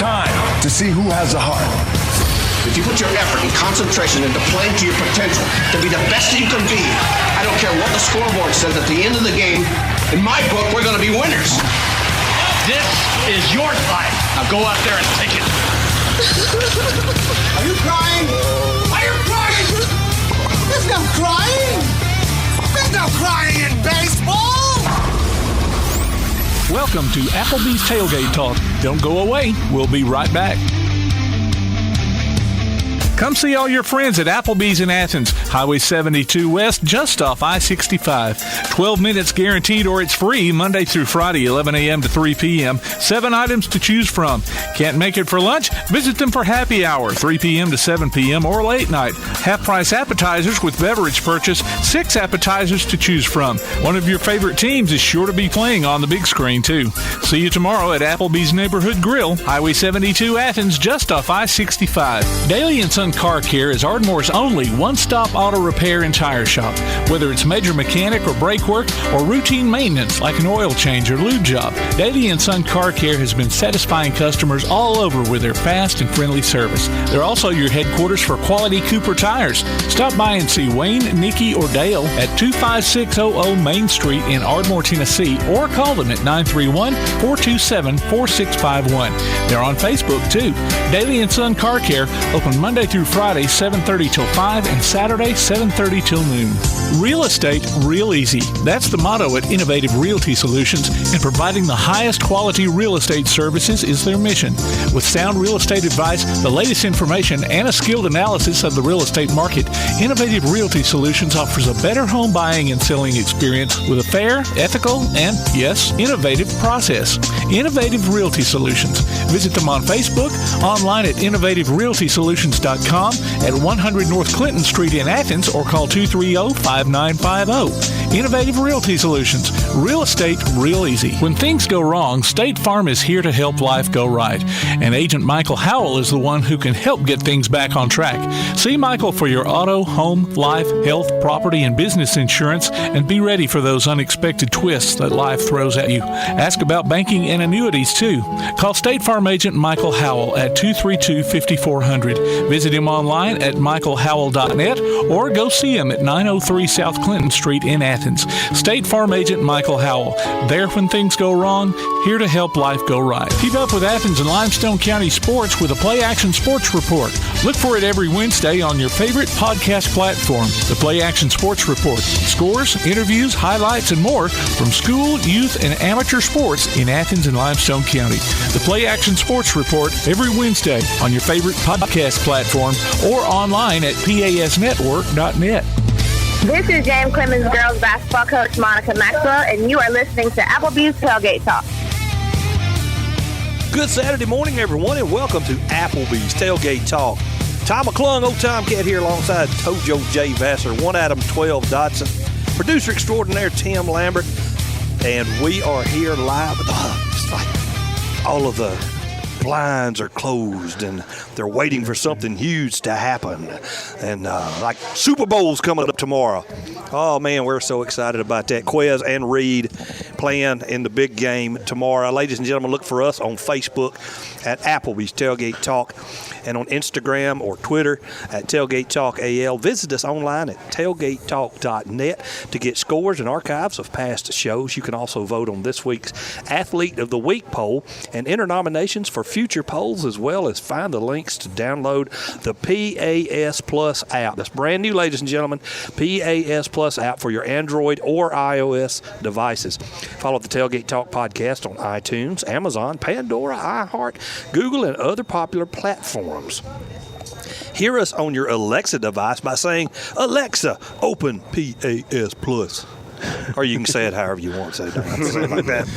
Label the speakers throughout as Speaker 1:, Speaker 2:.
Speaker 1: time to see who has a heart.
Speaker 2: If you put your effort and concentration into playing to your potential, to be the best that you can be, I don't care what the scoreboard says at the end of the game, in my book, we're going to be winners.
Speaker 3: This is your fight. Now go out there and take it.
Speaker 4: Are you crying? Are you crying? There's no crying. There's no crying in baseball.
Speaker 5: Welcome to Applebee's Tailgate Talk. Don't go away. We'll be right back. Come see all your friends at Applebee's in Athens, Highway 72 West, just off I-65. 12 minutes guaranteed or it's free Monday through Friday, 11 a.m. to 3 p.m. 7 items to choose from. Can't make it for lunch? Visit them for happy hour, 3 p.m. to 7 p.m. or late night. Half-price appetizers with beverage purchase, 6 appetizers to choose from. One of your favorite teams is sure to be playing on the big screen, too. See you tomorrow at Applebee's Neighborhood Grill, Highway 72 Athens, just off I-65. Daily and Son Car Care is Ardmore's only one-stop auto repair and tire shop. Whether it's major mechanic or brake work or routine maintenance like an oil change or lube job, Daily & Son Car Care has been satisfying customers all over with their fast and friendly service. They're also your headquarters for quality Cooper tires. Stop by and see Wayne, Nikki, or Dale at 25600 Main Street in Ardmore, Tennessee, or call them at 931-427-4651. They're on Facebook, too. Daily & Son Car Care, open Monday through Friday, 7:30 till 5, and Saturday, 7:30 till noon. Real estate, real easy. That's the motto at Innovative Realty Solutions, and providing the highest quality real estate services is their mission. With sound real estate advice, the latest information, and a skilled analysis of the real estate market, Innovative Realty Solutions offers a better home buying and selling experience with a fair, ethical, and, yes, innovative process. Innovative Realty Solutions. Visit them on Facebook, online at innovativerealtysolutions.com, at 100 North Clinton Street in Athens, or call 230-5950. Innovative Realty Solutions. Real estate, real easy. When things go wrong, State Farm is here to help life go right. And Agent Michael Howell is the one who can help get things back on track. See Michael for your auto, home, life, health, property, and business insurance, and be ready for those unexpected twists that life throws at you. Ask about banking and annuities, too. Call State Farm Agent Michael Howell at 232-5400. Visit him online at michaelhowell.net or go see him at 903 South Clinton Street in Athens. State Farm Agent Michael Howell. There when things go wrong, here to help life go right. Keep up with Athens and Limestone County sports with a Play Action Sports Report. Look for it every Wednesday on your favorite podcast platform. The Play Action Sports Report. Scores, interviews, highlights, and more from school, youth, and amateur sports in Athens and Limestone County. The Play Action Sports Report every Wednesday on your favorite podcast platform or online at pasnetwork.net.
Speaker 6: This is James Clemens girls basketball coach Monica Maxwell, and you are listening to Applebee's Tailgate Talk.
Speaker 7: Good Saturday morning, everyone, and welcome to Applebee's Tailgate Talk. Tom McClung, old Tom Cat here alongside Tojo J. Vassar, 1 Adam 12 Dotson, producer extraordinaire Tim Lambert, and we are here live. It's like all of the blinds are closed and they're waiting for something huge to happen, and like Super Bowl's coming up tomorrow. Oh man, we're so excited about that. Quez and Reed playing in the big game tomorrow. Ladies and gentlemen, look for us on Facebook at Applebee's Tailgate Talk, and on Instagram or Twitter at Tailgate Talk AL. Visit us online at tailgatetalk.net to get scores and archives of past shows. You can also vote on this week's Athlete of the Week poll and enter nominations for future polls, as well as find the links to download the PAS Plus app. That's brand new, ladies and gentlemen. PAS Plus app for your Android or iOS devices. Follow the Tailgate Talk podcast on iTunes, Amazon, Pandora, iHeart, Google, and other popular platforms. Hear us on your Alexa device by saying, Alexa, open PAS Plus. Or you can say it however you want. So don't have to say it like that.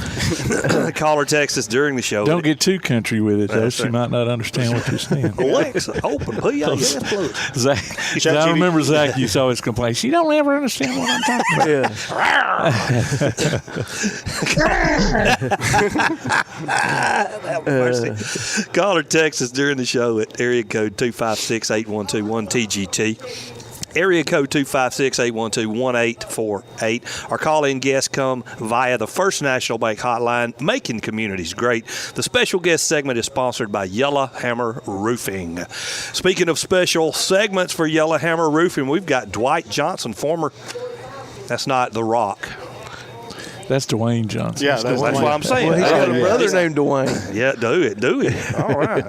Speaker 7: Call or text us during the show.
Speaker 5: Don't get too country with it, though. She might not understand what you're saying.
Speaker 7: Alexa, open PAS Plus.
Speaker 5: Zach, I remember Zach used to always complain, she don't ever understand what I'm talking
Speaker 7: about. Call or text us during the show at area code 256-8121 TGT. Area code 256-812-1848. Our call-in guests come via the First National Bank hotline, making communities great. The special guest segment is sponsored by Yellowhammer Roofing. Speaking of special segments for Yellowhammer Roofing, we've got Dwight Johnson, former. That's not The Rock.
Speaker 5: That's Dwayne Johnson.
Speaker 8: Yeah,
Speaker 7: That's what I'm saying.
Speaker 9: Well, he's got a brother named Dwayne.
Speaker 7: Yeah, do it. All right.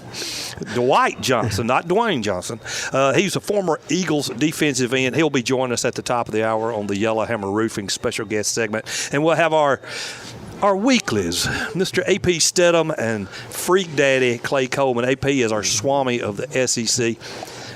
Speaker 7: Dwight Johnson, not Dwayne Johnson. He's a former Eagles defensive end. He'll be joining us at the top of the hour on the Yellowhammer Roofing special guest segment. And we'll have our weeklies, Mr. A.P. Steadham and Freak Daddy Clay Coleman. A.P. is our Swami of the SEC.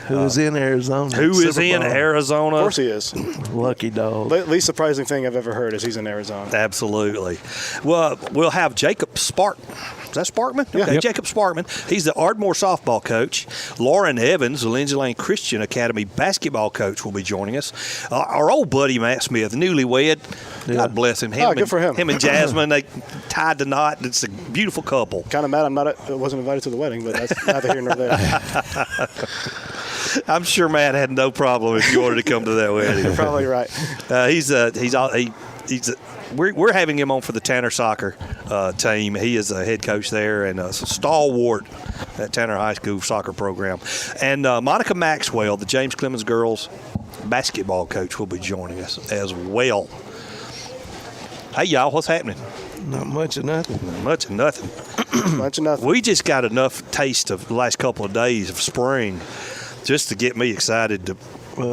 Speaker 9: Who is in Arizona.
Speaker 7: Who is in Arizona.
Speaker 8: Of course he is.
Speaker 9: Lucky dog.
Speaker 8: The least surprising thing I've ever heard is he's in Arizona.
Speaker 7: Absolutely. Well, we'll have Jacob Sparkman. Is that Sparkman?
Speaker 8: Yeah.
Speaker 7: Okay, Jacob Sparkman. He's the Ardmore softball coach. Lauren Evans, the Lindsay Lane Christian Academy basketball coach, will be joining us. Our old buddy Matt Smith, newlywed.
Speaker 9: Yeah.
Speaker 7: God bless him.
Speaker 8: Good for him.
Speaker 7: Him and Jasmine, they tied the knot. It's a beautiful couple.
Speaker 8: Kind of mad I wasn't invited to the wedding, but that's neither here nor there.
Speaker 7: I'm sure Matt had no problem if you wanted to come to that wedding.
Speaker 8: You're probably right.
Speaker 7: We're having him on for the Tanner soccer team. He is a head coach there and a stalwart at Tanner High School soccer program. And Monica Maxwell, the James Clemens girls basketball coach, will be joining us as well. Hey, y'all, what's happening?
Speaker 9: Not much of nothing.
Speaker 7: Much of nothing.
Speaker 8: Much of nothing.
Speaker 7: We just got enough taste of the last couple of days of spring just to get me excited to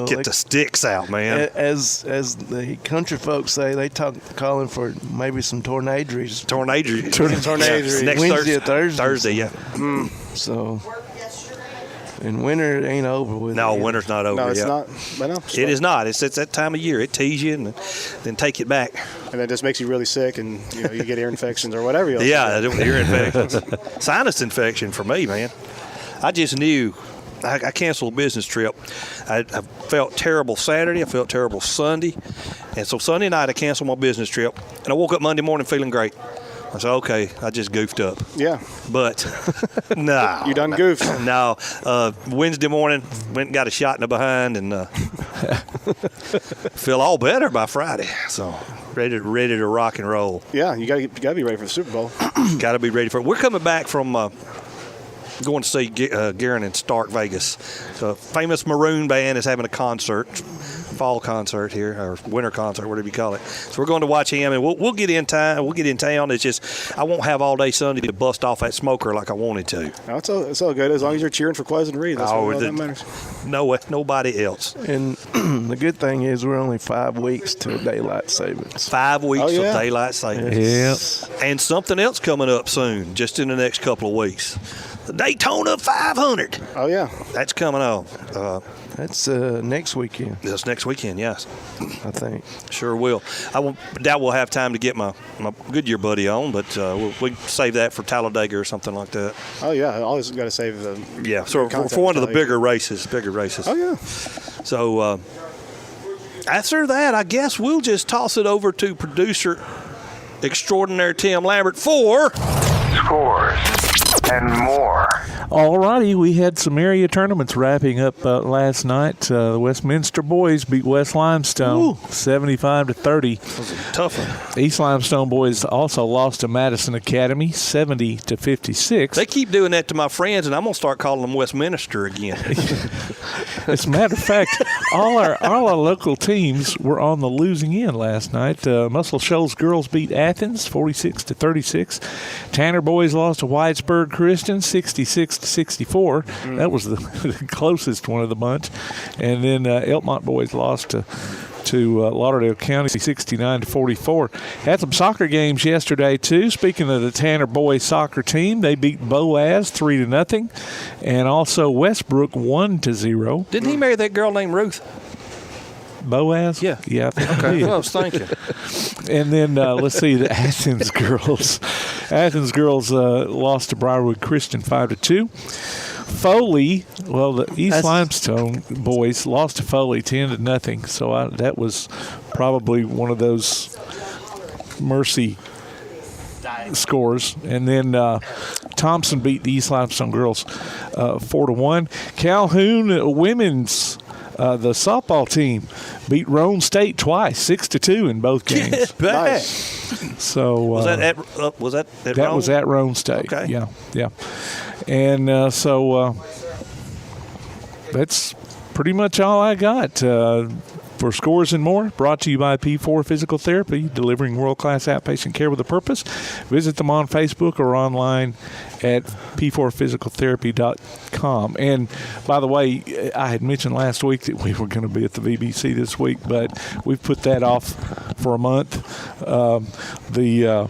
Speaker 7: get the sticks out, man.
Speaker 9: As the country folks say, they calling for maybe some tornadoes.
Speaker 7: Tornadoes. Next
Speaker 9: Wednesday or Thursday.
Speaker 7: Thursday, yeah.
Speaker 9: So, and winter ain't over with.
Speaker 7: No,
Speaker 9: it.
Speaker 7: winter's not over
Speaker 8: No, it's
Speaker 7: yet.
Speaker 8: not. But no,
Speaker 7: It is not. It's that time of year. It teases you and then take it back.
Speaker 8: And that just makes you really sick, and you get ear infections or whatever else.
Speaker 7: Yeah, ear infections. Sinus infection for me, man. I just knew. I canceled a business trip. I felt terrible Saturday. I felt terrible Sunday. And so Sunday night I canceled my business trip. And I woke up Monday morning feeling great. I said, okay, I just goofed up.
Speaker 8: Yeah.
Speaker 7: But, no.
Speaker 8: You done goofed.
Speaker 7: No. Wednesday morning, went and got a shot in the behind and feel all better by Friday. So, ready to rock and roll.
Speaker 8: Yeah, you gotta be ready for the Super Bowl.
Speaker 7: Got to be ready for it. We're coming back from going to see Guerin in Stark, Vegas. So, a famous Maroon band is having a concert, fall concert here, or winter concert, whatever you call it. So we're going to watch him, and we'll get in time. We'll get in town. It's just I won't have all day Sunday to bust off that smoker like I wanted to.
Speaker 8: No, it's all good as long as you're cheering for Pleasant Reed. That's all that matters.
Speaker 7: No, nobody else.
Speaker 9: And the good thing is we're only 5 weeks till daylight savings.
Speaker 7: 5 weeks
Speaker 8: Oh, yeah.
Speaker 7: of daylight savings.
Speaker 5: Yeah.
Speaker 7: And something else coming up soon, just in the next couple of weeks. The Daytona 500.
Speaker 8: Oh, yeah.
Speaker 7: That's coming on.
Speaker 9: That's next weekend,
Speaker 7: This next weekend, yes.
Speaker 9: I think.
Speaker 7: Sure will. I doubt we'll have time to get my Goodyear buddy on, but we save that for Talladega or something like that.
Speaker 8: Oh, yeah. Always got to save the
Speaker 7: Yeah, so for one of the bigger races.
Speaker 8: Oh, yeah.
Speaker 7: So after that, I guess we'll just toss it over to producer extraordinaire Tim Lambert for
Speaker 1: Scores and more.
Speaker 5: All righty, we had some area tournaments wrapping up last night. The Westminster boys beat West Limestone 75-30.
Speaker 7: That was a tough one.
Speaker 5: East Limestone boys also lost to Madison Academy 70-56.
Speaker 7: They keep doing that to my friends, and I'm gonna start calling them Westminster again.
Speaker 5: As a matter of fact, all our local teams were on the losing end last night. Muscle Shoals girls beat Athens 46-36. Tanner boys lost to Whitesburg Christian 66-64. That was the closest one of the bunch. And then Elkmont boys lost to Lauderdale County 69-44. Had some soccer games yesterday too. Speaking of the Tanner boys soccer team, they beat Boaz 3-0, and also Westbrook 1-0.
Speaker 7: Didn't he marry that girl named Ruth?
Speaker 5: Boaz?
Speaker 7: Yeah.
Speaker 5: Yeah. I think
Speaker 7: Okay.
Speaker 5: he did.
Speaker 7: Well, thank you.
Speaker 5: And then let's see, the Athens girls. Athens girls lost to Briarwood Christian 5-2. Foley, well, the East Limestone boys lost to Foley 10-0. So that was probably one of those mercy scores. And then Thompson beat the East Limestone girls 4-1. Calhoun women's The softball team beat Roan State twice, 6-2 in both games.
Speaker 8: Nice.
Speaker 5: So
Speaker 7: was that at
Speaker 5: that
Speaker 7: Roan?
Speaker 5: was at Roan State.
Speaker 7: Okay.
Speaker 5: Yeah. And so that's pretty much all I got. For Scores and More, brought to you by P4 Physical Therapy, delivering world-class outpatient care with a purpose. Visit them on Facebook or online at p4physicaltherapy.com. And, by the way, I had mentioned last week that we were going to be at the VBC this week, but we've put that off for a month. The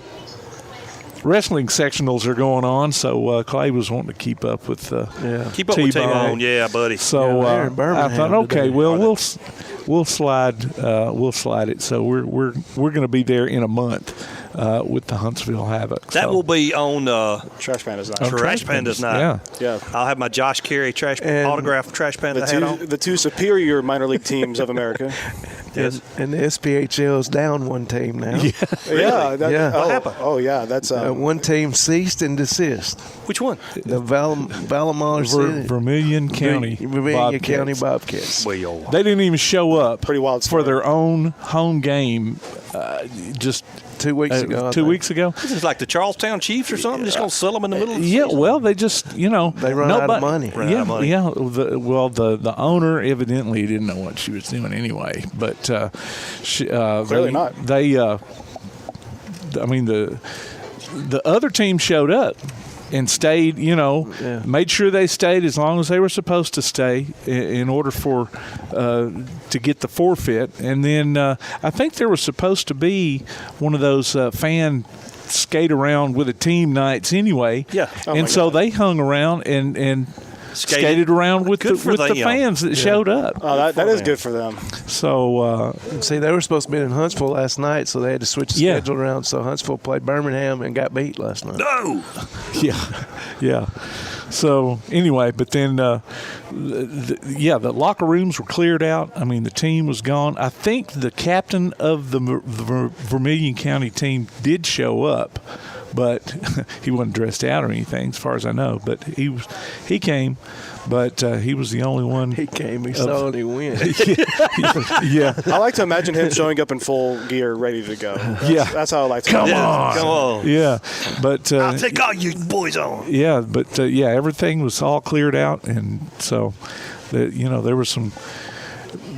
Speaker 5: wrestling sectionals are going on, so Clay was wanting to keep up with
Speaker 7: Keep up with T-Bone, yeah, buddy.
Speaker 5: So
Speaker 9: they're in Birmingham
Speaker 5: I thought, okay,
Speaker 9: today.
Speaker 5: well, we'll slide it. So we're going to be there in a month with the Huntsville Havoc.
Speaker 7: That will be on
Speaker 8: Trash Panda's night.
Speaker 7: Trash Panda's night.
Speaker 8: Yeah.
Speaker 7: I'll have my Josh Carey autographed Trash Panda hat on.
Speaker 8: The two superior minor league teams of America.
Speaker 7: Yes.
Speaker 9: And the SPHL is down one team now.
Speaker 8: Yeah.
Speaker 9: Yeah.
Speaker 7: What happened?
Speaker 8: Oh, yeah. That's
Speaker 9: One team ceased and desist.
Speaker 7: Which one?
Speaker 9: The Valamar City.
Speaker 5: Vermilion County
Speaker 9: Vermilion County
Speaker 5: Bobcats.
Speaker 9: Bobcats.
Speaker 5: They didn't even show up
Speaker 8: Pretty wild
Speaker 5: for
Speaker 8: story.
Speaker 5: their own home game just
Speaker 9: 2 weeks ago. I
Speaker 5: 2
Speaker 9: think.
Speaker 5: weeks ago.
Speaker 7: This is like the Charlestown Chiefs or something? Just going to sell them in the middle of the
Speaker 5: Yeah,
Speaker 7: season?
Speaker 5: well, they just,
Speaker 9: They run out of money.
Speaker 7: Run out of money.
Speaker 5: Yeah. The owner evidently didn't know what she was doing anyway. But
Speaker 8: Clearly not.
Speaker 5: The other team showed up and stayed, made sure they stayed as long as they were supposed to stay in order for to get the forfeit. And then I think there was supposed to be one of those fan skate around with a team nights anyway.
Speaker 7: Yeah.
Speaker 5: And so they hung around and skated around with
Speaker 7: Good for
Speaker 5: the
Speaker 7: them.
Speaker 5: fans that showed up.
Speaker 8: Oh, that is good for them.
Speaker 5: So
Speaker 9: See, they were supposed to be in Huntsville last night, so they had to switch the schedule around. So Huntsville played Birmingham and got beat last night.
Speaker 7: No!
Speaker 5: yeah. So anyway, but then the locker rooms were cleared out. I mean, the team was gone. I think the captain of the Vermilion County team did show up, but he wasn't dressed out or anything, as far as I know. But he came, but he was the only one.
Speaker 9: He came, he saw it, he went.
Speaker 5: Yeah.
Speaker 8: I like to imagine him showing up in full gear, ready to go. That's how I like to
Speaker 5: Come
Speaker 8: imagine.
Speaker 5: on.
Speaker 7: Come on.
Speaker 5: Yeah, but
Speaker 7: I'll take all you boys on.
Speaker 5: yeah, but everything was all cleared out, and so there were some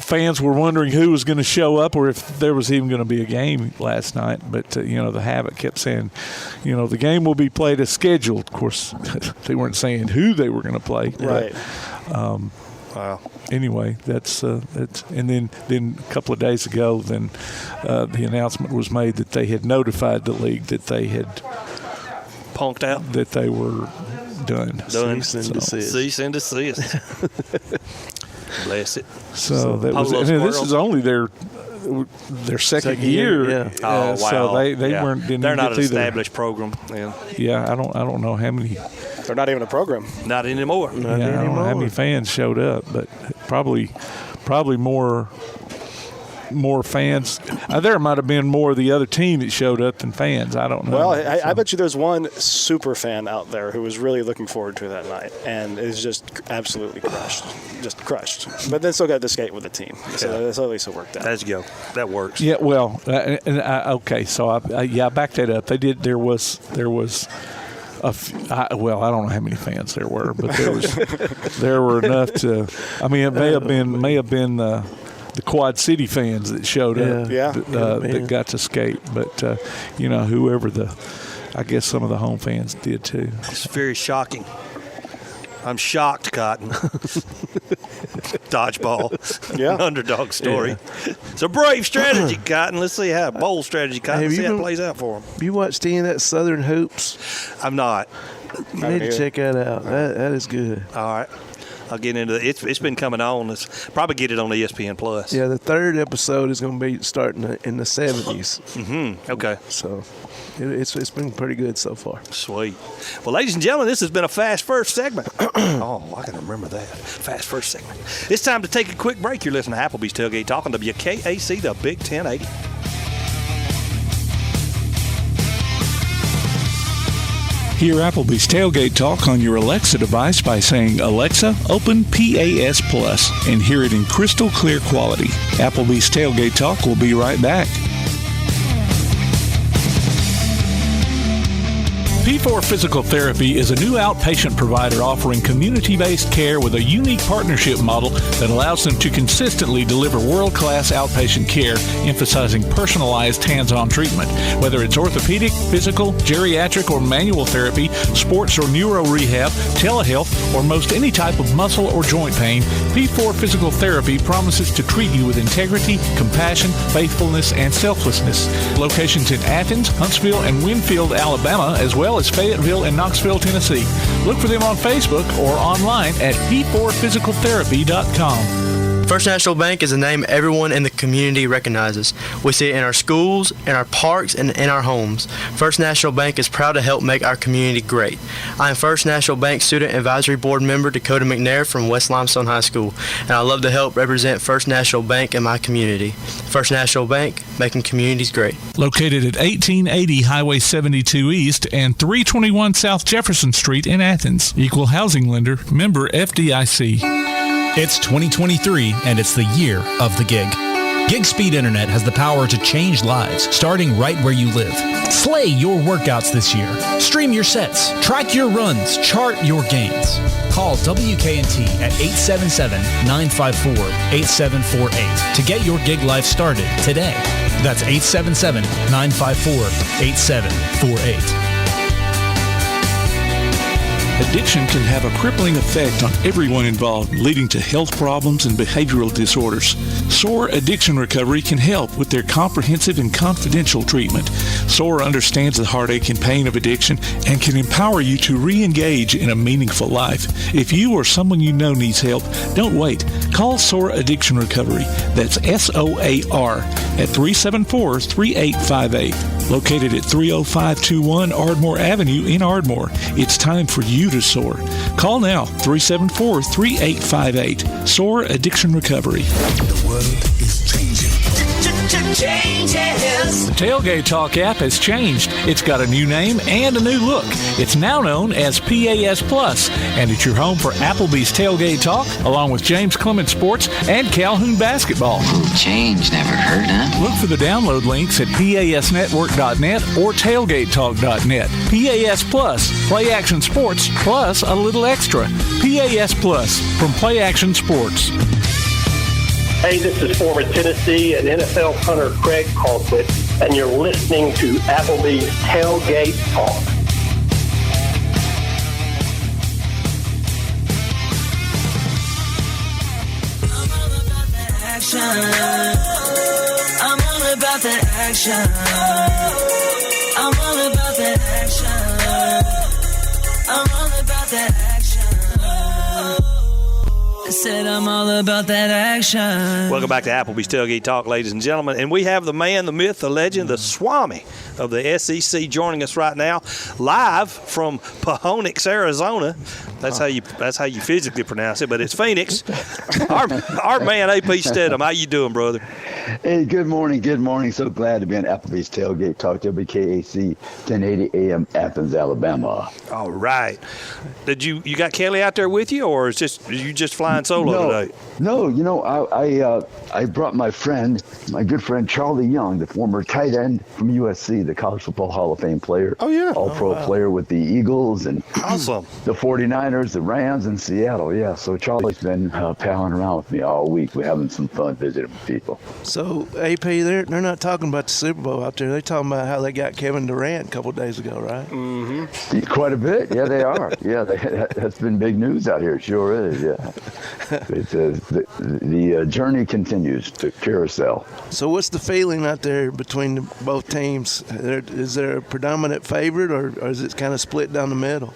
Speaker 5: fans were wondering who was going to show up or if there was even going to be a game last night. But the Havoc kept saying, the game will be played as scheduled. Of course, they weren't saying who they were going to play.
Speaker 8: Right.
Speaker 5: But,
Speaker 7: Wow.
Speaker 5: anyway, that's and then a couple of days ago, then the announcement was made that they had notified the league that they had
Speaker 7: Punked out.
Speaker 5: that they were done.
Speaker 9: Cease and desist.
Speaker 7: Cease and desist. Bless it.
Speaker 5: So that was,
Speaker 7: Polo
Speaker 5: and this
Speaker 7: squirrels.
Speaker 5: is only their second year.
Speaker 9: yeah.
Speaker 7: Oh, wow.
Speaker 5: So they
Speaker 7: Yeah.
Speaker 5: didn't
Speaker 7: They're not
Speaker 5: get
Speaker 7: an
Speaker 5: through their-
Speaker 7: established program. Yeah.
Speaker 5: Yeah, I don't know how many.
Speaker 8: They're not even a program.
Speaker 7: Not anymore.
Speaker 5: I don't know how many fans showed up, but probably more fans. There might have been more of the other team that showed up than fans. I don't know.
Speaker 8: Well, I bet you there's one super fan out there who was really looking forward to that night and is just absolutely crushed. Just crushed. But then still got to skate with the team. So that's at least it worked out.
Speaker 7: Let's go. That works.
Speaker 5: Yeah, well, okay. So I backed that up. They did. There was. I don't know how many fans there were, but there were enough to. I mean, it may have been the Quad City fans that showed up that got to skate, but whoever I guess some of the home fans did too.
Speaker 7: It's very shocking. I'm shocked, Cotton. Dodgeball.
Speaker 8: Yeah.
Speaker 7: Underdog story. It's a brave strategy, Cotton. Let's see how bold strategy, Cotton. Let's see how it plays out for him.
Speaker 9: You watched any of that Southern Hoops?
Speaker 7: I'm not.
Speaker 9: You need to check that out. That is good.
Speaker 7: All right. I'll get into it. It's been coming on. Let's probably get it on ESPN Plus.
Speaker 9: Yeah, the third episode is going to be starting in the 70s.
Speaker 7: Mm-hmm. Okay.
Speaker 9: So it's been pretty good so far.
Speaker 7: Sweet. Well, ladies and gentlemen, this has been a Fast First segment. Oh, I can remember that. Fast First segment. It's time to take a quick break. You're listening to Applebee's Tailgate Talk on WKAC, the Big 1080.
Speaker 5: Hear Applebee's Tailgate Talk on your Alexa device by saying, Alexa, open PAS Plus, and hear it in crystal clear quality. Applebee's Tailgate Talk will be right back. P4 Physical Therapy is a new outpatient provider offering community-based care with a unique partnership model that allows them to consistently deliver world-class outpatient care, emphasizing personalized hands-on treatment. Whether it's orthopedic, physical, geriatric, or manual therapy, sports or neuro rehab, telehealth, or most any type of muscle or joint pain, P4 Physical Therapy promises to treat you with integrity, compassion, faithfulness, and selflessness. Locations in Athens, Huntsville, and Winfield, Alabama, as well as Fayetteville and Knoxville, Tennessee. Look for them on Facebook or online at p4physicaltherapy.com.
Speaker 10: First National Bank is a name everyone in the community recognizes. We see it in our schools, in our parks, and in our homes. First National Bank is proud to help make our community great. I am First National Bank Student Advisory Board member Dakota McNair from West Limestone High School, and I love to help represent First National Bank in my community. First National Bank, making communities great.
Speaker 5: Located at 1880 Highway 72 East and 321 South Jefferson Street in Athens. Equal housing lender, member FDIC.
Speaker 11: It's 2023, and it's the year of the gig. Gig Speed Internet has the power to change lives, starting right where you live. Slay your workouts this year. Stream your sets. Track your runs. Chart your gains. Call WKNT at 877-954-8748 to get your gig life started today. That's 877-954-8748.
Speaker 5: Addiction can have a crippling effect on everyone involved, leading to health problems and behavioral disorders. SOAR Addiction Recovery can help with their comprehensive and confidential treatment. SOAR understands the heartache and pain of addiction and can empower you to re-engage in a meaningful life. If you or someone you know needs help, don't wait. Call SOAR Addiction Recovery. That's SOAR at 374-3858. Located at 30521 Ardmore Avenue in Ardmore. It's time for you to soar. Call now, 374-3858. SOAR Addiction Recovery.
Speaker 4: The world is changing. Changes.
Speaker 5: The Tailgate Talk app has changed. It's got a new name and a new look. It's now known as PAS Plus, and it's your home for Applebee's Tailgate Talk, along with James Clemens Sports and Calhoun Basketball.
Speaker 12: Change never hurt, huh?
Speaker 5: Look for the download links at pasnetwork.net or tailgatetalk.net. PAS Plus, play action sports plus a little extra. PAS Plus from Play Action Sports.
Speaker 13: Hey, this is former Tennessee and NFL punter Craig Colquitt, and you're listening to Applebee's Tailgate Talk.
Speaker 14: I'm all about that action. I'm all about that action. I'm all about that action. I said I'm all about that action.
Speaker 7: Welcome back to Applebee's Tailgate Talk, ladies and gentlemen. And we have the man, the myth, the legend, the Swami of the SEC joining us right now, live from Pahonix, Arizona. That's how you physically pronounce it, but it's Phoenix. Our man, AP Steadham. How you doing, brother?
Speaker 15: Hey, good morning. Good morning. So glad to be on Applebee's Tailgate Talk, WKAC 1080 AM, Athens, Alabama.
Speaker 7: All right. Did you got Kelly out there with you, or is you just flying solo today?
Speaker 15: No, you know, I brought my good friend Charlie Young, the former tight end from USC, the College Football Hall of Fame player.
Speaker 7: Oh, yeah.
Speaker 15: All-pro player with the Eagles and
Speaker 7: awesome.
Speaker 15: The 49ers, the Rams, and Seattle. Yeah, so Charlie's been palling around with me all week. We're having some fun visiting with people.
Speaker 9: So, AP, they're not talking about the Super Bowl out there. They're talking about how they got Kevin Durant a couple of days ago, right?
Speaker 15: Mm-hmm. Quite a bit. Yeah, they are. Yeah, that's been big news out here. It sure is, yeah. It's, the journey continues to carousel.
Speaker 9: So what's the feeling out there between both teams? Is there a predominant favorite, or is it kind of split down the middle?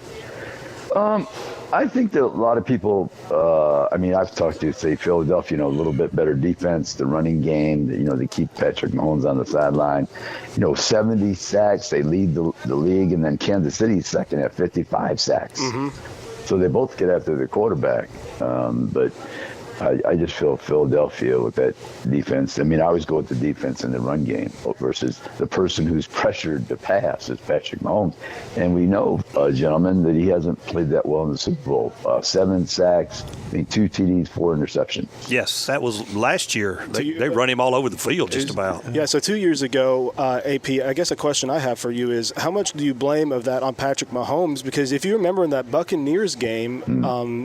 Speaker 15: I think that a lot of people, I've talked to, say, Philadelphia, a little bit better defense, the running game, they keep Patrick Mahomes on the sideline. 70 sacks, they lead the league, and then Kansas City's second at 55 sacks. Mm-hmm. So they both get after the quarterback. But I just feel Philadelphia with that defense. I mean, I always go with the defense in the run game versus the person who's pressured to pass is Patrick Mahomes. And we know, gentlemen, that he hasn't played that well in the Super Bowl. 7 sacks, 2 TDs, 4 interceptions.
Speaker 7: Yes, that was last year. They run him all over the field just about.
Speaker 8: Yeah, so 2 years ago, AP, I guess a question I have for you is how much do you blame of that on Patrick Mahomes? Because if you remember in that Buccaneers game,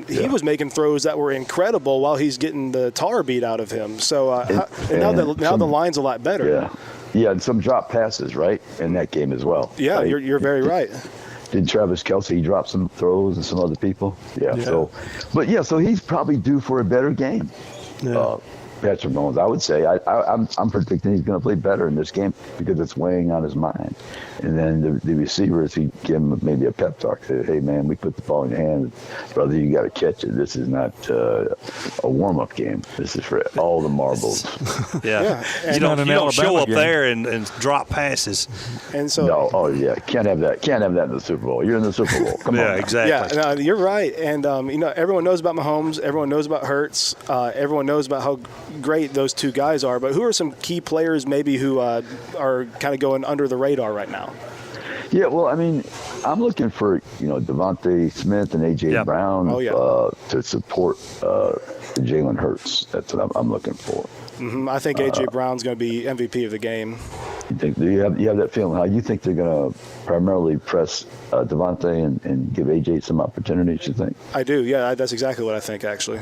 Speaker 8: he was making throws that were incredible while he's getting the tar beat out of him. So now the line's a lot better.
Speaker 15: Yeah, and some drop passes, right, in that game as well.
Speaker 8: Yeah,
Speaker 15: right?
Speaker 8: You're very right.
Speaker 15: Did Travis Kelce drop some throws and some other people? Yeah. So he's probably due for a better game. Yeah. Patrick Mahomes, I would say. I'm predicting he's going to play better in this game because it's weighing on his mind. And then the receivers, he give him maybe a pep talk. Say, hey, man, we put the ball in your hands. Brother, you got to catch it. This is not a warm-up game. This is for all the marbles.
Speaker 7: Yeah. You don't show up there and drop passes.
Speaker 8: And so
Speaker 15: can't have that. Can't have that in the Super Bowl. You're in the Super Bowl. Come on.
Speaker 7: Yeah, exactly.
Speaker 8: Yeah, you're right. And, everyone knows about Mahomes. Everyone knows about Hurts. Everyone knows about how great those two guys are. But who are some key players maybe who are kind of going under the radar right now?
Speaker 15: Yeah, well, I mean, I'm looking for, Devontae Smith and A.J. Brown to support Jalen Hurts. That's what I'm looking for.
Speaker 8: Mm-hmm. I think A.J. Brown's going to be MVP of the game.
Speaker 15: Do you have that feeling? How you think they're going to primarily press Devontae and give A.J. some opportunities, you think?
Speaker 8: I do, yeah. That's exactly what I think, actually.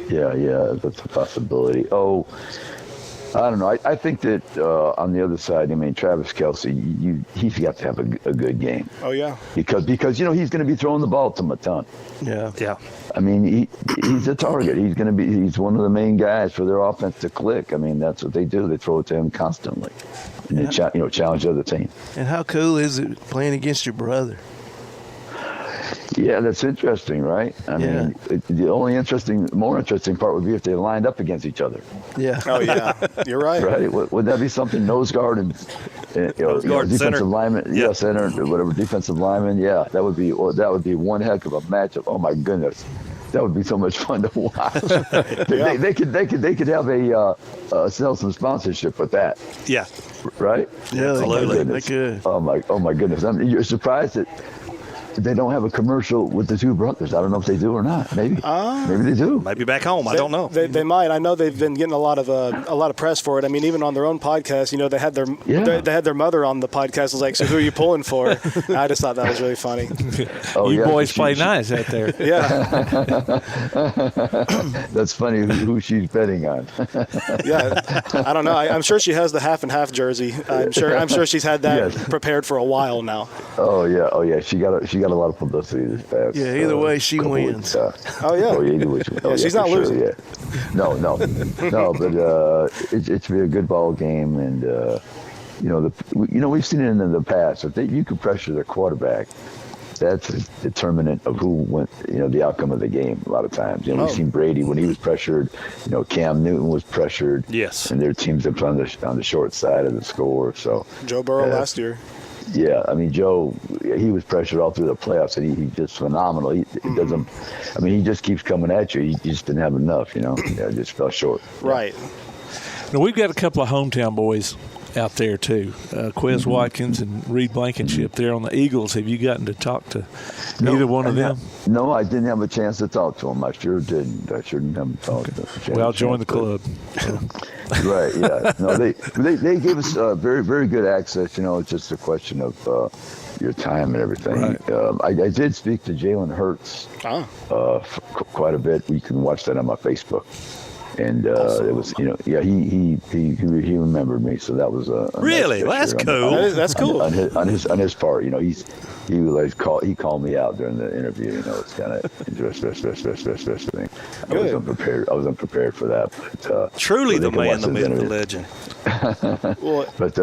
Speaker 15: Yeah, that's a possibility. Oh, I don't know. I think that on the other side, I mean, Travis Kelce, he's got to have a good game.
Speaker 8: Oh, yeah.
Speaker 15: Because he's going to be throwing the ball to him a ton.
Speaker 7: Yeah.
Speaker 15: I mean, he's a target. He's one of the main guys for their offense to click. I mean, that's what they do. They throw it to him constantly. And they challenge the other team.
Speaker 9: And how cool is it playing against your brother?
Speaker 15: Yeah, that's interesting, right? I mean, the only more interesting part would be if they lined up against each other.
Speaker 9: Yeah.
Speaker 8: Oh, yeah. You're right.
Speaker 15: Right? Would that be something? Nose guard and defensive
Speaker 7: center.
Speaker 15: lineman, center, or whatever, defensive lineman. Yeah, that would be one heck of a matchup. Oh my goodness, that would be so much fun to watch. They could have sell some sponsorship with that.
Speaker 7: Yeah.
Speaker 15: Right?
Speaker 9: Yeah,
Speaker 7: absolutely.
Speaker 9: They could.
Speaker 15: Oh my goodness. I mean, you're surprised that they don't have a commercial with the two brothers. I don't know if they do or not. Maybe they do.
Speaker 7: Maybe back home. I don't know.
Speaker 8: They might. I know they've been getting a lot of press for it. I mean, even on their own podcast, they had they had their mother on the podcast. I was like, so who are you pulling for? And I just thought that was really funny.
Speaker 5: You boys play nice out there.
Speaker 8: Yeah.
Speaker 15: That's funny who she's betting on.
Speaker 8: Yeah. I don't know. I'm sure she has the half and half jersey. I'm sure she's had that prepared for a while now.
Speaker 15: Oh yeah. She got a lot of publicity this past.
Speaker 9: Yeah, either way, she wins.
Speaker 8: Oh yeah.
Speaker 15: Either way,
Speaker 8: she's not losing.
Speaker 15: Sure, yeah. No. But it's be a good ball game, and we've seen it in the past. If you could pressure the quarterback, that's a determinant of who went. The outcome of the game. A lot of times, we've seen Brady when he was pressured. Cam Newton was pressured.
Speaker 7: Yes.
Speaker 15: And their teams up on the short side of the score. So
Speaker 8: Joe Burrow last year.
Speaker 15: Yeah, I mean, Joe, he was pressured all through the playoffs, and he's just phenomenal. He doesn't. I mean, he just keeps coming at you. He just didn't have enough, just fell short.
Speaker 8: Right.
Speaker 5: Now, we've got a couple of hometown boys out there too, Quez Watkins and Reed Blankenship there on the Eagles. Have you gotten to talk to either one of them?
Speaker 15: No, I didn't have a chance to talk to them. I sure didn't. I shouldn't have talked to them.
Speaker 5: Well, join the club.
Speaker 15: Right, yeah. No, they gave us very, very good access. It's just a question of your time and everything. Right. I did speak to Jalen Hurts quite a bit. You can watch that on my Facebook. And it was, he remembered me, so that was
Speaker 7: really
Speaker 15: nice.
Speaker 7: That's cool.
Speaker 8: That's cool
Speaker 15: on his part. He called me out during the interview. It's kind of interesting. I was unprepared for that. But,
Speaker 7: truly the man, the myth, the legend.
Speaker 15: But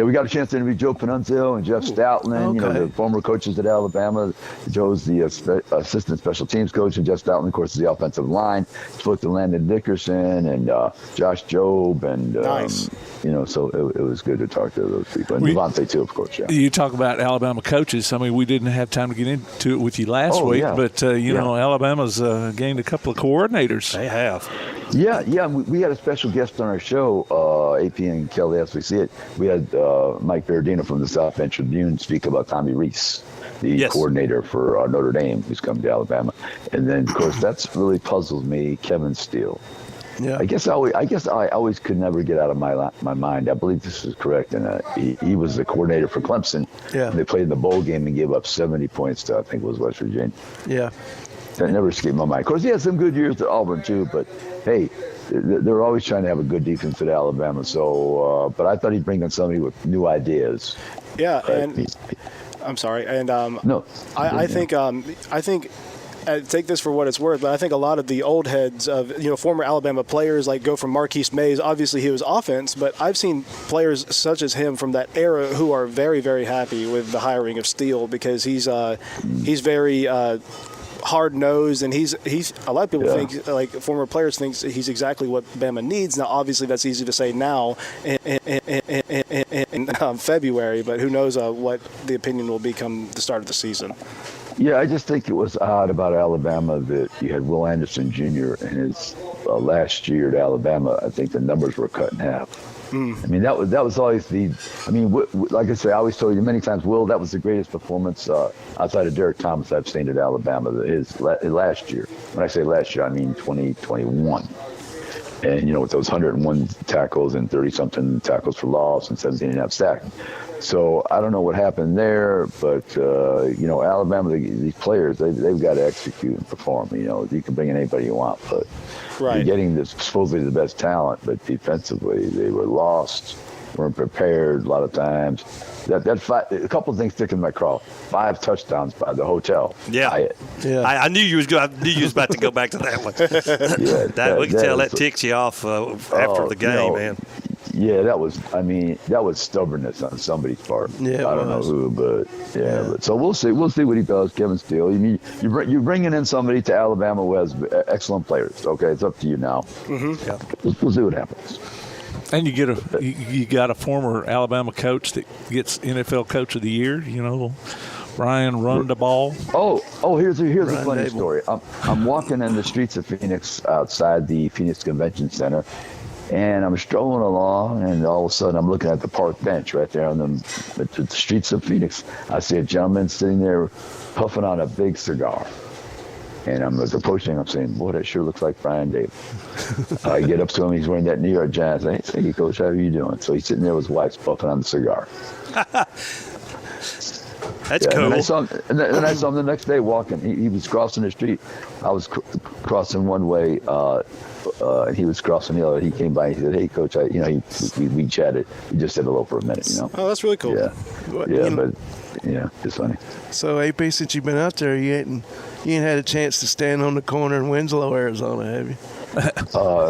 Speaker 15: we got a chance to interview Joe Panunzio and Jeff Stoutland, the former coaches at Alabama. Joe's the assistant special teams coach, and Jeff Stoutland, of course, is the offensive line. Spoke to Landon Dickerson and Josh Jobe, and
Speaker 8: nice.
Speaker 15: So it was good to talk to those people, and Devontae too, of course. Yeah.
Speaker 5: You talk about Alabama coaches. I mean, we didn't have time to get into it with you last week, but Alabama's gained a couple of coordinators.
Speaker 7: They have.
Speaker 15: Yeah. We had a special guest on our show, AP and Kelly, as we see it. We had Mike Berardino from the South Bend Tribune speak about Tommy Reese, the coordinator for Notre Dame, who's coming to Alabama. And then, of course, that's really puzzled me, Kevin Steele.
Speaker 9: Yeah.
Speaker 15: I guess I always could never get out of my mind. I believe this is correct. And he was the coordinator for Clemson.
Speaker 9: Yeah.
Speaker 15: They played in the bowl game and gave up 70 points to, I think it was West Virginia.
Speaker 9: Yeah.
Speaker 15: That never escaped my mind. Of course, he had some good years at Auburn, too. But, hey, they're always trying to have a good defense at Alabama. So, but I thought he'd bring in somebody with new ideas.
Speaker 8: Yeah, and I'm sorry. And
Speaker 15: no,
Speaker 8: I think take this for what it's worth, but I think a lot of the old heads of former Alabama players go from Marquise Mays. Obviously, he was offense, but I've seen players such as him from that era who are very, very happy with the hiring of Steele because he's very hard-nosed, and he's a lot of people think, former players think he's exactly what Bama needs. Now, obviously, that's easy to say now in February, but who knows what the opinion will be come the start of the season.
Speaker 15: Yeah, I just think it was odd about Alabama that you had Will Anderson Jr. in his last year at Alabama. I think the numbers were cut in half. I mean, that was always like I say, I always told you many times, Will, that was the greatest performance outside of Derek Thomas I've seen at Alabama. His last year. When I say last year, I mean 2021. And, with those 101 tackles and 30-something tackles for loss and 17.5 sacks. So I don't know what happened there, but, Alabama, these players, they've got to execute and perform. You can bring in anybody you want, but you're getting supposedly the best talent, but defensively they were lost, weren't prepared a lot of times. A couple of things stick in my craw. 5 touchdowns by the hotel.
Speaker 7: Yeah. I knew you was about to go back to that one. We can tell that ticks you off after the game, man.
Speaker 15: Yeah, that was stubbornness on somebody's part.
Speaker 9: Yeah,
Speaker 15: I don't know who, but But so we'll see what he does, Kevin Steele. You're bringing in somebody to Alabama who has excellent players. Okay, it's up to you now. Mm-hmm. We'll see what happens.
Speaker 5: And you got a former Alabama coach that gets NFL Coach of the Year. Ryan Rundaball.
Speaker 15: Here's a funny story. I'm walking in the streets of Phoenix outside the Phoenix Convention Center, and I'm strolling along, and all of a sudden I'm looking at the park bench right there on the streets of Phoenix. I see a gentleman sitting there puffing on a big cigar. And I'm approaching him, I'm saying, boy, that sure looks like Brian Davis. I get up to him, he's wearing that New York Giants. I say, hey, Coach, how are you doing? So he's sitting there with his wife puffing on the cigar.
Speaker 7: That's cool.
Speaker 15: And I saw him the next day walking. He was crossing the street. I was crossing one way, and he was crossing the other. He came by and he said, hey, Coach, we chatted. We just said hello for a minute,
Speaker 8: Oh, that's really cool.
Speaker 15: Yeah, it's funny.
Speaker 9: So, AP, since you've been out there, you ain't had a chance to stand on the corner in Winslow, Arizona, have you?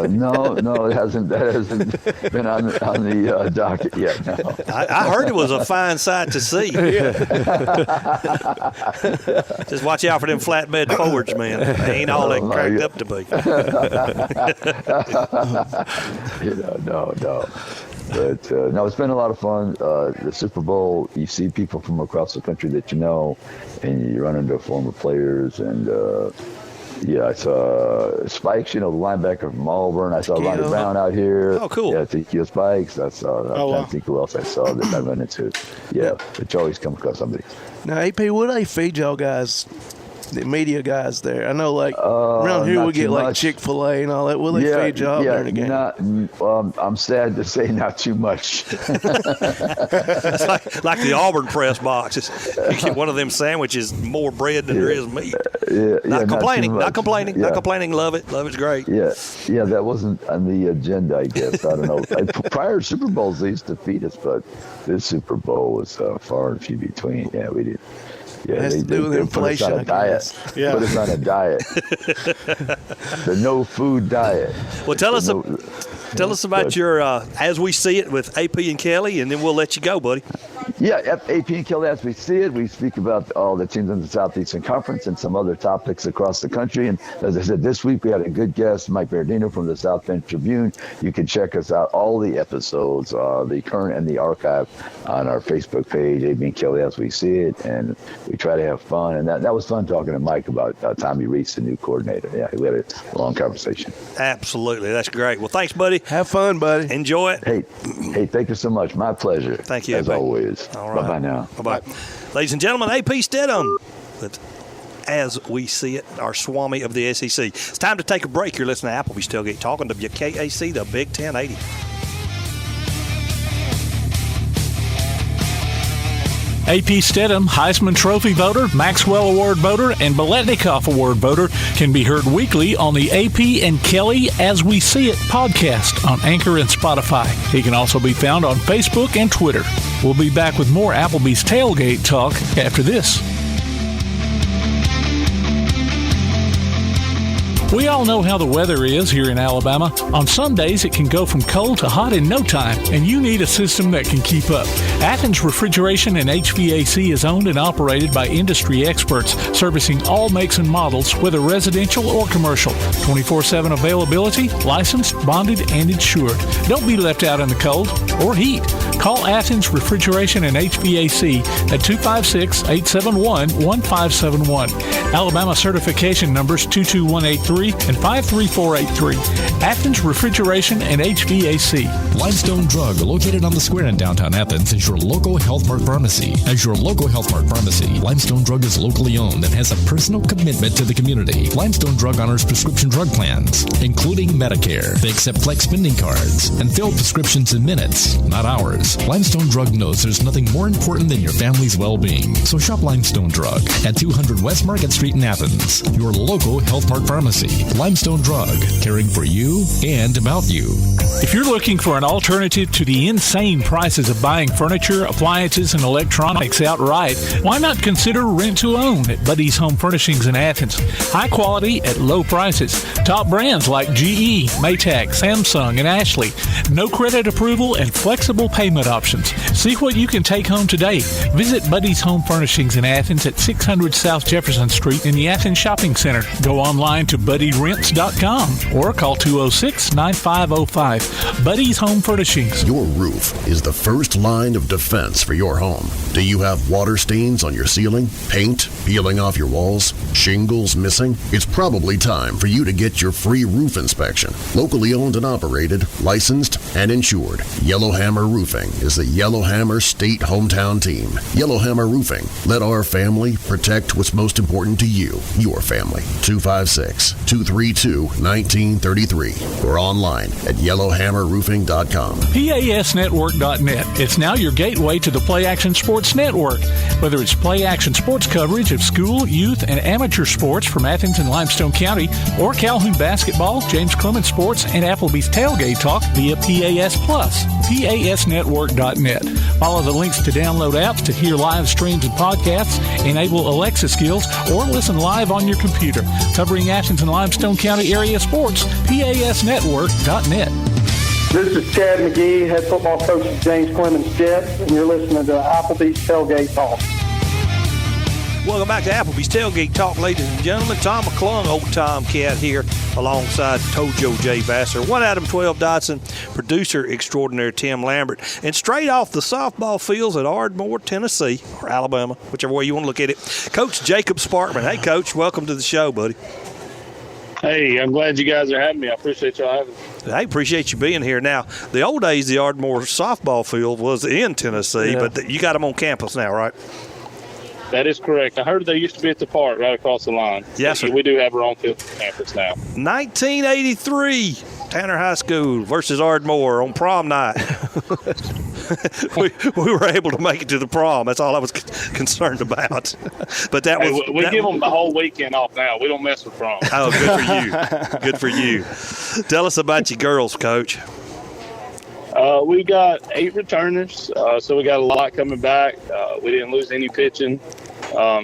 Speaker 15: No, it hasn't. That hasn't been on the docket yet. No.
Speaker 7: I heard it was a fine sight to see. Just watch out for them flatbed Fords, man. They ain't all that cracked up to be.
Speaker 15: No. But no, it's been a lot of fun. The Super Bowl, you see people from across the country that you know, and you run into former players. And I saw Spikes, the linebacker from Auburn. I saw Ronnie Brown out here.
Speaker 7: Oh, cool.
Speaker 15: Yeah, Ezekiel Spikes. I saw. I think who else I saw that I run into. Yeah, but you always come across somebody.
Speaker 9: Now, AP, what do they feed y'all guys? The media guys there. I know, around here we get Chick-fil-A and all that. Will they feed y'all during the game?
Speaker 15: I'm sad to say not too much.
Speaker 7: It's like the Auburn press box. You get one of them sandwiches, more bread than there is meat. Not complaining. Love it. Love it's great.
Speaker 15: Yeah, that wasn't on the agenda, I guess. I don't know. Prior Super Bowls, they used to feed us, but this Super Bowl was far and few between. Yeah, we did. Yeah,
Speaker 9: it has to do with inflation.
Speaker 15: Put us on a diet. Yeah. Put us on a diet. The no food diet.
Speaker 7: Well, tell us about your As We See It with AP and Kelly, and then we'll let you go, buddy.
Speaker 15: Yeah, AP and Kelly as we see it. We speak about all the teams in the Southeastern Conference and some other topics across the country. And as I said, this week we had a good guest, Mike Berdino from the South Bend Tribune. You can check us out, all the episodes, the current and the archive, on our Facebook page, AP and Kelly as we see it. And we try to have fun. And that was fun talking to Mike about Tommy Reese, the new coordinator. Yeah, we had a long conversation.
Speaker 7: Absolutely. That's great. Well, thanks, buddy.
Speaker 9: Have fun, buddy.
Speaker 7: Enjoy it.
Speaker 15: Hey, thank you so much. My pleasure.
Speaker 7: Thank you,
Speaker 15: as
Speaker 7: AP.
Speaker 15: always.
Speaker 7: All right.
Speaker 15: Bye-bye now.
Speaker 7: Bye-bye. Ladies and gentlemen, AP Steadham, as we see it, our Swami of the SEC. It's time to take a break. You're listening to Applebee's Tailgate Talk on WKAC, the Big 1080.
Speaker 5: AP Steadham, Heisman Trophy voter, Maxwell Award voter, and Biletnikoff Award voter can be heard weekly on the AP and Kelly As We See It podcast on Anchor and Spotify. He can also be found on Facebook and Twitter. We'll be back with more Applebee's Tailgate Talk after this. We all know how the weather is here in Alabama. On some days, it can go from cold to hot in no time, and you need a system that can keep up. Athens Refrigeration and HVAC is owned and operated by industry experts, servicing all makes and models, whether residential or commercial. 24/7 availability, licensed, bonded, and insured. Don't be left out in the cold or heat. Call Athens Refrigeration and HVAC at 256-871-1571. Alabama certification numbers 22183 and 53483. Athens Refrigeration and HVAC.
Speaker 11: Limestone Drug, located on the square in downtown Athens, is your local Health Mart pharmacy. As your local Health Mart pharmacy, Limestone Drug is locally owned and has a personal commitment to the community. Limestone Drug honors prescription drug plans, including Medicare. They accept flex spending cards and fill prescriptions in minutes, not hours. Limestone Drug knows there's nothing more important than your family's well-being. So shop Limestone Drug at 200 West Market Street in Athens, your local Health Mart pharmacy. Limestone Drug, caring for you and about you.
Speaker 5: If you're looking for an alternative to the insane prices of buying furniture, appliances, and electronics outright, why not consider rent-to-own at Buddy's Home Furnishings in Athens? High quality at low prices. Top brands like GE, Maytag, Samsung, and Ashley. No credit approval and flexible payment options. See what you can take home today. Visit Buddy's Home Furnishings in Athens at 600 South Jefferson Street in the Athens Shopping Center. Go online to buddyrents.com or call 206-9505. Buddy's Home Furnishings.
Speaker 16: Your roof is the first line of defense for your home. Do you have water stains on your ceiling? Paint peeling off your walls? Shingles missing? It's probably time for you to get your free roof inspection. Locally owned and operated, licensed, and insured. Yellowhammer Roofing is the Yellowhammer State hometown team. Yellowhammer Roofing. Let our family protect what's most important to you, your family. 256-232-1933 or online at yellowhammerroofing.com.
Speaker 5: PASnetwork.net. It's now your gateway to the Play Action Sports Network. Whether it's Play Action Sports coverage of school, youth, and amateur sports from Athens and Limestone County, or Calhoun basketball, James Clemens sports, and Applebee's Tailgate Talk via PAS Plus. PASnetwork.net. Follow the links to download apps to hear live streams and podcasts, enable Alexa skills, or listen live on your computer. Covering Athens and Limestone County area sports, PASnetwork.net.
Speaker 13: This is Chad McGee, head football coach of James Clemens Jets, and you're listening to Applebee's Tailgate Talk.
Speaker 7: Welcome back to Applebee's Tailgate Talk, ladies and gentlemen. Tom McClung, old Tomcat here, alongside Tojo J. Vassar, one Adam 12 Dotson, producer extraordinaire Tim Lambert, and straight off the softball fields at Ardmore, Tennessee, or Alabama, whichever way you want to look at it, Coach Jacob Sparkman. Hey, Coach, welcome to the show, buddy.
Speaker 17: Hey, I'm glad you guys are having me. I appreciate y'all having me.
Speaker 7: I appreciate you being here. Now, the old days, the Ardmore softball field was in Tennessee, but you got them on campus now, right?
Speaker 17: That is correct. I heard they used to be at the park right across the line.
Speaker 7: Yes, sir.
Speaker 17: We do have our own field campus now.
Speaker 7: 1983, Tanner High School versus Ardmore on prom night. we were able to make it to the prom. That's all I was concerned about. But that was
Speaker 17: we give them the whole weekend off now. We don't mess with prom.
Speaker 7: Oh, good for you. Good for you. Tell us about your girls, Coach.
Speaker 17: We got 8 returners, so we got a lot coming back. We didn't lose any pitching,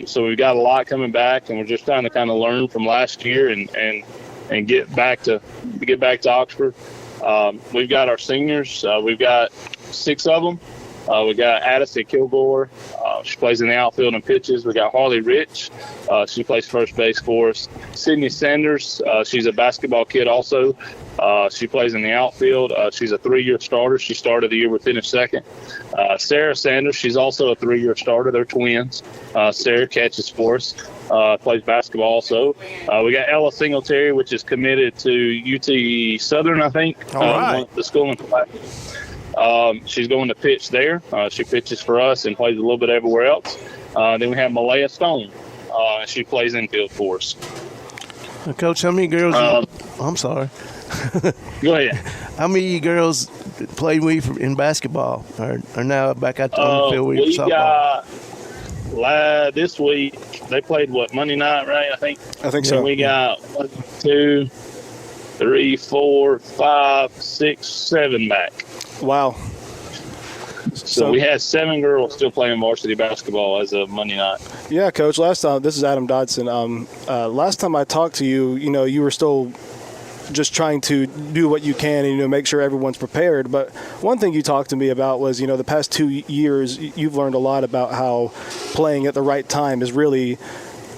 Speaker 17: so we've got a lot coming back, and we're just trying to kind of learn from last year and get back to Oxford. We've got our seniors. We've got 6 of them, We got Addison Kilgore. She plays in the outfield and pitches. We got Harley Rich. She plays first base for us. Sydney Sanders. She's a basketball kid also. She plays in the outfield. She's a 3-year starter. She started the year we finished second. Sarah Sanders. She's also a 3-year starter. They're twins. Sarah catches for us. Plays basketball also. We got Ella Singletary, which is committed to UT Southern, I think.
Speaker 7: All right.
Speaker 17: The school in she's going to pitch there. She pitches for us and plays a little bit everywhere else. Then we have Malaya Stone. She plays infield for us.
Speaker 9: Coach, how many girls? I'm sorry.
Speaker 17: Go ahead.
Speaker 9: How many girls played in basketball are now back out on the field with
Speaker 17: we
Speaker 9: softball?
Speaker 17: Got this week. They played Monday night, right? I think
Speaker 8: so.
Speaker 17: And we got 1, 2, 3, 4, 5, 6, 7 back.
Speaker 8: Wow.
Speaker 17: So we had 7 girls still playing varsity basketball as of Monday night.
Speaker 8: Yeah, Coach. Last time, this is Adam Dodson. Last time I talked to you, you were still just trying to do what you can and, make sure everyone's prepared. But one thing you talked to me about was, the past 2 years, you've learned a lot about how playing at the right time is really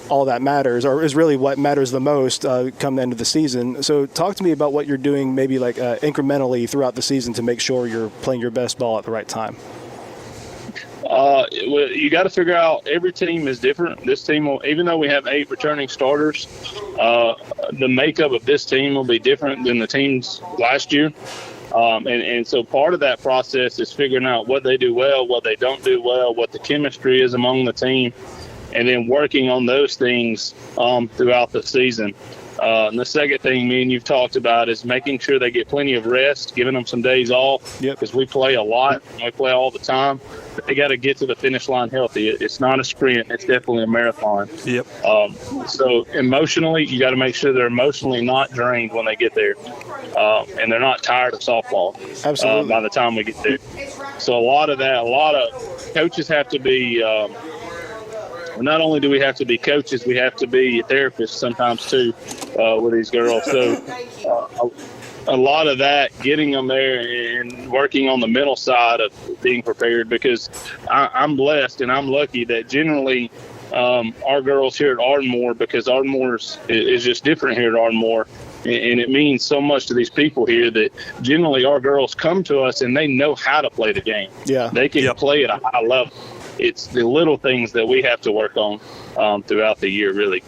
Speaker 8: all that matters, or is really what matters the most come the end of the season. So talk to me about what you're doing maybe like incrementally throughout the season to make sure you're playing your best ball at the right time.
Speaker 17: You got to figure out, every team is different. This team will, even though we have 8 returning starters, the makeup of this team will be different than the teams last year. And so part of that process is figuring out what they do well, what they don't do well, what the chemistry is among the team, and then working on those things throughout the season. And the second thing me and you've talked about is making sure they get plenty of rest, giving them some days off, because we play a lot. We play all the time. But they got to get to the finish line healthy. It's not a sprint. It's definitely a marathon.
Speaker 7: Yep.
Speaker 17: So emotionally, you got to make sure they're emotionally not drained when they get there. And they're not tired of softball.
Speaker 8: Absolutely.
Speaker 17: By the time we get there. So a lot of coaches have to be not only do we have to be coaches, we have to be therapists sometimes too with these girls. So a lot of that, getting them there and working on the mental side of being prepared, because I'm blessed and I'm lucky that generally our girls here at Ardmore, because Ardmore is just different here at Ardmore, and it means so much to these people here that generally our girls come to us and they know how to play the game.
Speaker 8: Yeah.
Speaker 17: They can play at a high level. It's the little things that we have to work on throughout the year, really.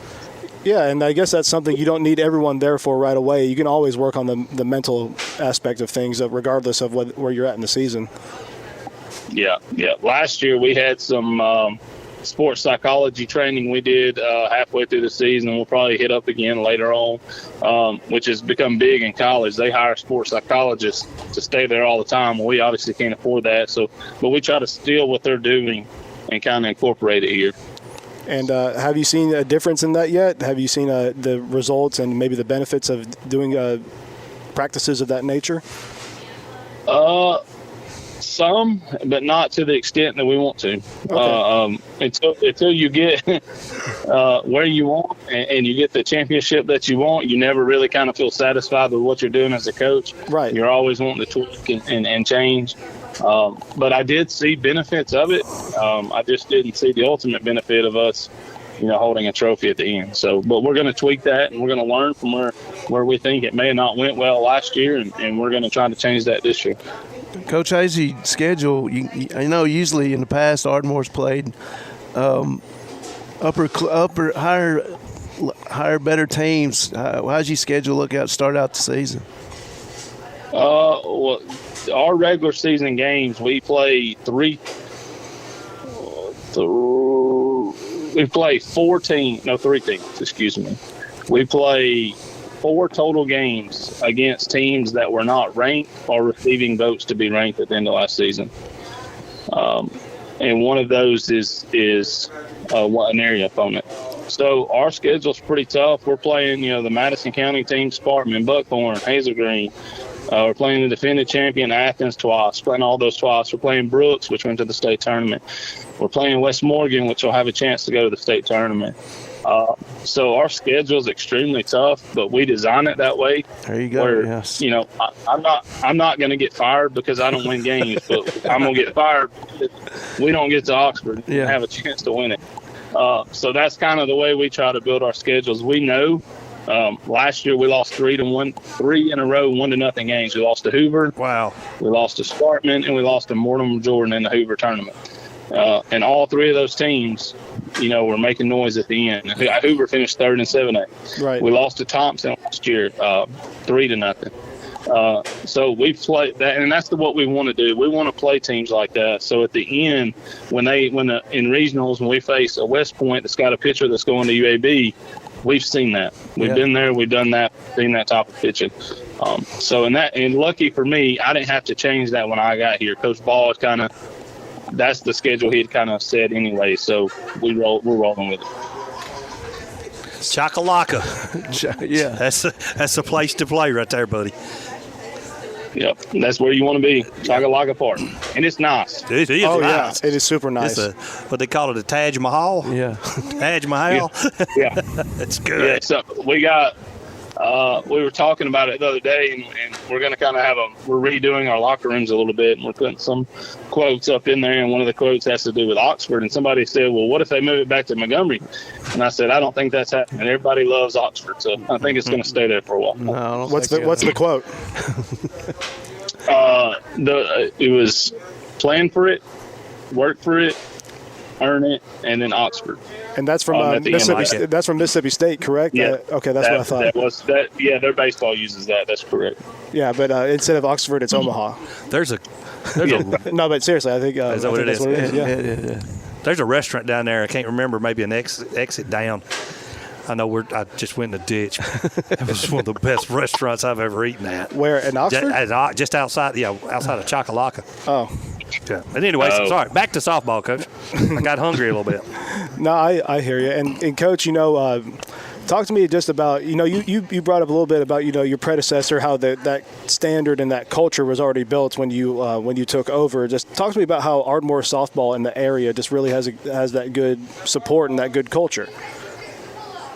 Speaker 8: Yeah, and I guess that's something you don't need everyone there for right away. You can always work on the mental aspect of things, regardless of where you're at in the season. Yeah.
Speaker 17: Last year we had some sports psychology training we did halfway through the season. We'll probably hit up again later on, which has become big in college. They hire sports psychologists to stay there all the time. We obviously can't afford that, but we try to steal what they're doing and kind of incorporate it here.
Speaker 8: And have you seen a difference in that yet? Have you seen the results and maybe the benefits of doing practices of that nature?
Speaker 17: Some, but not to the extent that we want to. Okay. Until you get where you want and you get the championship that you want, you never really kind of feel satisfied with what you're doing as a coach.
Speaker 8: Right.
Speaker 17: You're always wanting to tweak and change. But I did see benefits of it. I just didn't see the ultimate benefit of us, holding a trophy at the end. So, but we're going to tweak that, and we're going to learn from where we think it may have not went well last year, and we're going to try to change that this year.
Speaker 9: Coach Hazy, schedule, I know usually in the past Ardmore's played higher, better teams. How's your schedule look out start out the season?
Speaker 17: Well, our regular season games, we play we play 3 teams, excuse me. We play 4 total games against teams that were not ranked or receiving votes to be ranked at the end of last season. And one of those is an area opponent. So our schedule's pretty tough. We're playing, the Madison County team, Sparkman, Buckhorn, Hazel Green. We're playing the defending champion Athens twice, playing all those twice. We're playing Brooks, which went to the state tournament. We're playing West Morgan, which will have a chance to go to the state tournament. So our schedule is extremely tough, but we design it that way.
Speaker 9: There you go.
Speaker 17: Where,
Speaker 9: yes.
Speaker 17: you know, I'm not going to get fired because I don't win games, but I'm going to get fired if we don't get to Oxford and have a chance to win it. So that's kind of the way we try to build our schedules. We know last year we lost 3 in a row, 1-0 games. We lost to Hoover.
Speaker 7: Wow.
Speaker 17: We lost to Sparkman, and we lost to Mortimer Jordan in the Hoover tournament. And all 3 of those teams, you know, were making noise at the end. Hoover finished 3rd in 7A.
Speaker 8: Right.
Speaker 17: We lost to Thompson last year, 3-0. So we play that, and that's what we want to do. We want to play teams like that. So at the end, in regionals, when we face a West Point that's got a pitcher that's going to UAB, we've seen that. We've been there. We've done that. Seen that type of pitching. So and lucky for me, I didn't have to change that when I got here. Coach Ball that's the schedule he had kind of said anyway. So we're rolling with it.
Speaker 7: Chakalaka.
Speaker 9: Yeah.
Speaker 7: That's the place to play right there, buddy.
Speaker 17: Yep, that's where you want to be, Chakalaka Park. And it's nice.
Speaker 7: It is nice.
Speaker 8: Yeah, it is super nice.
Speaker 7: It's what they call it, a Taj Mahal.
Speaker 9: Yeah.
Speaker 7: Taj Mahal.
Speaker 17: Yeah.
Speaker 7: That's good.
Speaker 17: Yeah, so we were talking about it the other day, and we're going to kind of we're redoing our locker rooms a little bit, and we're putting some quotes up in there, and one of the quotes has to do with Oxford, and somebody said, well, what if they move it back to Montgomery? And I said, I don't think that's happening. Everybody loves Oxford, so I think it's going to stay there for a while.
Speaker 9: No,
Speaker 8: what's the quote?
Speaker 17: It was plan for it, work for it, earn it, and then Oxford.
Speaker 8: And that's from Mississippi. That's from Mississippi State, correct?
Speaker 17: Yeah.
Speaker 8: Okay, that's what I thought.
Speaker 17: Yeah, their baseball uses that. That's correct.
Speaker 8: Yeah, but instead of Oxford, it's Omaha. No, but seriously, I think
Speaker 7: is that what it is?
Speaker 8: Yeah.
Speaker 7: There's a restaurant down there. I can't remember. Maybe an exit down. I know I just went in the ditch. It was one of the best restaurants I've ever eaten at.
Speaker 8: Where, in Oxford?
Speaker 7: Just outside of Chakalaka.
Speaker 8: Oh.
Speaker 7: Yeah. But anyways, sorry. Back to softball, Coach. I got hungry a little bit.
Speaker 8: No, I hear you. And Coach, you know, talk to me just about, you know, you brought up a little bit about, you know, your predecessor, how that standard and that culture was already built when you took over. Just talk to me about how Ardmore softball in the area just really has that good support and that good culture.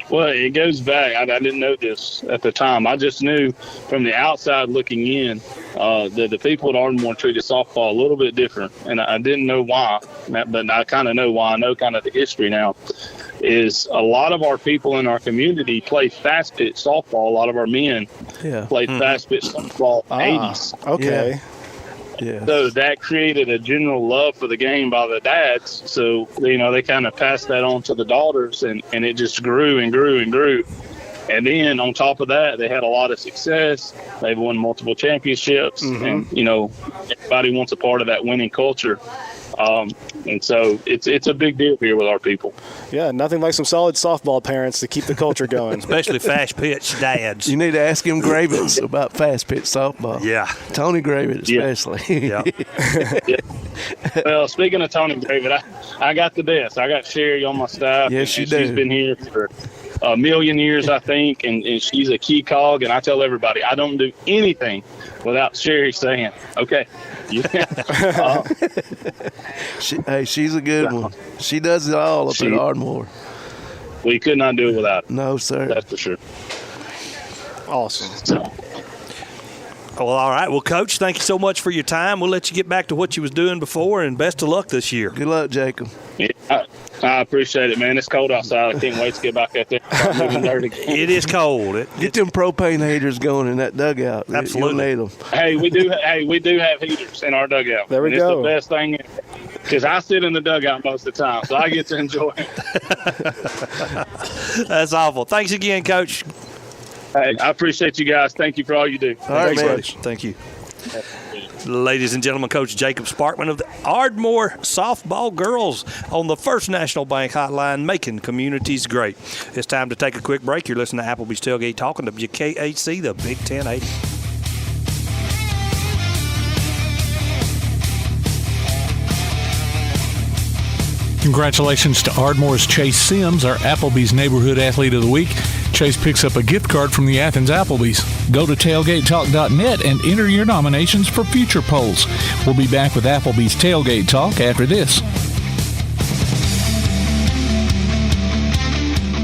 Speaker 17: Well, it goes back. I didn't know this at the time. I just knew from the outside looking in that the people at Ardmore treated softball a little bit different, and I didn't know why, but I kind of know why. I know kind of the history now. Is a lot of our people in our community play fast pitch softball. A lot of our men played fast pitch softball in the 80s.
Speaker 8: Okay.
Speaker 9: Yeah.
Speaker 17: So that created a general love for the game by the dads. So, you know, they kind of passed that on to the daughters, and it just grew and grew and grew. And then on top of that, they had a lot of success. They've won multiple championships. And, you know, everybody wants a part of that winning culture. And so it's a big deal here with our people.
Speaker 8: Yeah, nothing like some solid softball parents to keep the culture going.
Speaker 7: Especially fast pitch dads.
Speaker 9: You need to ask him Gravitz about fast pitch softball.
Speaker 7: Yeah.
Speaker 9: Tony Gravitz especially.
Speaker 17: Yeah. Well, speaking of Tony Gravitz, I got the best. I got Sherry on my staff.
Speaker 9: Yes, you do.
Speaker 17: She's been here for a million years, I think, and she's a key cog. And I tell everybody, I don't do anything without Sherry saying, okay.
Speaker 9: She's a good one. She does it all up at Ardmore.
Speaker 17: We could not do it without her.
Speaker 9: No, sir.
Speaker 17: That's for sure.
Speaker 8: Awesome.
Speaker 7: Well, all right. Well, Coach, thank you so much for your time. We'll let you get back to what you was doing before, and best of luck this year.
Speaker 9: Good luck, Jacob.
Speaker 17: Yeah, I appreciate it, man. It's cold outside. I can't wait to get back out there and start moving dirt again.
Speaker 7: It is cold.
Speaker 9: Get them propane heaters going in that dugout.
Speaker 7: Absolutely.
Speaker 9: You'll need them.
Speaker 17: Hey, we do have heaters in our dugout.
Speaker 8: There we go.
Speaker 17: It's the best thing because I sit in the dugout most of the time, so I get to enjoy it.
Speaker 7: That's awful. Thanks again, Coach.
Speaker 17: Hey, I appreciate you guys. Thank you for all you do.
Speaker 9: All right, man.
Speaker 7: Thank you. Ladies and gentlemen, Coach Jacob Sparkman of the Ardmore Softball Girls on the First National Bank Hotline, making communities great. It's time to take a quick break. You're listening to Applebee's Tailgate Talk on WKHC, the Big 1080.
Speaker 5: Congratulations to Ardmore's Chase Sims, our Applebee's Neighborhood Athlete of the Week. Chase picks up a gift card from the Athens Applebee's. Go to tailgatetalk.net and enter your nominations for future polls. We'll be back with Applebee's Tailgate Talk after this.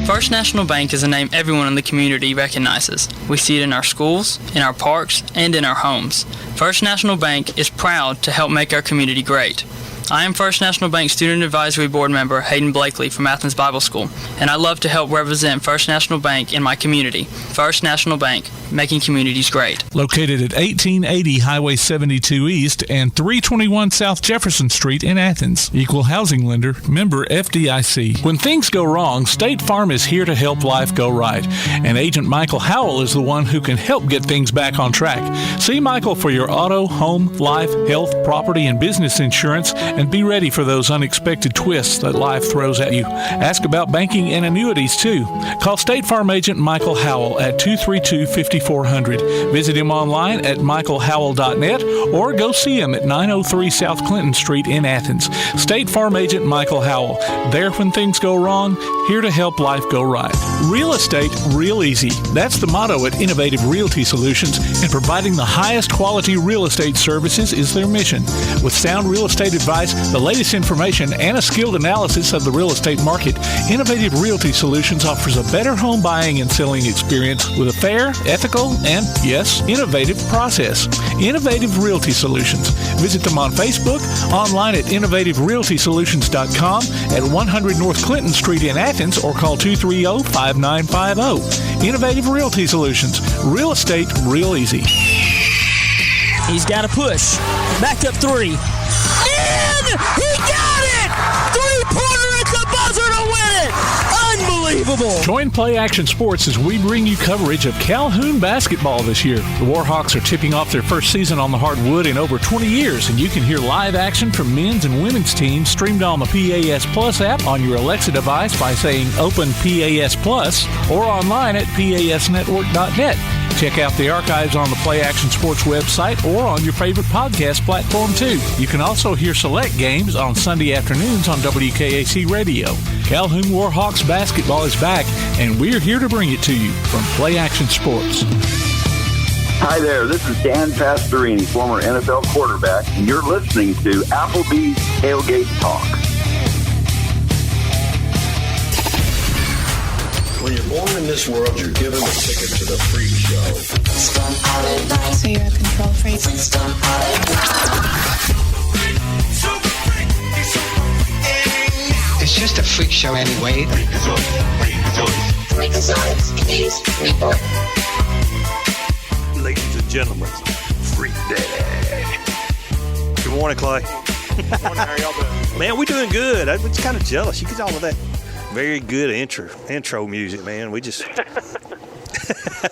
Speaker 18: First National Bank is a name everyone in the community recognizes. We see it in our schools, in our parks, and in our homes. First National Bank is proud to help make our community great. I am First National Bank Student Advisory Board member Hayden Blakely from Athens Bible School, and I love to help represent First National Bank in my community. First National Bank, making communities great.
Speaker 5: Located at 1880 Highway 72 East and 321 South Jefferson Street in Athens. Equal housing lender, member FDIC. When things go wrong, State Farm is here to help life go right. And Agent Michael Howell is the one who can help get things back on track. See Michael for your auto, home, life, health, property, and business insurance, and be ready for those unexpected twists that life throws at you. Ask about banking and annuities, too. Call State Farm Agent Michael Howell at 232-5400. Visit him online at michaelhowell.net or go see him at 903 South Clinton Street in Athens. State Farm Agent Michael Howell. There when things go wrong, here to help life go right. Real estate, real easy. That's the motto at Innovative Realty Solutions, and providing the highest quality real estate services is their mission. With sound real estate advice, the latest information, and a skilled analysis of the real estate market, Innovative Realty Solutions offers a better home buying and selling experience with a fair, ethical, and, yes, innovative process. Innovative Realty Solutions. Visit them on Facebook, online at innovativerealtysolutions.com, at 100 North Clinton Street in Athens, or call 230-5950. Innovative Realty Solutions. Real estate, real easy.
Speaker 19: He's got a push. Backed up three. And he got it! Three-pointer at the buzzer to win it! Unbelievable!
Speaker 5: Join Play Action Sports as we bring you coverage of Calhoun basketball this year. The Warhawks are tipping off their first season on the hardwood in over 20 years, and you can hear live action from men's and women's teams streamed on the PAS Plus app on your Alexa device by saying Open PAS Plus or online at pasnetwork.net. Check out the archives on the Play Action Sports website or on your favorite podcast platform, too. You can also hear select games on Sunday afternoons on WKAC Radio. Calhoun Warhawks basketball is back, and we're here to bring it to you from Play Action Sports.
Speaker 20: Hi there, this is Dan Pastorini, former NFL quarterback, and you're listening to Applebee's Tailgate Talk.
Speaker 21: When you're born in this world, you're given a ticket to the freak show.
Speaker 22: So you're a control freak.
Speaker 23: It's just a freak show anyway.
Speaker 7: Ladies and gentlemen, Freak Daddy. Good morning, Clay.
Speaker 8: Good morning, how are y'all doing?
Speaker 7: Man, we're doing good. I'm just kind of jealous. You get all of that very good intro music, man. We just...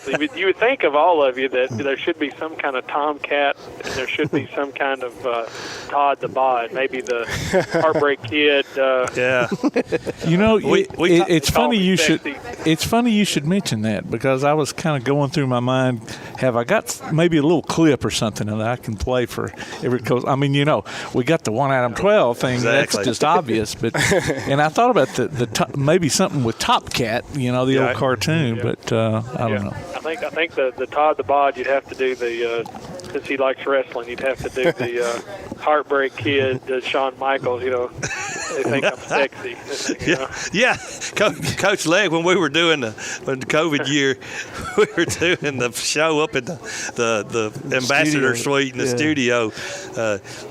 Speaker 24: You would think of all of you that there should be some kind of Tomcat and there should be some kind of Todd the Bod, maybe the Heartbreak Kid.
Speaker 7: Yeah,
Speaker 5: you know, it's funny you should. It's funny you should mention that, because I was kind of going through my mind. Have I got maybe a little clip or something that I can play for every coach? I mean, you know, we got the 1 Adam 12 thing. Exactly. That's just obvious, but and I thought about the maybe something with Top Cat, you know, the old cartoon, but I don't know.
Speaker 24: I think the Todd the Bod, you'd have to do the since he likes wrestling, you'd have to do the Heartbreak Kid, Shawn Michaels. You know, they think I'm sexy.
Speaker 7: Yeah. Coach Legg, when we were doing the COVID year, we were doing the show up at the ambassador suite in the studio.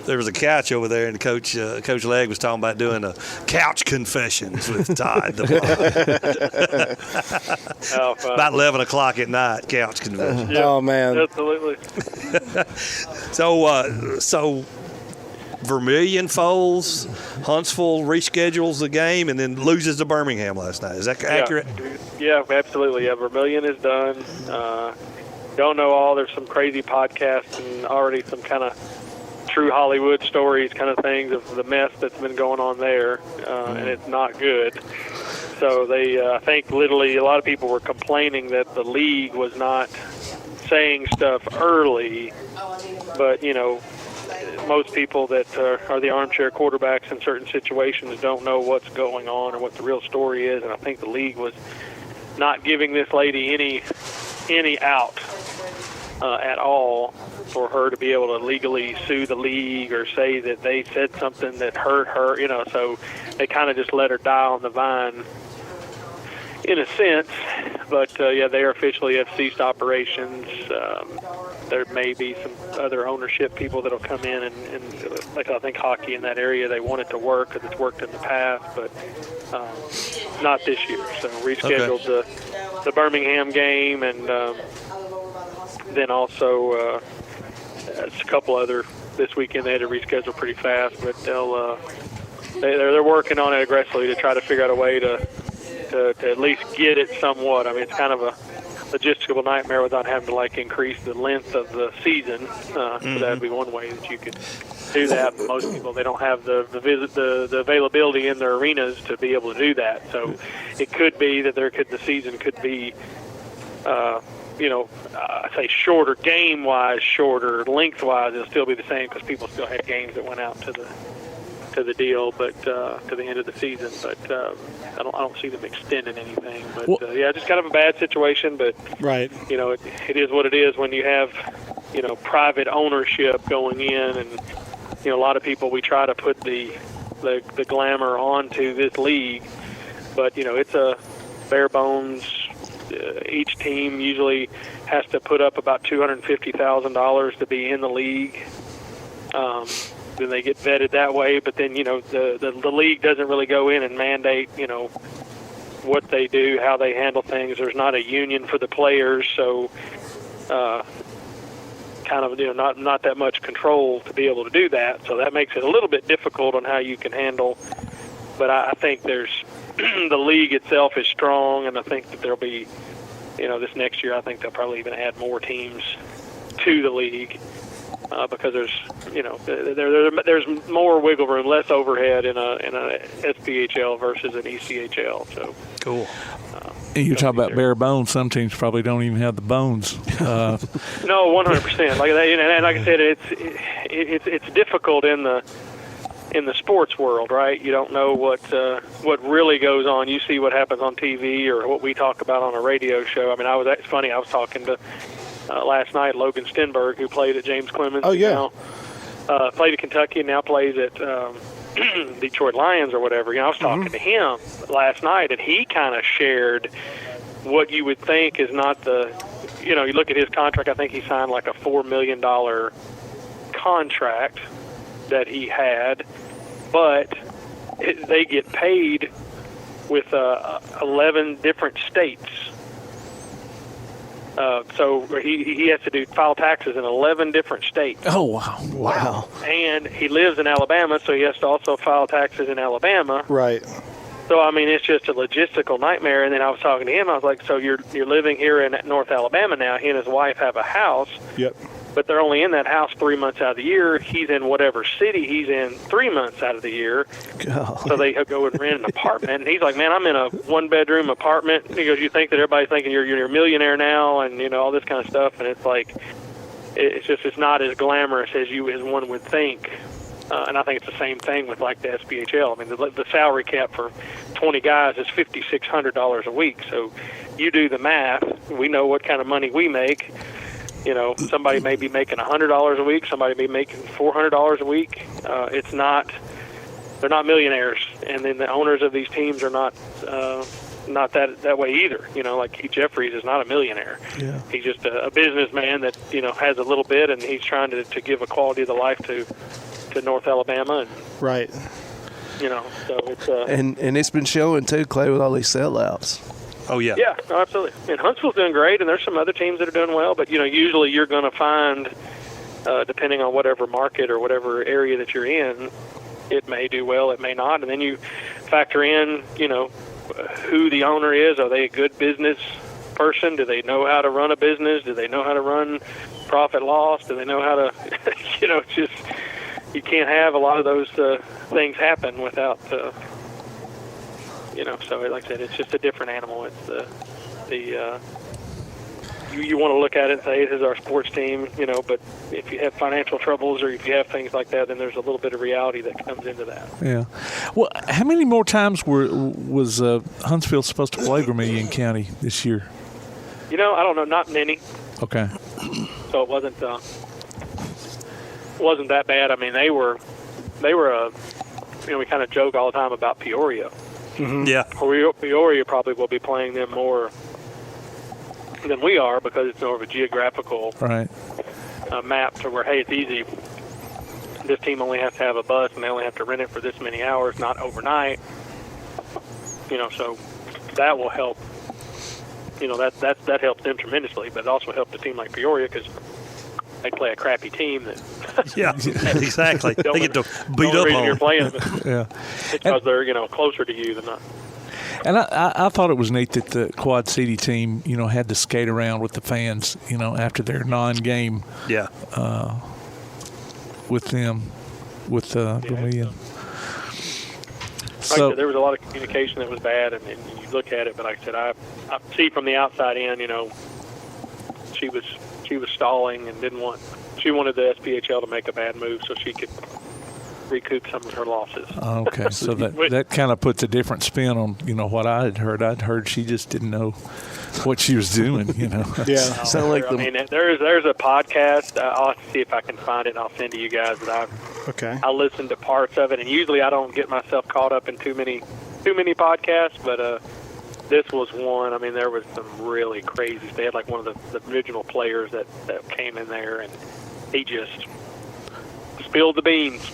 Speaker 7: There was a couch over there, and Coach Legg was talking about doing a couch confessions with Todd the Bod. About 11 o'clock at night, couch confessions.
Speaker 24: Yeah,
Speaker 8: oh man,
Speaker 24: absolutely.
Speaker 7: So Vermilion folds, Huntsville reschedules the game, and then loses to Birmingham last night. Is that accurate?
Speaker 24: Yeah, absolutely. Yeah, Vermilion is done. Don't know all. There's some crazy podcasts and already some kind of true Hollywood stories kind of things of the mess that's been going on there, and it's not good. So they, I think literally a lot of people were complaining that the league was not saying stuff early, but, you know, most people that are the armchair quarterbacks in certain situations don't know what's going on or what the real story is, and I think the league was not giving this lady any out at all for her to be able to legally sue the league or say that they said something that hurt her, you know, so they kind of just let her die on the vine. in a sense. But yeah, they officially have ceased operations. There may be some other ownership people that'll come in and like I think hockey in that area, they want it to work because it's worked in the past, but not this year. So rescheduled the Birmingham game, and then also a couple other this weekend. They had to reschedule pretty fast, but they're working on it aggressively to try to figure out a way to at least get it somewhat. I mean, it's kind of a logistical nightmare without having to like increase the length of the season. So that'd be one way that you could do that. But most people, they don't have the availability in their arenas to be able to do that. So it could be that the season could be, I say shorter game-wise, shorter length-wise. It'll still be the same because people still had games that went out to the deal, but to the end of the season. But I don't see them extending anything. But yeah, just kind of a bad situation. But
Speaker 8: right,
Speaker 24: it is what it is when you have private ownership going in, and a lot of people, we try to put the glamour onto this league, but it's a bare bones. Each team usually has to put up about $250,000 to be in the league. Then they get vetted that way, but then the league doesn't really go in and mandate what they do, how they handle things. There's not a union for the players, so kind of not that much control to be able to do that. So that makes it a little bit difficult on how you can handle. But I think there's the league itself is strong, and I think that there'll be this next year. I think they'll probably even add more teams to the league. Because there's more wiggle room, less overhead in a SPHL versus an ECHL. So
Speaker 7: cool.
Speaker 24: You
Speaker 5: talk about bare bones. Some teams probably don't even have the bones.
Speaker 24: No, 100%. Like that, and like I said, it's difficult in the sports world, right? You don't know what really goes on. You see what happens on TV or what we talk about on a radio show. I mean, it's funny. I was talking to. Last night, Logan Stenberg, who played at James Clemens, played at Kentucky and now plays at Detroit Lions or whatever. I was talking to him last night, and he kind of shared what you would think is not the, you look at his contract. I think he signed like a $4 million contract that he had, but they get paid with 11 different states. So he has to file taxes in 11 different states.
Speaker 5: Oh, wow.
Speaker 24: And he lives in Alabama, so he has to also file taxes in Alabama.
Speaker 8: Right.
Speaker 24: So, I mean, it's just a logistical nightmare. And then I was talking to him. I was like, so you're living here in North Alabama now. He and his wife have a house.
Speaker 8: Yep.
Speaker 24: But they're only in that house 3 months out of the year. He's in whatever city he's in 3 months out of the year. God. So they go and rent an apartment. And he's like, man, I'm in a one-bedroom apartment. He goes, you think that everybody's thinking you're a millionaire now and, all this kind of stuff. And it's like, it's not as glamorous as one would think. And I think it's the same thing with like the SPHL. I mean, the salary cap for 20 guys is $5,600 a week. So you do the math. We know what kind of money we make. Somebody may be making $100 a week. Somebody may be making $400 a week. They're not millionaires, and then the owners of these teams are not that way either. Like Keith Jeffries is not a millionaire.
Speaker 8: Yeah.
Speaker 24: He's just a businessman that has a little bit, and he's trying to give a quality of the life to North Alabama. And,
Speaker 8: right.
Speaker 24: So it's
Speaker 9: and it's been showing too, Clay, with all these sellouts.
Speaker 7: Oh, yeah.
Speaker 24: Yeah, absolutely. And Huntsville's doing great, and there's some other teams that are doing well. But, usually you're going to find, depending on whatever market or whatever area that you're in, it may do well, it may not. And then you factor in, who the owner is. Are they a good business person? Do they know how to run a business? Do they know how to run profit loss? Do they know how to, it's just you can't have a lot of those things happen without so like I said, it's just a different animal. It's you want to look at it and say, this is our sports team, but if you have financial troubles or if you have things like that, then there's a little bit of reality that comes into that.
Speaker 5: Yeah. Well, how many more times was Huntsville supposed to play Vermilion County this year?
Speaker 24: I don't know, not many.
Speaker 5: Okay.
Speaker 24: So it wasn't that bad. I mean, they were we kind of joke all the time about Peoria.
Speaker 8: Mm-hmm.
Speaker 7: Yeah.
Speaker 24: Peoria probably will be playing them more than we are because it's more of a geographical map to where, hey, it's easy. This team only has to have a bus, and they only have to rent it for this many hours, not overnight. So that will help. That helps them tremendously, but it also helps a team like Peoria because they play a crappy team that.
Speaker 7: Yeah, exactly. They get to beat up on.
Speaker 24: You're playing them.
Speaker 5: Yeah,
Speaker 24: because they're closer to you than not.
Speaker 5: And I thought it was neat that the Quad City team, had to skate around with the fans, after their non-game.
Speaker 7: Yeah.
Speaker 5: With them, with Vermillion.
Speaker 24: So there was a lot of communication that was bad, and you look at it. But like I said, I see from the outside in, she was stalling and she wanted the SPHL to make a bad move so she could recoup some of her losses.
Speaker 5: Okay, so that kind of puts a different spin on what I had heard. I'd heard she just didn't know what she was doing.
Speaker 24: Yeah,
Speaker 9: sound like
Speaker 24: there's a podcast. I'll have to see if I can find it, and I'll send to you guys. That I listened to parts of it, and usually I don't get myself caught up in too many podcasts, but this was one. I mean, there was some really crazy. They had like one of the original players that came in there, and he just spilled the beans.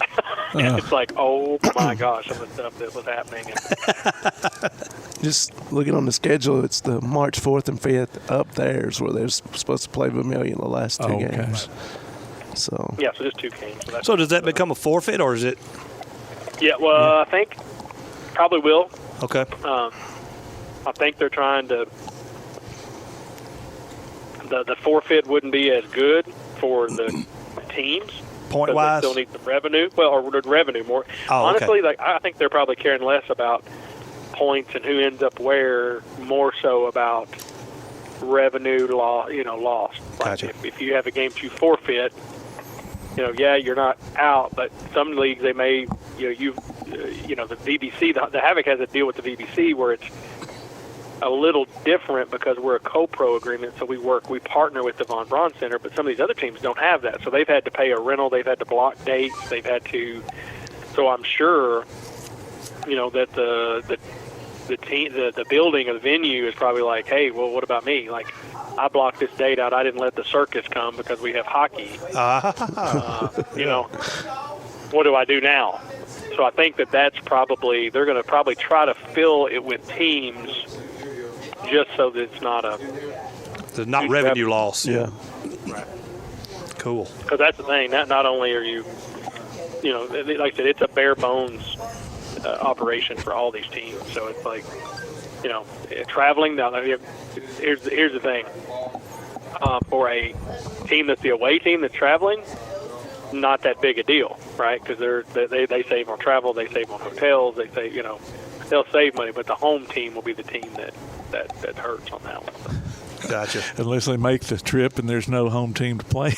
Speaker 24: It's like, oh my gosh, some of the stuff that was happening.
Speaker 9: Just looking on the schedule, it's the March 4th and 5th up there is where they're supposed to play Vermillion the last two games. So
Speaker 24: so just 2 games.
Speaker 7: So does that become a forfeit, or is it?
Speaker 24: Yeah, well, I think probably will.
Speaker 7: Okay.
Speaker 24: I think they're trying to. The forfeit wouldn't be as good for the teams.
Speaker 7: Point-wise?
Speaker 24: They still need the revenue. Well, or the revenue more. Honestly, I think they're probably caring less about points and who ends up where, more so about revenue lost.
Speaker 7: Gotcha.
Speaker 24: Like if you have a game you forfeit, you're not out, but some leagues they may, the VBC, the Havoc has a deal with the VBC where it's a little different because we're a co-pro agreement, so we partner with the Von Braun Center, but some of these other teams don't have that. So they've had to pay a rental, they've had to block dates, so I'm sure, that the team, the building of the venue is probably like, hey, well, what about me? Like, I blocked this date out, I didn't let the circus come because we have hockey. What do I do now? So I think that's probably, they're going to probably try to fill it with teams just so that it's not
Speaker 7: there's not revenue loss.
Speaker 24: Yeah. Right.
Speaker 7: Cool.
Speaker 24: Because that's the thing. Not only are you, like I said, it's a bare bones operation for all these teams. So it's like, traveling down there. Here's the thing. For a team that's the away team that's traveling, not that big a deal, right? Because they save on travel, they save on hotels, they save, they'll save money. But the home team will be the team that hurts on that one.
Speaker 7: Gotcha.
Speaker 5: Unless they make the trip and there's no home team to play.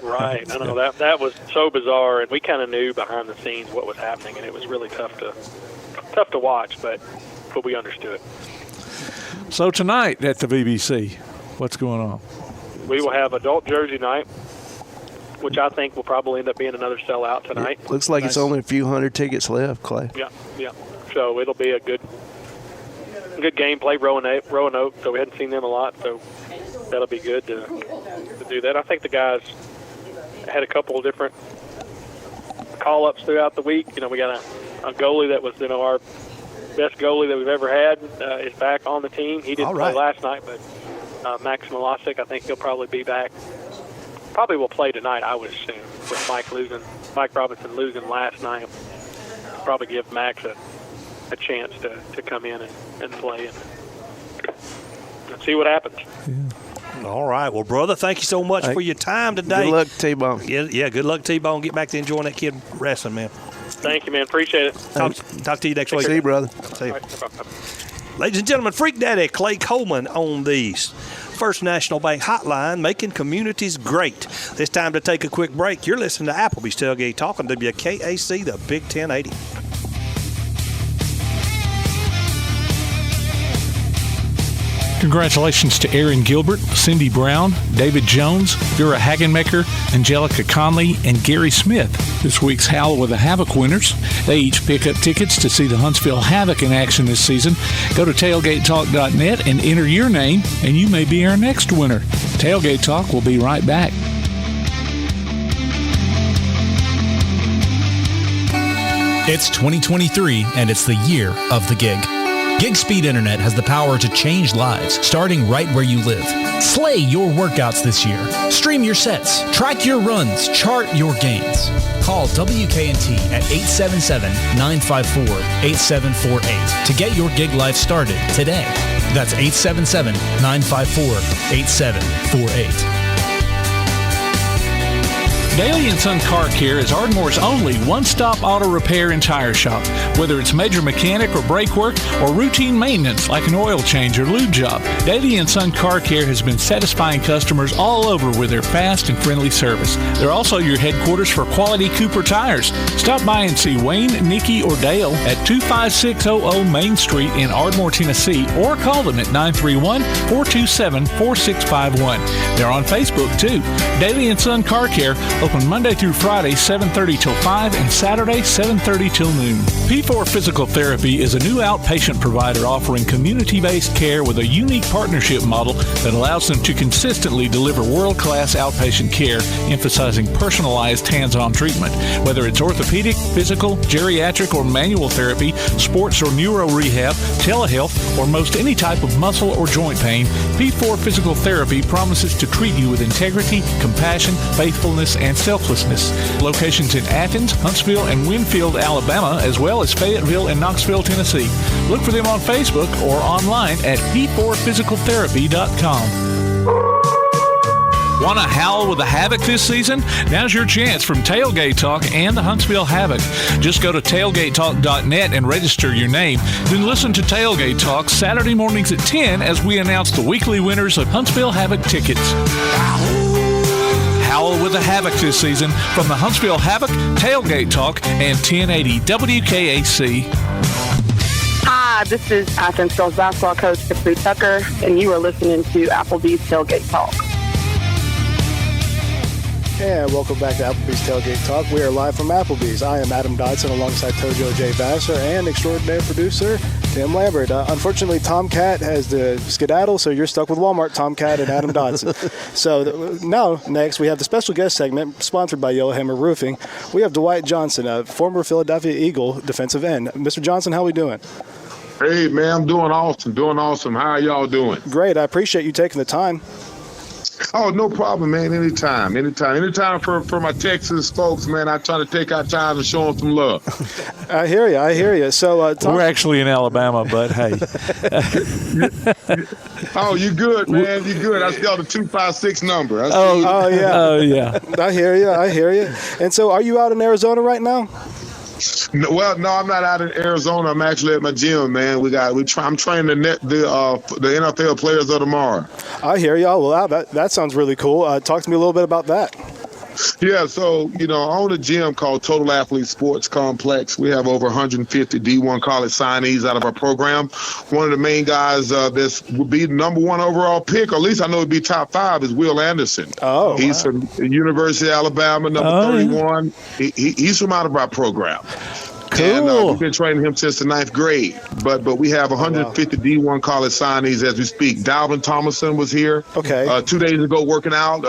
Speaker 24: Right. I know that was so bizarre, and we kind of knew behind the scenes what was happening, and it was really tough to watch, but we understood.
Speaker 5: So tonight at the VBC, what's going on?
Speaker 24: We will have adult jersey night, which I think will probably end up being another sellout tonight.
Speaker 9: It looks like it's only a few hundred tickets left, Clay.
Speaker 24: Yeah. So it'll be a good game. Play Roanoke, so we hadn't seen them a lot, so that'll be good to do that. I think the guys had a couple of different call-ups throughout the week. We got a goalie that was, our best goalie that we've ever had is back on the team. He didn't play last night, but Max Milosic, I think he'll probably be back. Probably will play tonight, I would assume, with Mike Robinson losing last night. Probably give Max a chance to come in and play and see what happens.
Speaker 5: Yeah.
Speaker 7: All right. Well, brother, thank you so much for your time today.
Speaker 9: Good luck, T-Bone.
Speaker 7: Yeah, good luck, T-Bone. Get back to enjoying that kid wrestling, man.
Speaker 24: Thank you, man. Appreciate it.
Speaker 7: Talk to you next week.
Speaker 9: See you, brother.
Speaker 7: See you. Ladies and gentlemen, Freak Daddy Clay Coleman on these First National Bank Hotline, making communities great. It's time to take a quick break. You're listening to Applebee's Tailgate Talk on WKAC, the Big 1080.
Speaker 5: Congratulations to Aaron Gilbert, Cindy Brown, David Jones, Vera Hagenmaker, Angelica Conley, and Gary Smith. This week's Howl with the Havoc winners. They each pick up tickets to see the Huntsville Havoc in action this season. Go to tailgatetalk.net and enter your name, and you may be our next winner. Tailgate Talk will be right back.
Speaker 11: It's 2023, and it's the year of the gig. Gig Speed Internet has the power to change lives, starting right where you live. Slay your workouts this year. Stream your sets, track your runs, chart your gains. Call WKNT at 877-954-8748 to get your gig life started today. That's 877-954-8748.
Speaker 5: Daly & Son Car Care is Ardmore's only one-stop auto repair and tire shop. Whether it's major mechanic or brake work or routine maintenance like an oil change or lube job, Daly & Son Car Care has been satisfying customers all over with their fast and friendly service. They're also your headquarters for quality Cooper tires. Stop by and see Wayne, Nikki, or Dale at 25600 Main Street in Ardmore, Tennessee, or call them at 931-427-4651. They're on Facebook, too. Daly & Son Car Care, open Monday through Friday, 7:30 till 5, and Saturday, 7:30 till noon. P4 Physical Therapy is a new outpatient provider offering community-based care with a unique partnership model that allows them to consistently deliver world-class outpatient care, emphasizing personalized hands-on treatment. Whether it's orthopedic, physical, geriatric, or manual therapy, sports or neuro rehab, telehealth, or most any type of muscle or joint pain, P4 Physical Therapy promises to treat you with integrity, compassion, faithfulness, and selflessness. Locations in Athens, Huntsville, and Winfield, Alabama, as well as Fayetteville and Knoxville, Tennessee. Look for them on Facebook or online at p4physicaltherapy.com. Want to howl with the Havoc this season? Now's your chance from Tailgate Talk and the Huntsville Havoc. Just go to tailgatetalk.net and register your name. Then listen to Tailgate Talk Saturday mornings at 10 as we announce the weekly winners of Huntsville Havoc tickets. Howl with the Havoc this season from the Huntsville Havoc, Tailgate Talk, and 1080 WKAC.
Speaker 1: Hi, this is Athens girls basketball coach Tiffany Tucker, and you are listening to Applebee's Tailgate Talk.
Speaker 8: And welcome back to Applebee's Tailgate Talk. We are live from Applebee's. I am Adam Dodson alongside Tojo J. Vassar and extraordinary producer Tim Lambert. Unfortunately, Tomcat has the skedaddle, so you're stuck with Walmart, Tomcat, and Adam Dodson. So now, next, we have the special guest segment sponsored by Yellowhammer Roofing. We have Dwight Johnson, a former Philadelphia Eagle defensive end. Mr. Johnson, how are we doing?
Speaker 2: Hey, man, I'm doing awesome. How are y'all doing?
Speaker 8: Great. I appreciate you taking the time.
Speaker 2: Oh, no problem, man. Anytime for my Texas folks, man. I try to take our time and show them some love.
Speaker 8: I hear you. So
Speaker 5: we're actually in Alabama, but hey.
Speaker 2: Oh, you good, man? You good? I still the 256 number.
Speaker 8: Oh
Speaker 5: yeah.
Speaker 8: I hear you. And so, are you out in Arizona right now?
Speaker 2: No, I'm not out in Arizona. I'm actually at my gym, man. I'm training the NFL players of tomorrow.
Speaker 8: I hear you. Well, that sounds really cool. Talk to me a little bit about that.
Speaker 2: Yeah, so, I own a gym called Total Athlete Sports Complex. We have over 150 D1 college signees out of our program. One of the main guys that would be the number one overall pick, or at least I know would be top 5, is Will Anderson.
Speaker 8: Oh,
Speaker 2: he's from the University of Alabama, number 31. Yeah. He's from out of our program.
Speaker 5: Cool.
Speaker 2: And we've been training him since the 9th grade. But we have 150 D1 college signees as we speak. Dalvin Thomason was here 2 days ago working out.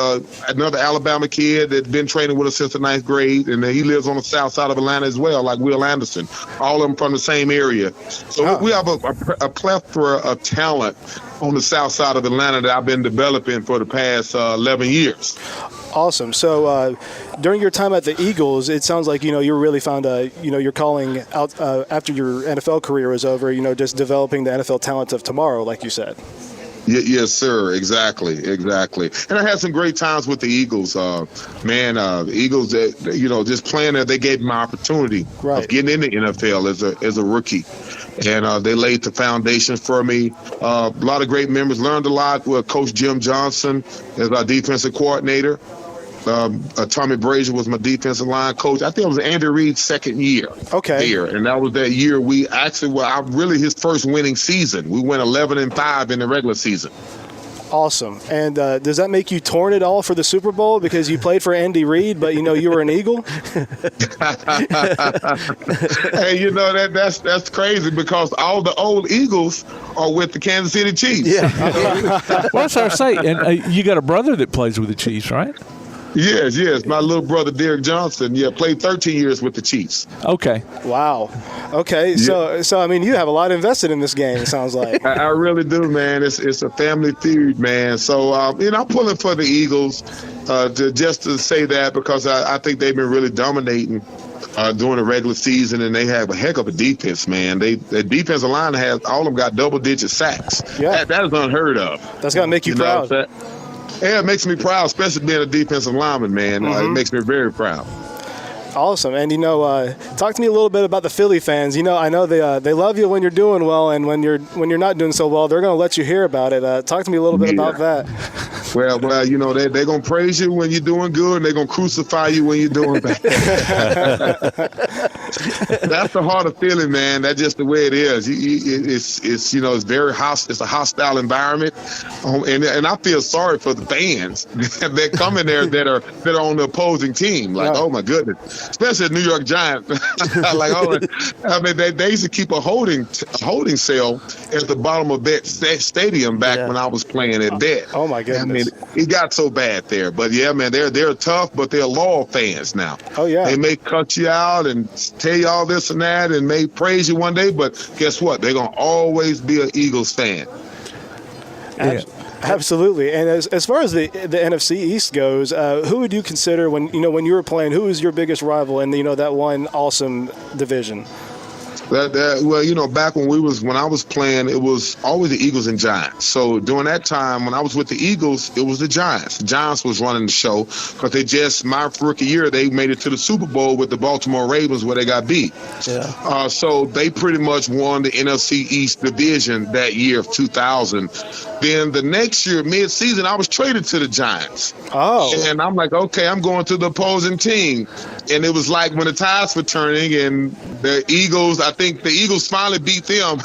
Speaker 2: Another Alabama kid that's been training with us since the 9th grade. And he lives on the south side of Atlanta as well, like Will Anderson. All of them from the same area. So we have a plethora of talent on the south side of Atlanta that I've been developing for the past 11 years.
Speaker 8: Awesome. So during your time at the Eagles, it sounds like, you really found, your calling out after your NFL career was over, just developing the NFL talent of tomorrow, like you said.
Speaker 2: Yes, sir. Exactly. And I had some great times with the Eagles. The Eagles, just playing there, they gave me my opportunity of getting in the NFL as a rookie. And they laid the foundation for me. A lot of great members. Learned a lot with Coach Jim Johnson as our defensive coordinator. Tommy Brazier was my defensive line coach. I think it was Andy Reid's second year.
Speaker 8: Okay.
Speaker 2: Here, and that was that year we actually his first winning season. We went 11-5 in the regular season.
Speaker 8: Awesome. And does that make you torn at all for the Super Bowl because you played for Andy Reid, but you were an Eagle?
Speaker 2: Hey, that's crazy because all the old Eagles are with the Kansas City Chiefs.
Speaker 5: Yeah. Well, that's what I say. And you got a brother that plays with the Chiefs, right?
Speaker 2: Yes. My little brother, Dwight Johnson, played 13 years with the Chiefs.
Speaker 5: Okay.
Speaker 8: Wow. Okay. Yeah. So I mean, you have a lot invested in this game, it sounds like.
Speaker 2: I really do, man. It's a family feud, man. So, I'm pulling for the Eagles just to say that because I think they've been really dominating during the regular season, and they have a heck of a defense, man. The defensive line all of them got double-digit sacks. Yeah. That is unheard of.
Speaker 8: That's got to make you proud.
Speaker 2: Yeah, it makes me proud, especially being a defensive lineman, man. It makes me very proud.
Speaker 8: Awesome. And, talk to me a little bit about the Philly fans. I know they love you when you're doing well, and when you're not doing so well, they're going to let you hear about it. Talk to me a little bit about that.
Speaker 2: Well, they're going to praise you when you're doing good, and they're going to crucify you when you're doing bad. That's the harder feeling, man. That's just the way it is. It's very hostile. It's a hostile environment, and I feel sorry for the fans that come in there that are on the opposing team. Like, oh my goodness, especially the New York Giants. They used to keep a holding cell at the bottom of that stadium back when I was playing at that.
Speaker 8: Oh my goodness.
Speaker 2: It got so bad there, but yeah, man, they're tough, but they're loyal fans now.
Speaker 8: Oh yeah,
Speaker 2: they may cut you out and tell you all this and that, and may praise you one day, but guess what? They're gonna always be an Eagles fan.
Speaker 8: Yeah. Absolutely. And as far as the NFC East goes, who would you consider when you were playing? Who was your biggest rival in that one awesome division?
Speaker 2: Back when I was playing, it was always the Eagles and Giants. So during that time, when I was with the Eagles, it was the Giants. The Giants was running the show because my rookie year, they made it to the Super Bowl with the Baltimore Ravens where they got beat.
Speaker 8: Yeah.
Speaker 2: So they pretty much won the NFC East division that year of 2000. Then the next year, mid-season, I was traded to the Giants.
Speaker 8: Oh.
Speaker 2: And I'm like, okay, I'm going to the opposing team. And it was like when the tides were turning and the Eagles, I think the Eagles finally beat them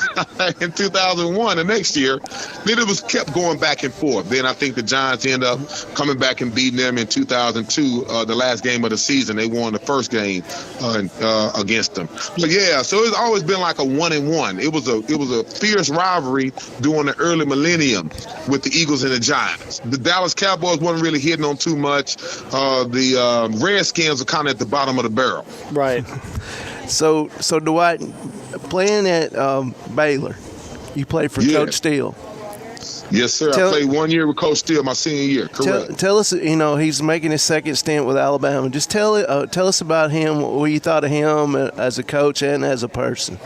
Speaker 2: in 2001 the next year. Then it was kept going back and forth. Then I think the Giants ended up coming back and beating them in 2002, the last game of the season. They won the first game against them. But yeah, so it's always been like a 1-1. It was a fierce rivalry during the early millennium with the Eagles and the Giants. The Dallas Cowboys wasn't really hitting on too much. The Redskins are kind of at the bottom of the barrel.
Speaker 8: Right.
Speaker 9: So Dwight, playing at Baylor, you played for Coach Steele.
Speaker 2: Yes, sir. I played 1 year with Coach Steele my senior year. Correct.
Speaker 9: Tell us, he's making his second stint with Alabama. Just tell us about him, what you thought of him as a coach and as a person.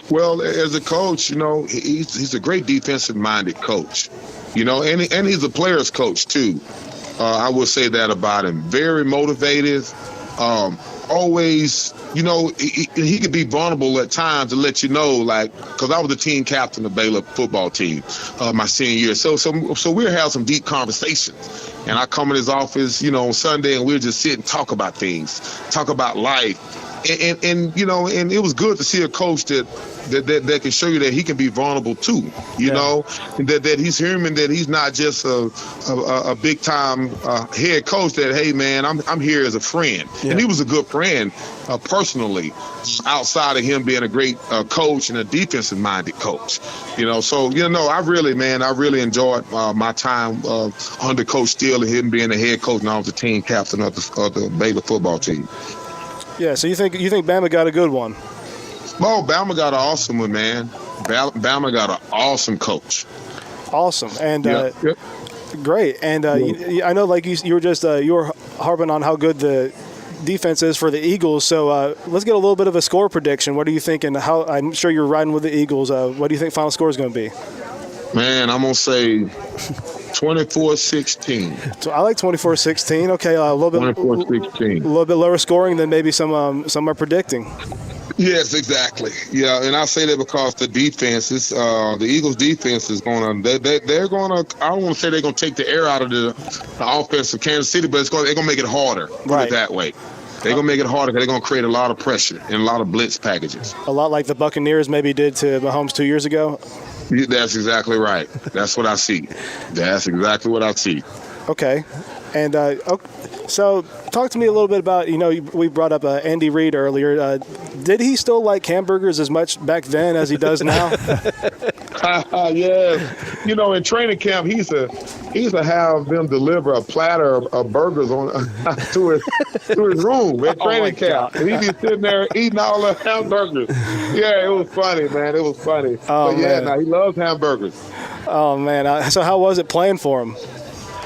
Speaker 2: Well, as a coach, he's a great defensive-minded coach, and he's a player's coach, too. I will say that about him. Very motivated, always, he could be vulnerable at times to let you know, because I was the team captain of Baylor football team my senior year. So we'll have some deep conversations. And I come in his office, on Sunday, and we'll just sit and talk about things, talk about life. And it was good to see a coach that can show you that he can be vulnerable too, that he's human, that he's not just a big time head coach. That hey man, I'm here as a friend, and he was a good friend personally, outside of him being a great coach and a defensive minded coach. So I really enjoyed my time under Coach Steele and him being the head coach, and I was the team captain of the Baylor football team.
Speaker 8: Yeah, so you think Bama got a good one?
Speaker 2: Oh, Bama got an awesome one, man. Bama got an awesome coach.
Speaker 8: Awesome, and great. And I know, like you were just you were harping on how good the defense is for the Eagles. So let's get a little bit of a score prediction. What are you thinking? I'm sure you're riding with the Eagles. What do you think final score is going to be?
Speaker 2: Man, I'm gonna say 24-16.
Speaker 8: So I like 24-16. Okay, a little bit
Speaker 2: 24-16.
Speaker 8: A little bit lower scoring than maybe some are predicting.
Speaker 2: Yes, exactly. Yeah, and I say that because the defenses, the Eagles' defense is going to. They're going to. I don't want to say they're going to take the air out of the offense of Kansas City, but they're going to make it harder. Put it that way. They're going to make it harder because they're going to create a lot of pressure and a lot of blitz packages.
Speaker 8: A lot like the Buccaneers maybe did to Mahomes 2 years ago?
Speaker 2: That's exactly right. That's what I see. That's exactly what I see.
Speaker 8: Okay. And so talk to me a little bit about, we brought up Andy Reid earlier. Did he still like hamburgers as much back then as he does now?
Speaker 2: Yes. In training camp, he used to have them deliver a platter of burgers to his room at training camp. And he'd be sitting there eating all the hamburgers. Yeah, it was funny, man. It was funny.
Speaker 8: Oh,
Speaker 2: but he loves hamburgers.
Speaker 8: Oh, man. So how was it playing for him?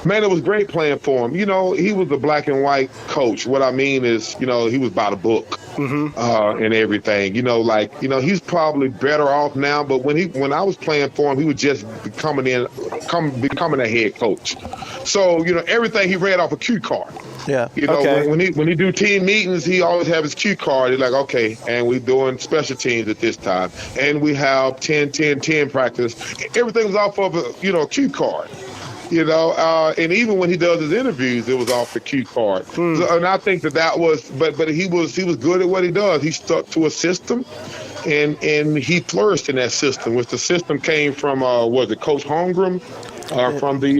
Speaker 2: Man, it was great playing for him. He was a black and white coach. What I mean is, he was by the book and everything. He's probably better off now. But when I was playing for him, he was just becoming a head coach. So everything he read off a cue card.
Speaker 9: Yeah.
Speaker 2: When he do team meetings, he always have his cue card. He's like, okay, and we're doing special teams at this time, and we have 10-10-10 practice. Everything was off of a cue card. And even when he does his interviews, it was off the cue card. So, and I think that was, but he was good at what he does. He stuck to a system, and he flourished in that system. Which the system came from was it Coach Holmgren? From the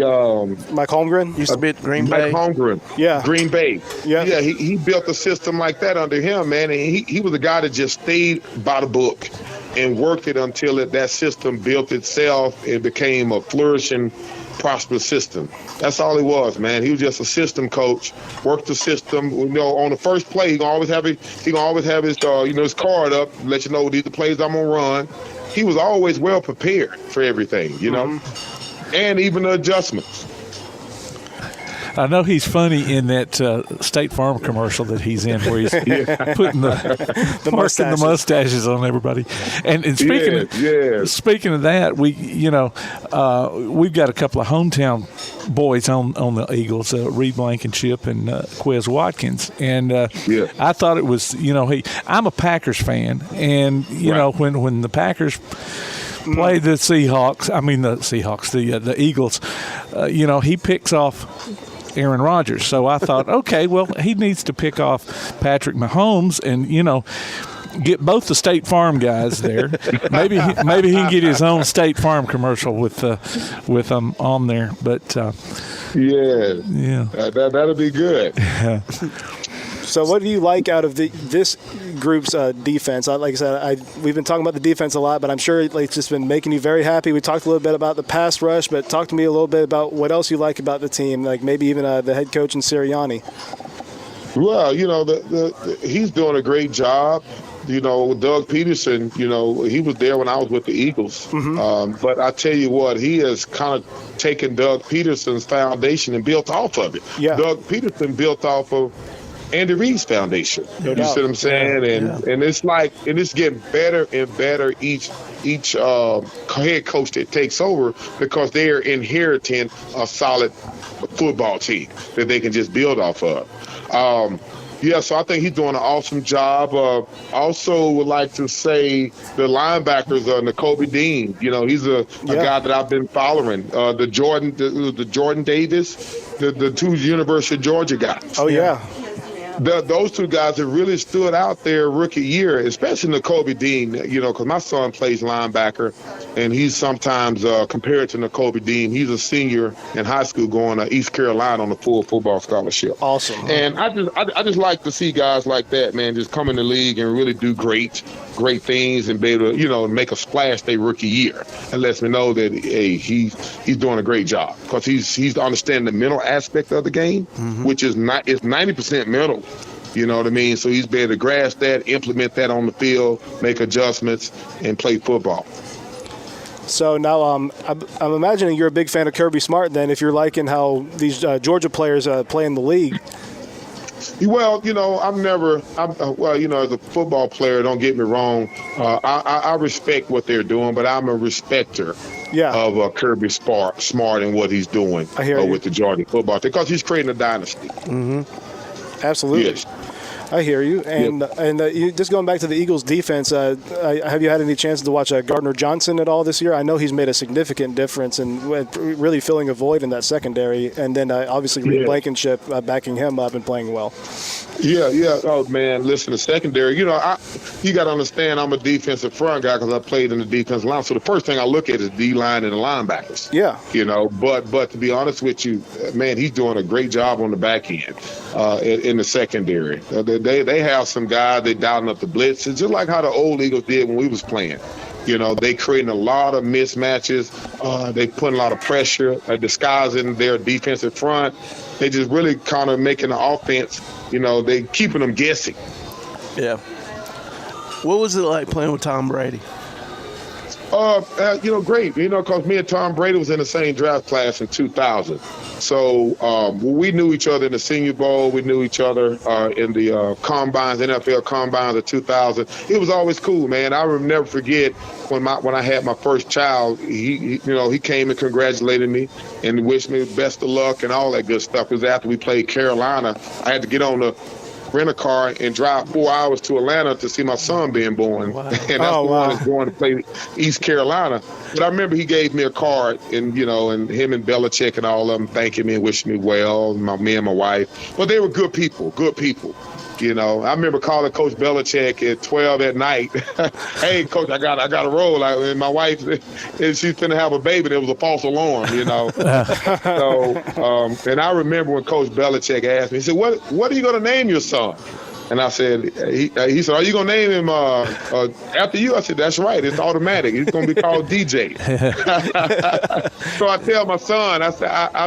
Speaker 8: Mike Holmgren
Speaker 9: used to be at Green Bay.
Speaker 2: Mike Holmgren, Green Bay. Yeah. He built a system like that under him, man. And he was a guy that just stayed by the book and worked it until that system built itself and became a flourishing, prosperous system. That's all he was, man. He was just a system coach. Worked the system. On the first play, he gonna always have his his card up, let you know these are the plays I'm gonna run. He was always well prepared for everything, and even the adjustments.
Speaker 5: I know he's funny in that State Farm commercial that he's in, where he's putting the mustaches on everybody. And speaking of that, we've got a couple of hometown boys on the Eagles, Reed Blankenship and Quez Watkins. And I thought it was, I'm a Packers fan, and when the Packers play the Eagles, he picks off Aaron Rodgers. So I thought, okay, well, he needs to pick off Patrick Mahomes and, get both the State Farm guys there. Maybe he can get his own State Farm commercial with them on there. But
Speaker 2: that'll be good.
Speaker 8: So what do you like out of this group's defense? Like I said, we've been talking about the defense a lot, but I'm sure it's just been making you very happy. We talked a little bit about the pass rush, but talk to me a little bit about what else you like about the team, like maybe even the head coach in Sirianni.
Speaker 2: Well, he's doing a great job. Doug Peterson, he was there when I was with the Eagles. But I tell you what, he has kind of taken Doug Peterson's foundation and built off of it. Yeah. Doug Peterson built off of Andy Reid's foundation. You see what I'm saying? And it's it's getting better and better each head coach that takes over, because they're inheriting a solid football team that they can just build off of. So I think he's doing an awesome job. Also would like to say the linebackers, Nakobe Dean. He's a guy that I've been following. The Jordan Davis, the two University of Georgia guys.
Speaker 8: Oh, yeah.
Speaker 2: Those two guys have really stood out their rookie year, especially Nakobe Dean, because my son plays linebacker, and he's sometimes compared to Nakobe Dean. He's a senior in high school going to East Carolina on a full football scholarship. Awesome. And I just like to see guys like that, man, just come in the league and really do great things and be able to, make a splash their rookie year. It lets me know that, hey, he's doing a great job, because he's understanding the mental aspect of the game, which is it's 90% mental. You know what I mean? So he's been able to grasp that, implement that on the field, make adjustments, and play football.
Speaker 8: So now I'm imagining you're a big fan of Kirby Smart then, if you're liking how these Georgia players play in the league.
Speaker 2: Well, as a football player, don't get me wrong, I respect what they're doing, but I'm a respecter of Kirby Smart and what he's doing with the Georgia football team, because he's creating a dynasty.
Speaker 8: Absolutely.
Speaker 2: Yes.
Speaker 8: I hear you. And you, just going back to the Eagles' defense, have you had any chance to watch Gardner Johnson at all this year? I know he's made a significant difference in really filling a void in that secondary. And then obviously Reed Blankenship backing him up and playing well.
Speaker 2: Yeah. Oh, man, listen, the secondary, you got to understand I'm a defensive front guy because I played in the defensive line. So the first thing I look at is D-line and the linebackers.
Speaker 8: Yeah.
Speaker 2: But to be honest with you, man, he's doing a great job on the back end in the secondary. They have some guys, they dialing up the blitz. It's just like how the old Eagles did when we was playing. They creating a lot of mismatches. They putting a lot of pressure, disguising their defensive front. They just really kind of making the offense, they keeping them guessing.
Speaker 9: Yeah. What was it like playing with Tom Brady?
Speaker 2: Great. Because me and Tom Brady was in the same draft class in 2000. So we knew each other in the Senior Bowl. We knew each other in the combines, NFL combines of 2000. It was always cool, man. I will never forget when I had my first child. He came and congratulated me and wished me best of luck and all that good stuff. Because after we played Carolina, I had to get on the rent a car and drive 4 hours to Atlanta to see my son being born. Wow. And that's I was going to play East Carolina. But I remember he gave me a card, and and him and Belichick and all of them thanking me and wishing me well, me and my wife. But they were good people. I remember calling Coach Belichick at 12 at night. Hey, Coach, I got a roll. And my wife, she's finna have a baby. And it was a false alarm, So, and I remember when Coach Belichick asked me, he said, "What are you going to name your son?" And I said, he said, "Are you going to name him after you?" I said, "That's right. It's automatic. He's going to be called DJ." So I tell my son, I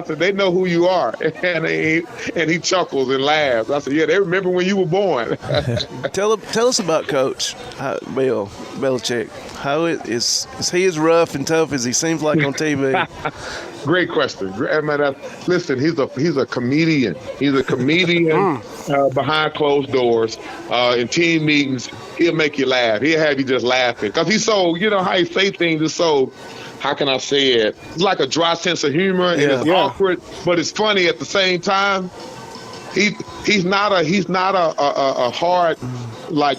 Speaker 2: said, "They know who you are." And he chuckles and laughs. I said, "Yeah, they remember when you were born."
Speaker 9: Tell us about Coach Bill Belichick. How is he as rough and tough as he seems like on TV?
Speaker 2: Great question. Listen, he's a comedian. He's a comedian behind closed doors. In team meetings, he'll make you laugh. He'll have you just laughing. Because he's so, how he say things is so, how can I say it? It's like a dry sense of humor, and it's awkward, but it's funny at the same time. He's not a hard,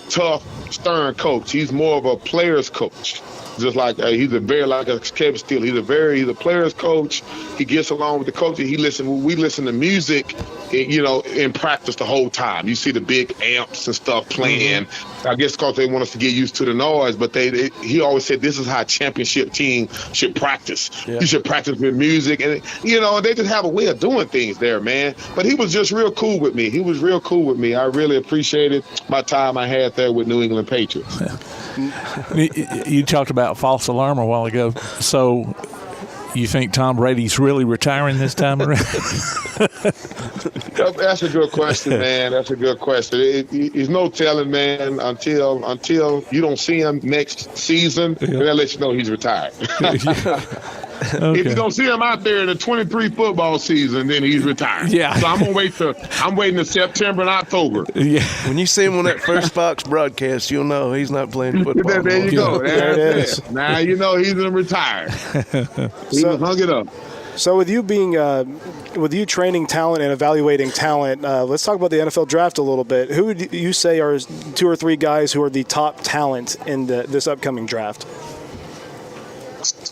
Speaker 2: tough, stern coach. He's more of a player's coach. Just like he's a Kevin Steele. He's a player's coach. He gets along with the coach. We listen to music, in practice the whole time. You see the big amps and stuff playing. Mm-hmm. I guess because they want us to get used to the noise. But he always said this is how a championship team should practice. Yeah. You should practice with music, and they just have a way of doing things there, man. But he was just real cool with me. I really appreciated my time I had there with New England Patriots.
Speaker 5: Yeah. You talked about false alarm a while ago. So you think Tom Brady's really retiring this time around?
Speaker 2: That's a good question, man. That's a good question. There's no telling, man, until you don't see him next season, then they'll let you know he's retired. Okay. If you don't see him out there in the 23 football season, then he's retired. Yeah. So I'm waiting to September and October.
Speaker 9: Yeah. When you see him on that first Fox broadcast, you'll know he's not playing football.
Speaker 2: There you go. There it is. Now you know he's retired. He hung it up.
Speaker 8: So with you training talent and evaluating talent, let's talk about the NFL draft a little bit. Who would you say are 2 or 3 guys who are the top talent in this upcoming draft?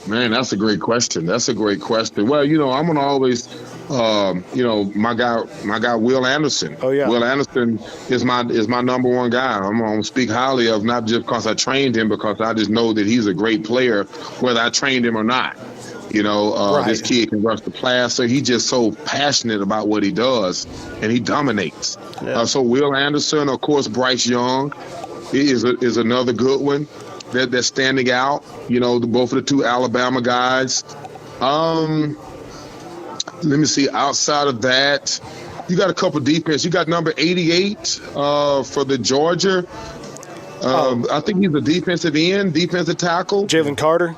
Speaker 2: Man, that's a great question. Well, I'm gonna always, my guy Will Anderson. Oh yeah, Will Anderson is my number one guy. I'm gonna speak highly of, not just because I trained him, because I just know that he's a great player, whether I trained him or not. Right. This kid can rush the passer. He's just so passionate about what he does, and he dominates. Yeah. So Will Anderson, of course, Bryce Young, is another good one. That's standing out, both of the 2 Alabama guys. Let me see. Outside of that, you got a couple defense. You got number 88 for the Georgia. I think he's a defensive tackle.
Speaker 8: Jalen Carter.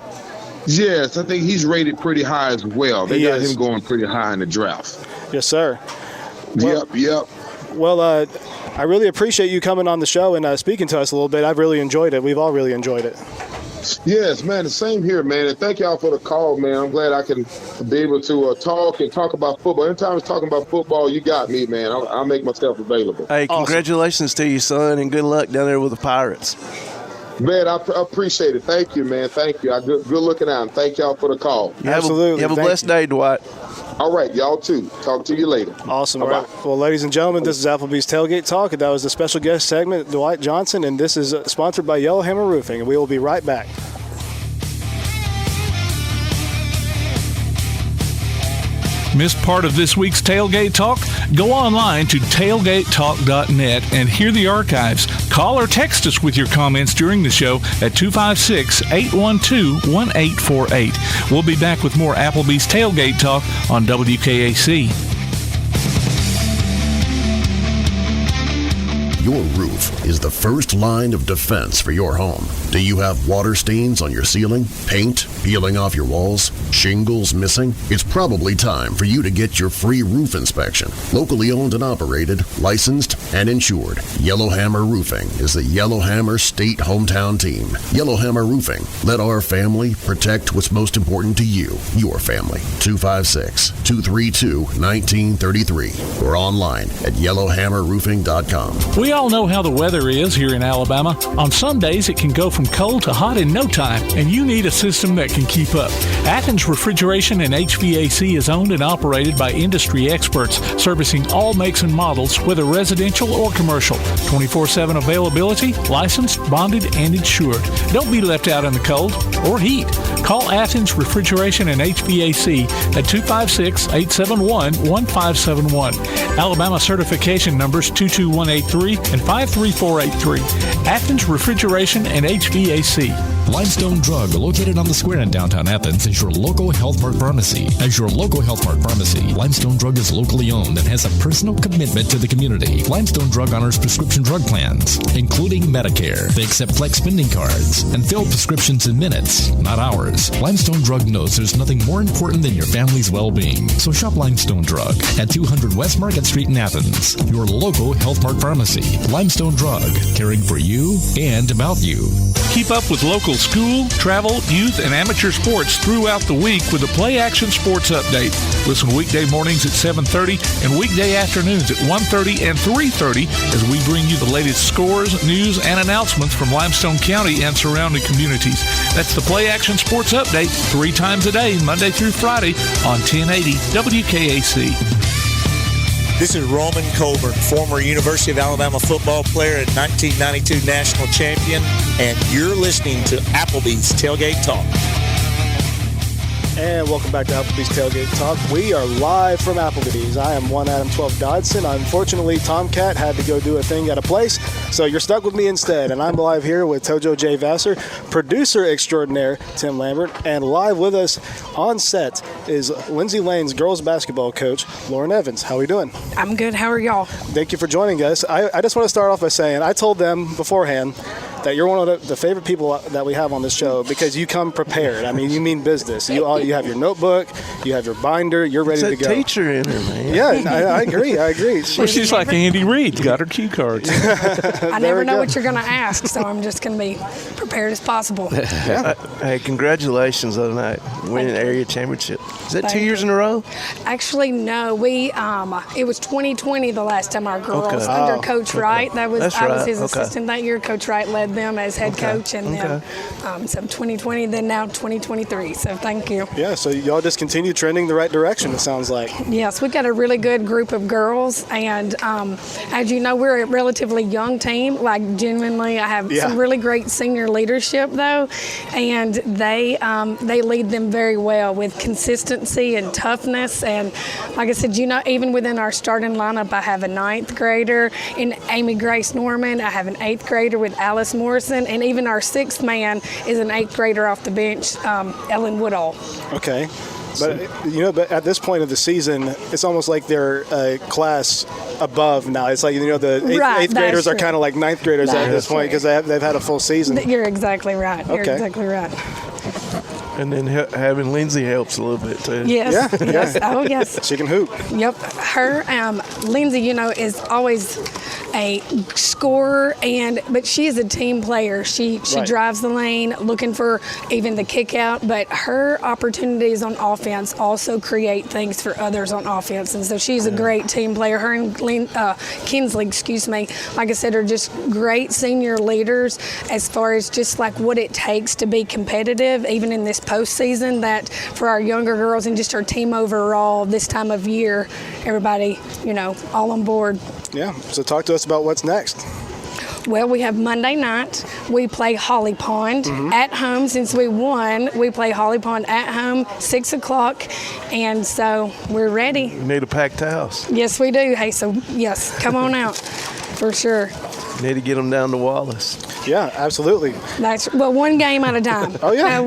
Speaker 2: Yes, I think he's rated pretty high as well. They got him going pretty high in the draft.
Speaker 8: Yes, sir.
Speaker 2: Yep.
Speaker 8: Well, I really appreciate you coming on the show and speaking to us a little bit. I've really enjoyed it. We've all really enjoyed it.
Speaker 2: Yes, man, the same here, man. And thank y'all for the call, man. I'm glad I can be able to talk about football. Anytime it's talking about football, you got me, man. I'll make myself available.
Speaker 9: Hey, congratulations to you, son, and good luck down there with the Pirates.
Speaker 2: Man, I appreciate it. Thank you, man. Thank you. Good looking out. And thank y'all for the call.
Speaker 8: Absolutely.
Speaker 9: Have a blessed day, Dwight.
Speaker 2: All right, y'all too. Talk to you later.
Speaker 8: Awesome. All right. Well, ladies and gentlemen, this is Applebee's Tailgate Talk. That was the special guest segment, Dwight Johnson, and this is sponsored by Yellowhammer Roofing, and we will be right back.
Speaker 5: Missed part of this week's Tailgate Talk? Go online to tailgatetalk.net and hear the archives. Call or text us with your comments during the show at 256-812-1848. We'll be back with more Applebee's Tailgate Talk on WKAC.
Speaker 16: Your roof is the first line of defense for your home. Do you have water stains on your ceiling, paint peeling off your walls, shingles missing? It's probably time for you to get your free roof inspection. Locally owned and operated, licensed, and insured, Yellowhammer Roofing is the Yellowhammer State hometown team. Yellowhammer Roofing. Let our family protect what's most important to you, your family. 256-232-1933 or online at yellowhammerroofing.com.
Speaker 5: We all know how the weather is here in Alabama. On some days, it can go from cold to hot in no time, and you need a system that can keep up. Athens Refrigeration and HVAC is owned and operated by industry experts, servicing all makes and models, whether residential or commercial. 24/7 availability, licensed, bonded, and insured. Don't be left out in the cold or heat. Call Athens Refrigeration and HVAC at 256-871-1571. Alabama certification numbers 22183 and 53483. Athens Refrigeration and HVAC.
Speaker 3: Limestone Drug, located on the square in downtown Athens, is your local Health Mart pharmacy. As your local Health Mart pharmacy, Limestone Drug is locally owned and has a personal commitment to the community. Limestone Drug honors prescription drug plans, including Medicare. They accept flex spending cards and fill prescriptions in minutes, not hours. Limestone Drug knows there's nothing more important than your family's well-being. So shop Limestone Drug at 200 West Market Street in Athens, your local Health Mart pharmacy. Limestone Drug, caring for you and about you.
Speaker 5: Keep up with local school, travel, youth, and amateur sports throughout the week with the Play Action Sports Update. Listen weekday mornings at 7:30 and weekday afternoons at 1:30 and 3:30 as we bring you the latest scores, news, and announcements from Limestone County and surrounding communities. That's the Play Action Sports Update 3 times a day, Monday through Friday on 1080 WKAC.
Speaker 4: This is Roman Colburn, former University of Alabama football player and 1992 national champion, and you're listening to Applebee's Tailgate Talk.
Speaker 8: And welcome back to Applebee's Tailgate Talk. We are live from Applebee's. I am 1 Adam 12 Dodson. Unfortunately, Tomcat had to go do a thing at a place, so you're stuck with me instead. And I'm live here with Tojo J. Vassar, producer extraordinaire Tim Lambert, and live with us on set is Lindsay Lane's girls basketball coach, Lauren Evans. How are we doing?
Speaker 6: I'm good. How are y'all?
Speaker 8: Thank you for joining us. I just want to start off by saying I told them beforehand that you're one of the favorite people that we have on this show because you come prepared. I mean, you mean business. You have your notebook, you have your binder, you're ready to go.
Speaker 9: Teacher in her, man.
Speaker 8: Yeah, I agree.
Speaker 5: Well, she's like Andy Reid, got her cue cards.
Speaker 6: I never know what you're going to ask, so I'm just going to be prepared as possible.
Speaker 9: Hey, congratulations on that winning area championship. Is that 2 years in a row?
Speaker 6: Actually, no. We it was 2020 the last time our girls under Coach Wright. I was his assistant that year. Coach Wright led them as head coach, and then so 2020, then now 2023. So thank you.
Speaker 8: Yeah, so y'all just continue trending the right direction, it sounds like.
Speaker 6: Yes, we've got a really good group of girls, and as you know, we're a relatively young team. Like, genuinely, I have some really great senior leadership, though, and they lead them very well with consistency and toughness. And like I said, you know, even within our starting lineup, I have a 9th grader in Amy Grace Norman. I have an 8th grader with Alice Morrison, and even our 6th man is an 8th grader off the bench, Ellen Woodall.
Speaker 8: Okay. But, you know, but at this point of the season, it's almost like they're a class above now. It's like, you know, the 8th graders are kind of like 9th graders at this point because they've had a full season.
Speaker 6: You're exactly right. You're exactly right.
Speaker 9: And then having Lindsay helps a little bit, too.
Speaker 6: Yes. Yes. Oh, yes.
Speaker 8: She can hoop.
Speaker 6: Yep. Her, Lindsay, you know, is always a scorer, but she is a team player. She drives the lane, looking for even the kick out, but her opportunities on offense also create things for others on offense, and so she's a great team player. Her and Kinsley, like I said, are just great senior leaders as far as just like what it takes to be competitive, even in this postseason, that for our younger girls and just our team overall this time of year, everybody, all on board.
Speaker 8: Yeah, so talk to us about what's next.
Speaker 6: Well, we have Monday night. We play Holly Pond at home. Since we won, we play Holly Pond at home, 6 o'clock. And so we're ready.
Speaker 9: We need a packed house.
Speaker 6: Yes, we do. Hey, so yes, come on out for sure.
Speaker 9: Need to get them down to Wallace.
Speaker 8: Yeah, absolutely.
Speaker 6: One game at a time.
Speaker 8: Oh, yeah.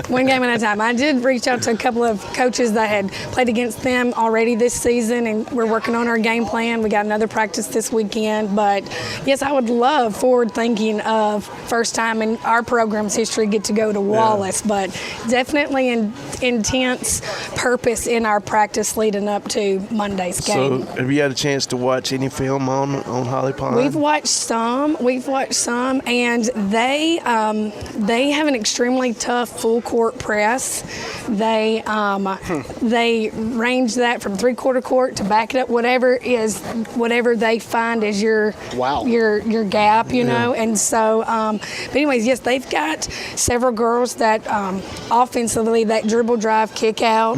Speaker 6: One game at a time. I did reach out to a couple of coaches that had played against them already this season, and we're working on our game plan. We got another practice this weekend. But, yes, I would love forward thinking of first time in our program's history get to go to Wallace, but definitely an intense purpose in our practice leading up to Monday's game.
Speaker 9: So have you had a chance to watch any film on Holly Pond?
Speaker 6: We've watched some, and they have an extremely tough full court press. They range that from 3/4 court to back it up, whatever they find is your gap, you know. And so, but anyways, yes, they've got several girls that offensively that dribble, drive, kick out.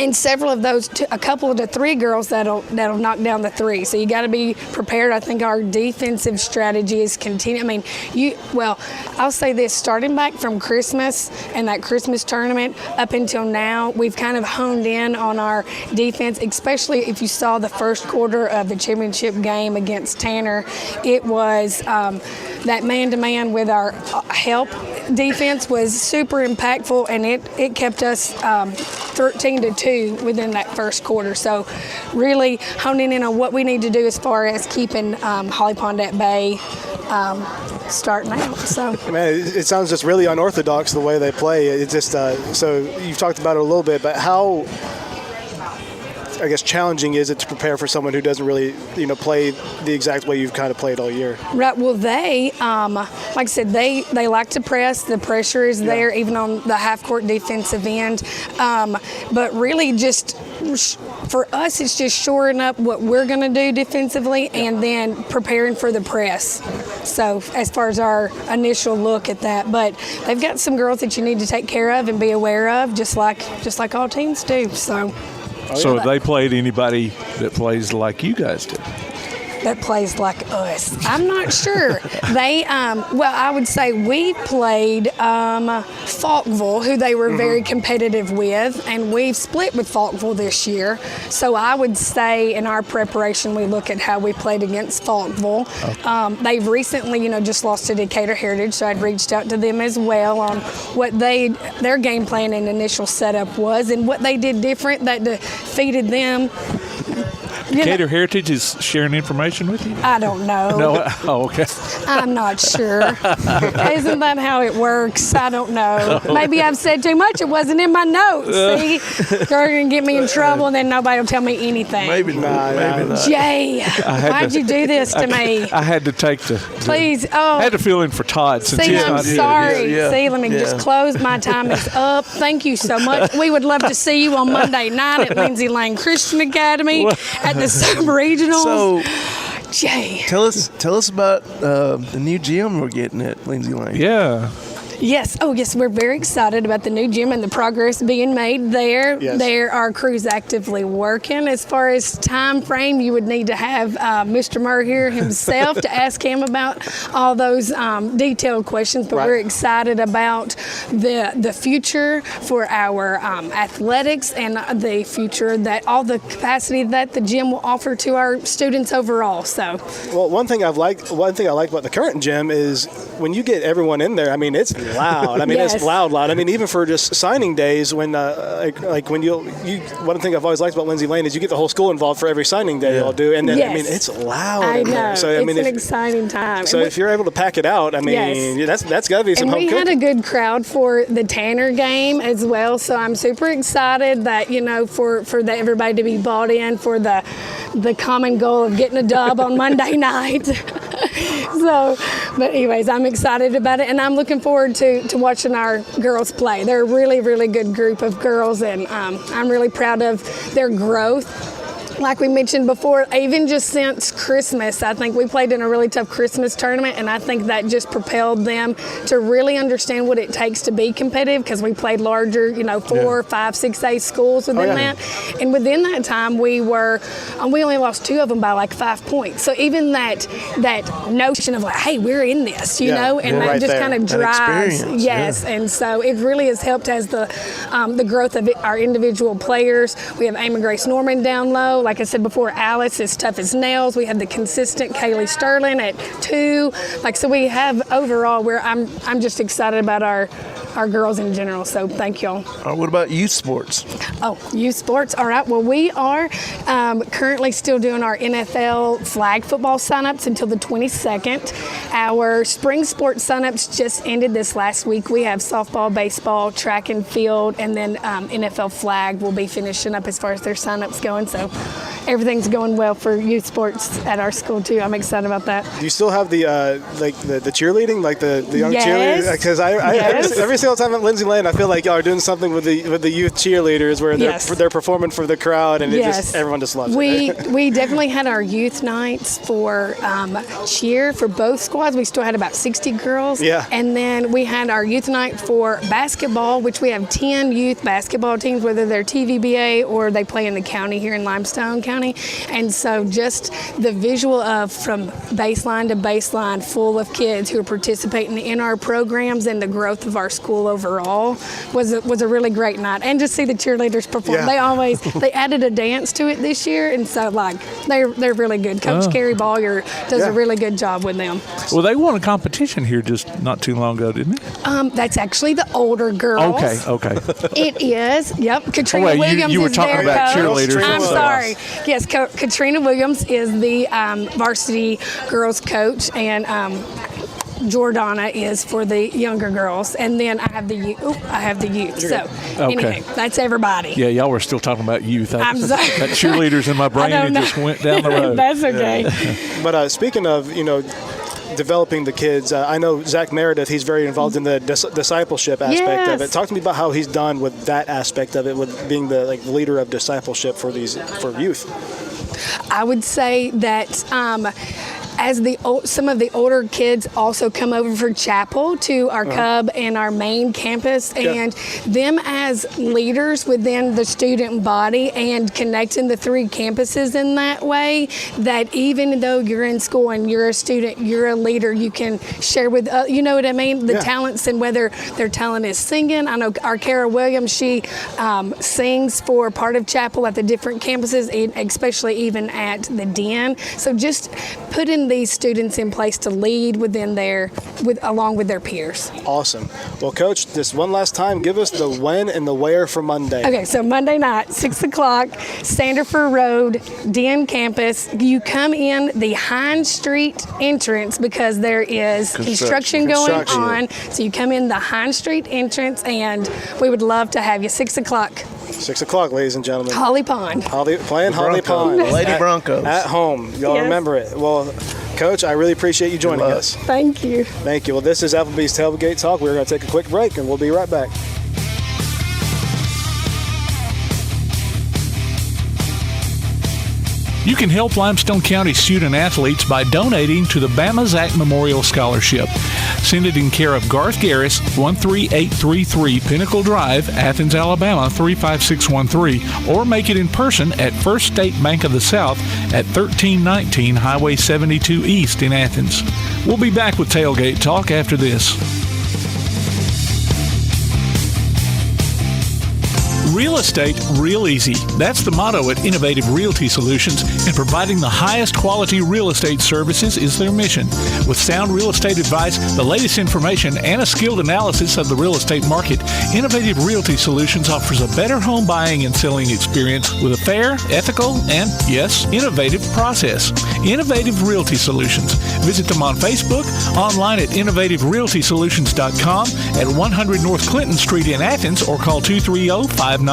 Speaker 6: And several of those, a couple to three girls that'll knock down the three. So you got to be prepared. I think our defensive strategy is continue. I mean, I'll say this: starting back from Christmas and that Christmas tournament up until now, we've kind of honed in on our defense. Especially if you saw the first quarter of the championship game against Tanner, it was that man-to-man with our help defense was super impactful, and it kept us 13-2 within that first quarter. So really honing in on what we need to do as far as keeping Holly Pond at bay starting out. So
Speaker 8: man, it sounds just really unorthodox the way they play. It's just so you've talked about it a little bit, but how, I guess, challenging is it to prepare for someone who doesn't really, play the exact way you've kind of played all year?
Speaker 6: Right. Well, they, like I said, they like to press. The pressure is there, even on the half-court defensive end. But really, just for us, it's just shoring up what we're going to do defensively and then preparing for the press. So as far as our initial look at that, but they've got some girls that you need to take care of and be aware of, just like all teams do. So.
Speaker 7: So have they played anybody that plays like you guys do?
Speaker 6: That plays like us? I'm not sure. They, I would say we played Falkville, who they were very competitive with, and we've split with Falkville this year. So I would say in our preparation, we look at how we played against Falkville. Okay. They've recently, just lost to Decatur Heritage, so I'd reached out to them as well on what their game plan and initial setup was and what they did different that defeated them.
Speaker 7: Decatur Heritage is sharing information with you?
Speaker 6: I don't know.
Speaker 7: No? Oh, okay.
Speaker 6: I'm not sure. Isn't that how it works? I don't know. Maybe I've said too much. It wasn't in my notes. See? They're going to get me in trouble, and then nobody will tell me anything.
Speaker 9: Maybe not.
Speaker 6: Jay, why'd you do this to me?
Speaker 7: I had to take
Speaker 6: Please.
Speaker 7: I had to fill in for Todd since he's
Speaker 6: I'm
Speaker 7: not
Speaker 6: sorry.
Speaker 7: here.
Speaker 6: See, let me just close. My time is up. Thank you so much. We would love to see you on Monday night at Lindsay Lane Christian Academy at the sub-regionals.
Speaker 9: So,
Speaker 6: Jay,
Speaker 9: tell us about the new gym we're getting at Lindsay Lane.
Speaker 7: Yeah.
Speaker 6: Yes. Oh, yes. We're very excited about the new gym and the progress being made there.
Speaker 8: Yes.
Speaker 6: There are crews actively working. As far as time frame, you would need to have Mr. Murr here himself to ask him about all those detailed questions. But we're excited about the future for our athletics and the future that all the capacity that the gym will offer to our students overall. So,
Speaker 8: well, one thing I like about the current gym is when you get everyone in there. I mean, it's loud. I mean, it's loud. I mean, even for just signing days, when like when one thing I've always liked about Lindsay Lane is you get the whole school involved for every signing day y'all do, and then I mean, it's loud.
Speaker 6: I know.
Speaker 8: There. So I mean,
Speaker 6: it's an exciting time.
Speaker 8: So if you're able to pack it out, I mean, that's got to be some home cooking.
Speaker 6: And we had a good crowd for the Tanner game as well, so I'm super excited that for everybody to be bought in for the common goal of getting a dub on Monday night. But anyways, I'm excited about it, and I'm looking forward to watching our girls play. They're a really, really good group of girls, and I'm really proud of their growth. Like we mentioned before, even just since Christmas, I think we played in a really tough Christmas tournament, and I think that just propelled them to really understand what it takes to be competitive, because we played larger, 4, 5, 6A schools within that. And within that time, we only lost 2 of them by like 5 points. So even that notion of like, hey, we're in this, and that just kind of drives. Yes, and so it really has helped as the growth of our individual players. We have Amy Grace Norman down low. Like I said before, Alice is tough as nails. We have the consistent Kaylee Sterling at 2. So we have overall I'm just excited about our girls in general. So thank y'all.
Speaker 9: What about youth sports?
Speaker 6: Oh, youth sports. All right. Well, we are currently still doing our NFL flag football signups until the 22nd. Our spring sports signups just ended this last week. We have softball, baseball, track and field, and then NFL flag will be finishing up as far as their signups going. So everything's going well for youth sports at our school too. I'm excited about that.
Speaker 8: Do you still have the cheerleading, like the young cheerleaders? Because every single time at Lindsay Lane, I feel like y'all are doing something with the youth cheerleaders where they're performing for the crowd, and everyone just loves it.
Speaker 6: We definitely had our youth nights for cheer for both squads. We still had about 60 girls.
Speaker 8: Yeah.
Speaker 6: And then we had our youth night for basketball, which we have 10 youth basketball teams, whether they're TVBA or they play in the county here in Limestone County. And so just the visual of from baseline to baseline full of kids who are participating in our programs and the growth of our school overall was a really great night. And just see the cheerleaders perform. Yeah. They added a dance to it this year, and so they're really good. Coach Carrie Bowyer does a really good job with them.
Speaker 5: Well, they won a competition here just not too long ago, didn't they?
Speaker 6: That's actually the older girls.
Speaker 5: Okay.
Speaker 6: It is. Yep. Katrina Williams
Speaker 5: you were
Speaker 6: is
Speaker 5: talking
Speaker 6: their
Speaker 5: about
Speaker 6: coach.
Speaker 5: cheerleaders.
Speaker 6: I'm sorry. Yes, Katrina Williams is the varsity girls coach, and Jordana is for the younger girls, and then I have the youth. So anyway, that's everybody.
Speaker 5: Yeah, y'all were still talking about youth.
Speaker 6: I'm sorry.
Speaker 5: That cheerleaders in my brain, it just went down the road.
Speaker 6: That's okay.
Speaker 8: But speaking of, developing the kids, I know Zach Meredith, he's very involved in the discipleship aspect of it. Talk to me about how he's done with that aspect of it, with being the leader of discipleship for youth.
Speaker 6: I would say that as some of the older kids also come over for chapel to our Cub and our main campus, and them as leaders within the student body and connecting the 3 campuses in that way, that even though you're in school and you're a student, you're a leader, you can share with, you know what I mean? The talents, and whether their talent is singing. I know our Kara Williams, she sings for part of chapel at the different campuses, especially even at the Den. So just putting these students in place to lead along with their peers.
Speaker 8: Awesome. Well, Coach, just one last time, give us the when and the where for Monday.
Speaker 6: Okay, so Monday night, 6 o'clock, Sanderford Road, Den campus. You come in the Hines Street entrance because there is construction going on. So you come in the Hines Street entrance, and we would love to have you. 6 o'clock.
Speaker 8: 6 o'clock, ladies and gentlemen.
Speaker 6: Holly Pond.
Speaker 8: Playing Holly Pond.
Speaker 9: Lady Broncos.
Speaker 8: At home. Y'all remember it. Well, Coach, I really appreciate you joining us.
Speaker 6: Thank you.
Speaker 8: Thank you. Well, this is Applebee's Tailgate Talk. We're going to take a quick break, and we'll be right back.
Speaker 5: You can help Limestone County student athletes by donating to the Bama Zach Memorial Scholarship. Send it in care of Garth Garris, 13833 Pinnacle Drive, Athens, Alabama, 35613, or make it in person at First State Bank of the South at 1319 Highway 72 East in Athens. We'll be back with Tailgate Talk after this. Real estate real easy. That's the motto at Innovative Realty Solutions, and providing the highest quality real estate services is their mission. With sound real estate advice, the latest information, and a skilled analysis of the real estate market, Innovative Realty Solutions offers a better home buying and selling experience with a fair, ethical, and, yes, innovative process. Innovative Realty Solutions. Visit them on Facebook, online at innovativerealtysolutions.com, at 100 North Clinton Street in Athens, or call 230-5950.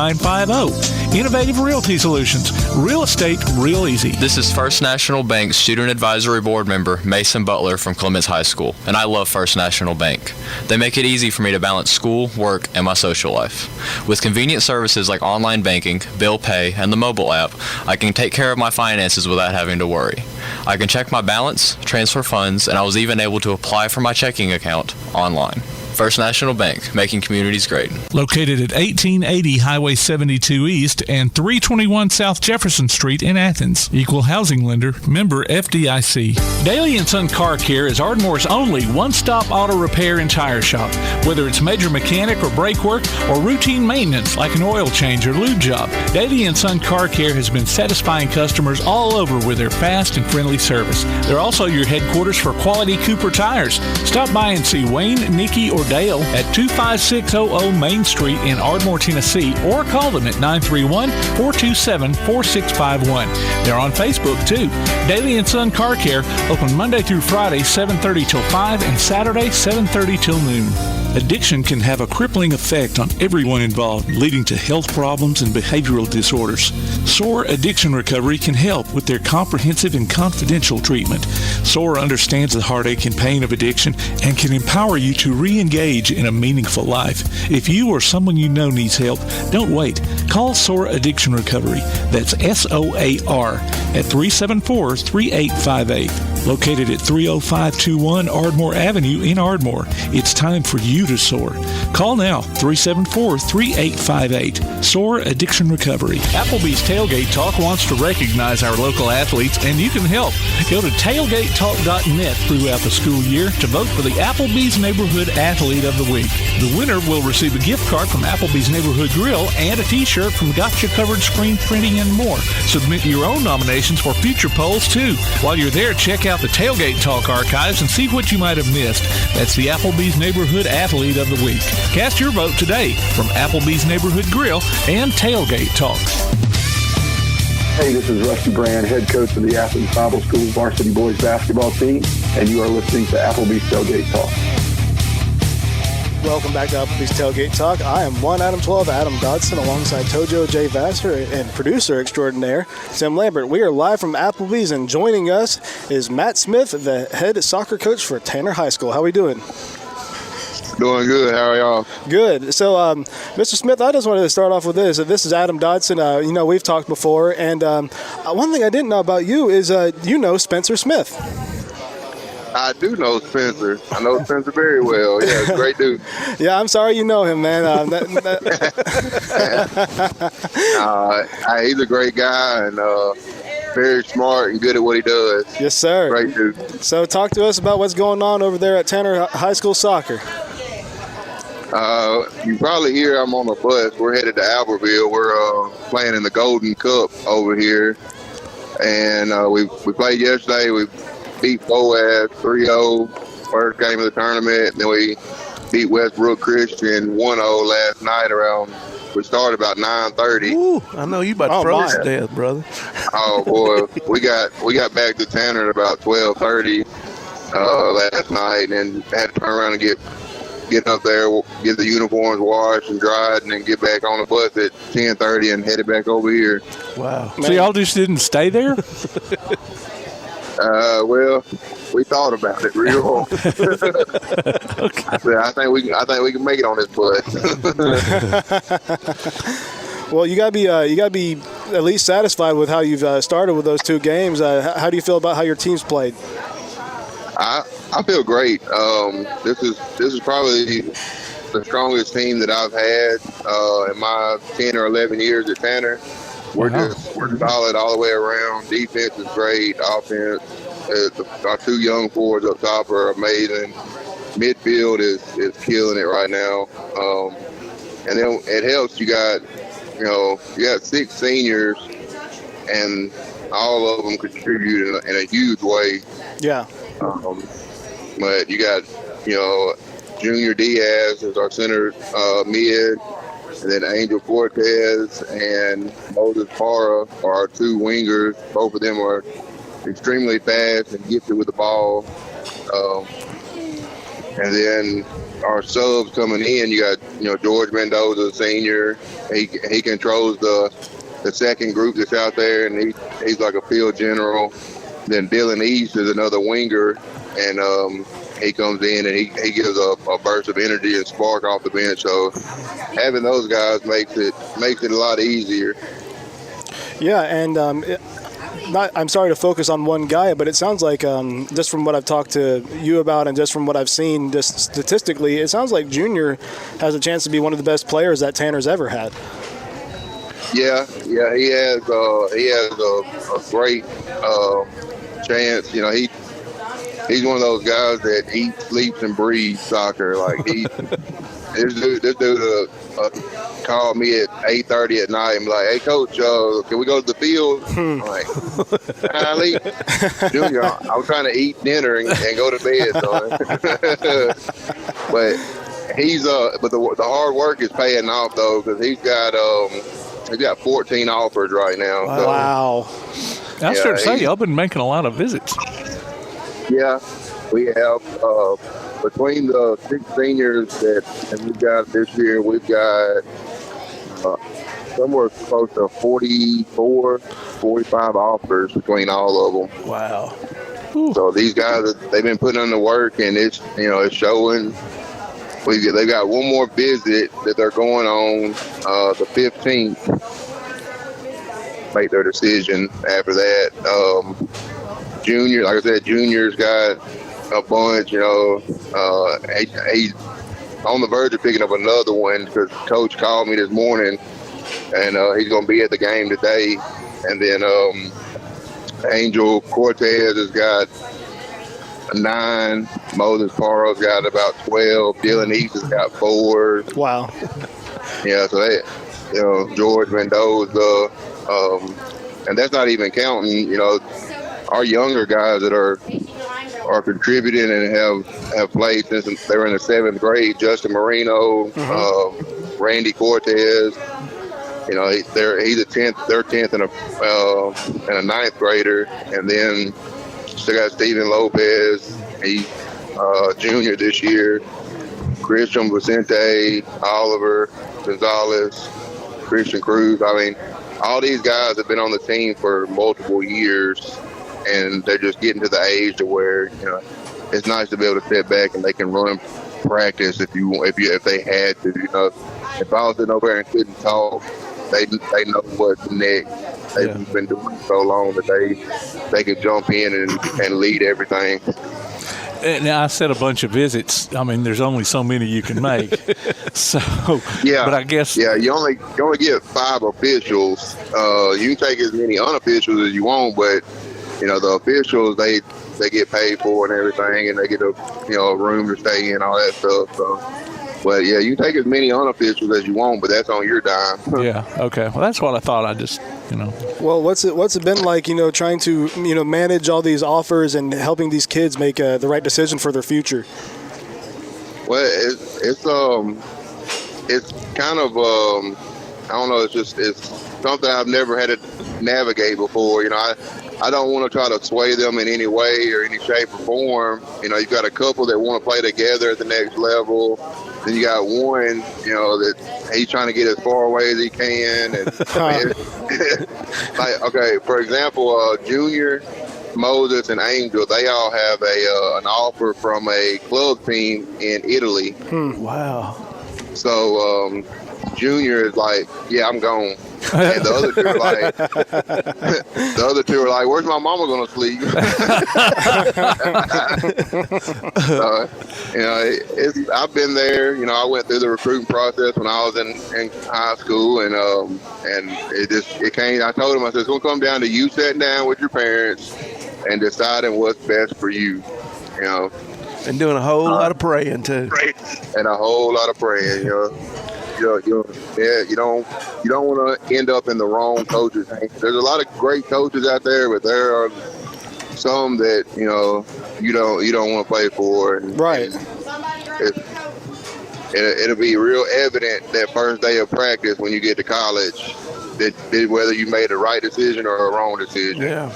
Speaker 5: Innovative Realty Solutions. Real estate real easy.
Speaker 10: This is First National Bank Student Advisory Board member Mason Butler from Clemens High School, and I love First National Bank. They make it easy for me to balance school, work, and my social life. With convenient services like online banking, bill pay, and the mobile app, I can take care of my finances without having to worry. I can check my balance, transfer funds, and I was even able to apply for my checking account online. First National Bank, making communities great.
Speaker 5: Located at 1880 Highway 72 East and 321 South Jefferson Street in Athens. Equal housing lender, member FDIC. Daly & Son Car Care is Ardmore's only one-stop auto repair and tire shop. Whether it's major mechanic or brake work or routine maintenance like an oil change or lube job, Daly & Son Car Care has been satisfying customers all over with their fast and friendly service. They're also your headquarters for quality Cooper tires. Stop by and see Wayne, Nikki, or Dale at 25600 Main Street in Ardmore, Tennessee, or call them at 931-427-4651. They're on Facebook too. Daly & Son Car Care, open Monday through Friday 7:30 till 5 and Saturday 7:30 till noon. Addiction can have a crippling effect on everyone involved, leading to health problems and behavioral disorders. SOAR Addiction Recovery can help with their comprehensive and confidential treatment. SOAR understands the heartache and pain of addiction and can empower you to re-engage in a meaningful life. If you or someone you know needs help, don't wait. Call SOAR Addiction Recovery. That's SOAR at 374-3858. Located at 30521 Ardmore Avenue in Ardmore. It's time for you to soar. Call now, 374-3858. SOAR Addiction Recovery. Applebee's Tailgate Talk wants to recognize our local athletes, and you can help. Go to tailgatetalk.net throughout the school year to vote for the Applebee's Neighborhood Athlete of the Week. The winner will receive a gift card from Applebee's Neighborhood Grill and a t-shirt from Gotcha Covered Screen Printing and more. Submit your own nominations for future polls, too. While you're there, check out the Tailgate Talk archives and see what you might have missed. That's the Applebee's Neighborhood Athlete of the Week. Cast your vote today from Applebee's Neighborhood Grill and Tailgate Talk.
Speaker 12: Hey, this is Rusty Brand, head coach of the Athens Bible School varsity boys basketball team, and you are listening to Applebee's Tailgate Talk.
Speaker 8: Welcome back to Applebee's Tailgate Talk. I am Adam 12, Adam Dodson, alongside Tojo J. Vassar and producer extraordinaire, Tim Lambert. We are live from Applebee's, and joining us is Matt Smith, the head soccer coach for Tanner High School. How are we doing?
Speaker 14: Doing good. How are y'all?
Speaker 8: Good. So, Mr. Smith, I just wanted to start off with this. This is Adam Dodson. We've talked before, and one thing I didn't know about you is you know Spencer Smith.
Speaker 14: I do know Spencer. I know Spencer very well. Yeah, he's a great dude.
Speaker 8: Yeah, I'm sorry you know him, man.
Speaker 14: He's a great guy and very smart and good at what he does.
Speaker 8: Yes, sir.
Speaker 14: Great dude.
Speaker 8: So talk to us about what's going on over there at Tanner High School Soccer.
Speaker 14: You probably hear I'm on a bus. We're headed to Albertville. We're playing in the Golden Cup over here. And we played yesterday. We beat Boaz 3-0, first game of the tournament. And then we beat Westbrook Christian 1-0 last night around, we started about 9:30.
Speaker 9: Ooh, I know you about to froze to death, brother.
Speaker 14: Oh, boy. we got back to Tanner at about 12:30 last night and had to turn around and get up there, get the uniforms washed and dried, and then get back on the bus at 10:30 and headed back over here.
Speaker 5: Wow. So y'all just didn't stay there?
Speaker 14: Well, we thought about it real hard.
Speaker 5: Okay.
Speaker 14: I think we can make it on this bus.
Speaker 8: Well, you gotta be at least satisfied with how you've started with those two games. How do you feel about how your team's played?
Speaker 14: I feel great. This is probably the strongest team that I've had in my 10 or 11 years at Tanner. We're solid all the way around. Defense is great. Offense, our two young forwards up top are amazing. Midfield is killing it right now. And then it helps. You got you got 6 seniors, and all of them contribute in a huge way.
Speaker 8: Yeah.
Speaker 14: But you got, Junior Diaz is our center mid, and then Angel Cortez and Moses Parra are our 2 wingers. Both of them are extremely fast and gifted with the ball. And then our subs coming in, you got, George Mendoza, senior. He controls the second group that's out there, and he's like a field general. Then Dylan East is another winger, and he comes in and he gives a burst of energy and spark off the bench. So having those guys makes it a lot easier.
Speaker 8: Yeah, and I'm sorry to focus on one guy, but it sounds like just from what I've talked to you about and just from what I've seen just statistically, it sounds like Junior has a chance to be one of the best players that Tanner's ever had.
Speaker 14: Yeah, he has a great chance. He's one of those guys that eats, sleeps, and breathes soccer. Like this dude called me at 8:30 at night and be like, "Hey, coach, can we go to the field?" I'm like, Junior, I was trying to eat dinner and go to bed. But the hard work is paying off though, because he's got 14 offers right now.
Speaker 8: Wow.
Speaker 5: I was starting to say, y'all been making a lot of visits.
Speaker 14: Yeah, we have. Between the 6 seniors that we've got this year, we've got somewhere close to 44, 45 offers between all of them.
Speaker 9: Wow.
Speaker 14: So these guys, they've been putting in the work, and it's showing. They've got one more visit that they're going on the 15th. Make their decision after that. Junior, like I said, Junior's got a bunch. He's on the verge of picking up another one because Coach called me this morning, and he's going to be at the game today. And then Angel Cortez has got 9. Moses Parra's got about 12. Dylan East has got 4.
Speaker 8: Wow.
Speaker 14: Yeah, so they, George Mendoza, and that's not even counting, our younger guys that are contributing and have played since they were in the 7th grade. Justin Marino, Randy Cortez. He's a 10th. They're 10th and a 9th grader, and then still got Steven Lopez. He's junior this year. Christian Vicente, Oliver Gonzalez, Christian Cruz. I mean, all these guys have been on the team for multiple years, and they're just getting to the age to where it's nice to be able to step back and they can run practice if they had to. If I was sitting over there and couldn't talk, they know what's next. They've been doing it so long that they could jump in and lead everything.
Speaker 5: Now, I said a bunch of visits. I mean, there's only so many you can make. So,
Speaker 14: yeah,
Speaker 5: but I guess
Speaker 14: you only get 5 officials. You can take as many unofficials as you want, but the officials they get paid for and everything, and they get a room to stay in, all that stuff. So, but yeah, you can take as many unofficials as you want, but that's on your dime.
Speaker 5: Yeah. Okay. Well, that's what I thought. I just
Speaker 8: Well, what's it been like? Trying to manage all these offers and helping these kids make the right decision for their future.
Speaker 14: Well, it's kind of I don't know. It's something I've never had to navigate before. I don't want to try to sway them in any way or any shape or form. You've got a couple that want to play together at the next level. Then you got one, that he's trying to get as far away as he can. And okay, for example, Junior, Moses, and Angel, they all have an offer from a club team in Italy.
Speaker 9: Wow.
Speaker 14: So Junior is like, yeah, I'm gone. And the other two are like, where's my mama gonna sleep? I've been there. I went through the recruiting process when I was in high school, and it came. I told him, I said, it's gonna come down to you sitting down with your parents and deciding what's best for you.
Speaker 9: And doing a whole lot of praying too.
Speaker 14: And a whole lot of praying. you don't want to end up in the wrong coaches' hands. There's a lot of great coaches out there, but there are some that you don't want to play for.
Speaker 8: Right.
Speaker 14: It'll be real evident that first day of practice when you get to college that whether you made the right decision or a wrong decision.
Speaker 5: Yeah.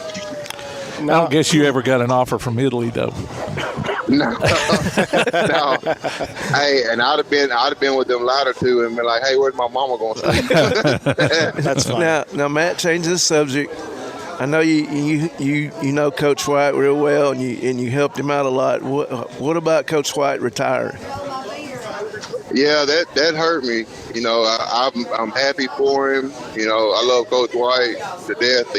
Speaker 5: I don't guess you ever got an offer from Italy, though.
Speaker 14: No. No. Hey, and I'd have been with them latter two and been like, hey, where's my mama going to sleep?
Speaker 9: That's fine. Now, Matt, changing the subject. I know you know Coach White real well, and you helped him out a lot. What about Coach White retiring?
Speaker 14: Yeah, that hurt me. I'm happy for him. I love Coach White to death.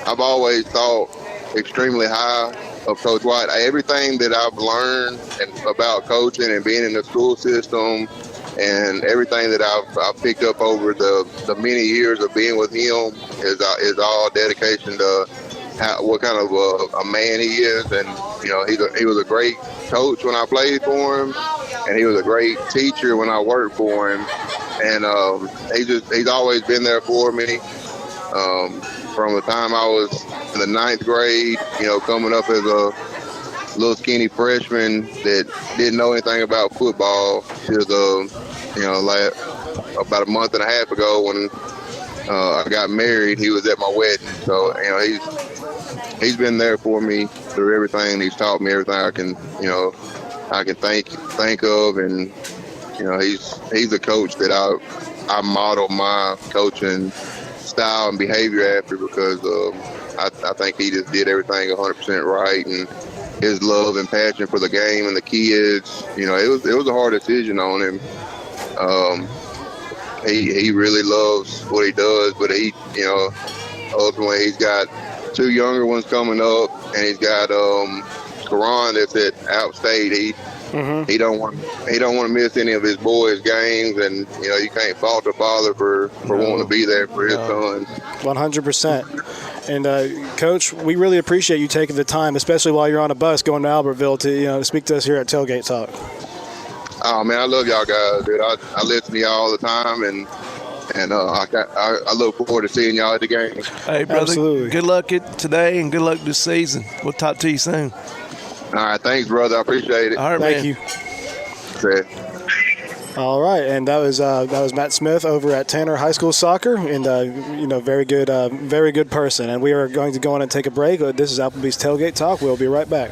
Speaker 14: I've always thought extremely high of Coach White. Everything that I've learned about coaching and being in the school system, and everything that I've picked up over the many years of being with him is all dedication to what kind of a man he is. And he was a great coach when I played for him, and he was a great teacher when I worked for him. And he's always been there for me. From the time I was in the 9th grade, coming up as a little skinny freshman that didn't know anything about football, till like about a month and a half ago when I got married, he was at my wedding. So he's been there for me through everything. He's taught me everything I can think of, and he's a coach that I model my coaching style and behavior after, because I think he just did everything 100% right, and his love and passion for the game and the kids, it was a hard decision on him. He really loves what he does, but ultimately he's got 2 younger ones coming up, and he's got Karan that's at outstate. He don't want to miss any of his boys' games, and you can't fault the father for wanting to be there for his son.
Speaker 8: 100%. And Coach, we really appreciate you taking the time, especially while you're on a bus going to Albertville, to speak to us here at Tailgate Talk.
Speaker 14: Oh man, I love y'all guys, dude. I listen to y'all all the time, and I look forward to seeing y'all at the game.
Speaker 9: Hey, brother,
Speaker 8: absolutely.
Speaker 9: Good luck today and good luck this season. We'll talk to you soon.
Speaker 14: All right, thanks, brother. I appreciate it.
Speaker 9: All right,
Speaker 8: Thank
Speaker 9: man.
Speaker 8: you. All right, and that was Matt Smith over at Tanner High School Soccer, and very good person. And we are going to go on and take a break. This is Applebee's Tailgate Talk. We'll be right back.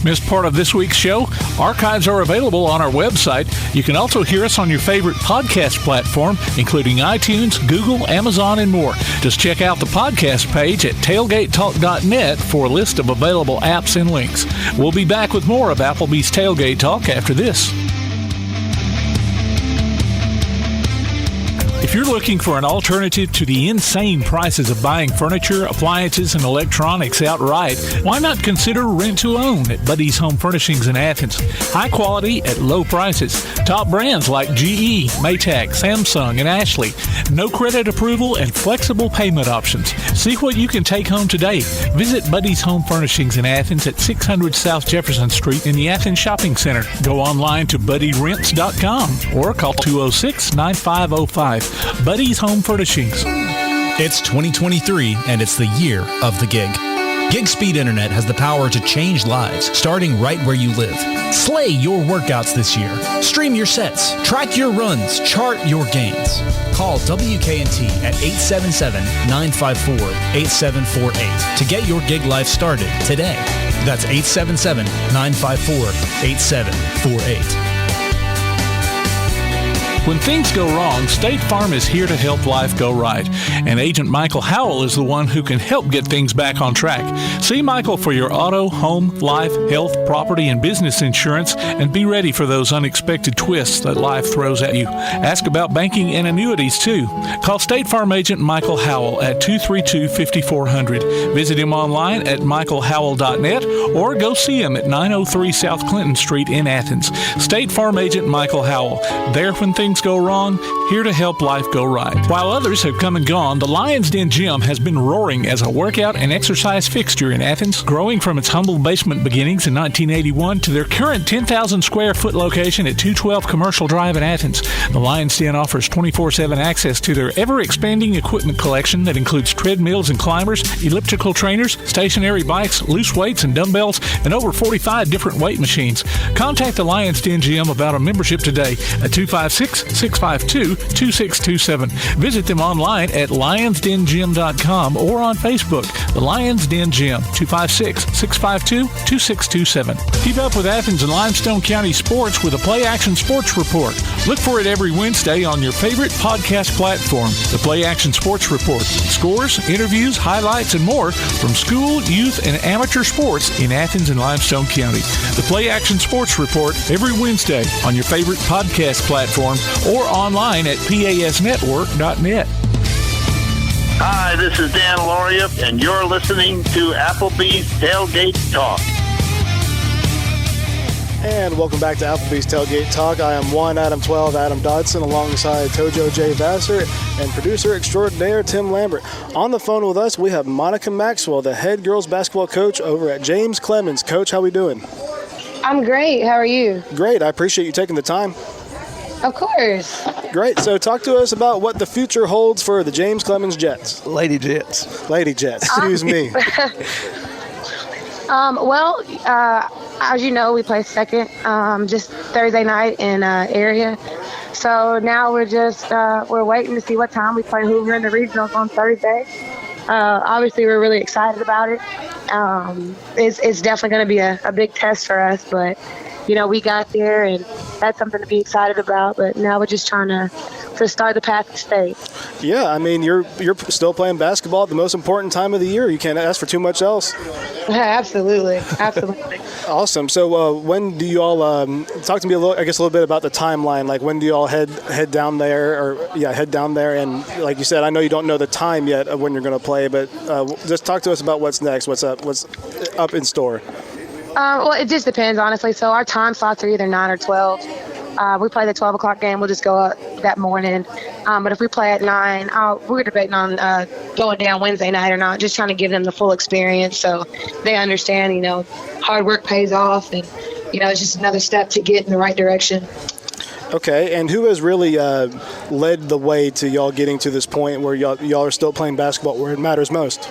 Speaker 5: Missed part of this week's show? Archives are available on our website. You can also hear us on your favorite podcast platform, including iTunes, Google, Amazon, and more. Just check out the podcast page at tailgatetalk.net for a list of available apps and links. We'll be back with more of Applebee's Tailgate Talk after this. If you're looking for an alternative to the insane prices of buying furniture, appliances, and electronics outright, why not consider rent-to-own at Buddy's Home Furnishings in Athens? High quality at low prices. Top brands like GE, Maytag, Samsung, and Ashley. No credit approval and flexible payment options. See what you can take home today. Visit Buddy's Home Furnishings in Athens at 600 South Jefferson Street in the Athens Shopping Center. Go online to buddyrents.com or call 206-9505. Buddy's Home Furnishings.
Speaker 11: It's 2023, and it's the year of the gig. Gig Speed Internet has the power to change lives, starting right where you live. Slay your workouts this year. Stream your sets, track your runs, chart your gains. Call WKNT at 877-954-8748 to get your gig life started today. That's 877-954-8748.
Speaker 5: When things go wrong, State Farm is here to help life go right. And Agent Michael Howell is the one who can help get things back on track. See Michael for your auto, home, life, health, property, and business insurance, and be ready for those unexpected twists that life throws at you. Ask about banking and annuities, too. Call State Farm Agent Michael Howell at 232-5400. Visit him online at michaelhowell.net or go see him at 903 South Clinton Street in Athens. State Farm Agent Michael Howell. There when things things go wrong, here to help life go right. While others have come and gone, the Lions Den Gym has been roaring as a workout and exercise fixture in Athens, growing from its humble basement beginnings in 1981 to their current 10,000 square foot location at 212 Commercial Drive in Athens. The Lions Den offers 24/7 access to their ever-expanding equipment collection that includes treadmills and climbers, elliptical trainers, stationary bikes, loose weights and dumbbells, and over 45 different weight machines. Contact the Lions Den Gym about a membership today at 256-652-2627. Visit them online at lionsdengym.com or on Facebook. The Lions Den Gym, 256-652-2627. Keep up with Athens and Limestone County sports with a Play Action Sports Report. Look for it every Wednesday on your favorite podcast platform. The Play Action Sports Report. Scores, interviews, highlights, and more from school, youth, and amateur sports in Athens and Limestone County. The Play Action Sports Report every Wednesday on your favorite podcast platform or online at pasnetwork.net.
Speaker 13: Hi, this is Dan Loria, and you're listening to Applebee's Tailgate Talk.
Speaker 8: And welcome back to Applebee's Tailgate Talk. I am Adam 12, Adam Dodson, alongside Tojo J. Vassar and producer extraordinaire Tim Lambert. On the phone with us, we have Monica Maxwell, the head girls basketball coach over at James Clemens. Coach, how we doing?
Speaker 15: I'm great. How are you?
Speaker 8: Great. I appreciate you taking the time.
Speaker 15: Of course.
Speaker 8: Great. So talk to us about what the future holds for the James Clemens Jets.
Speaker 9: Lady Jets.
Speaker 8: Lady Jets. Excuse me.
Speaker 15: As you know, we play second just Thursday night in area. So now we're waiting to see what time we play Hoover in the regionals on Thursday. Obviously, we're really excited about it. It's definitely going to be a big test for us, but we got there, and that's something to be excited about. But now we're just trying to start the path to state.
Speaker 8: Yeah, I mean, you're still playing basketball at the most important time of the year. You can't ask for too much else.
Speaker 15: Absolutely.
Speaker 8: Awesome. So when do you all talk to me a little bit about the timeline? Like, when do you all head down there? Head down there, and like you said, I know you don't know the time yet of when you're going to play, but just talk to us about what's next. What's up in store?
Speaker 15: Well, it just depends, honestly. So our time slots are either 9 or 12. We play the 12 o'clock game. We'll just go up that morning. But if we play at 9, we're debating on going down Wednesday night or not, just trying to give them the full experience so they understand, hard work pays off, and, it's just another step to get in the right direction.
Speaker 8: Okay, and who has really led the way to y'all getting to this point where y'all are still playing basketball where it matters most?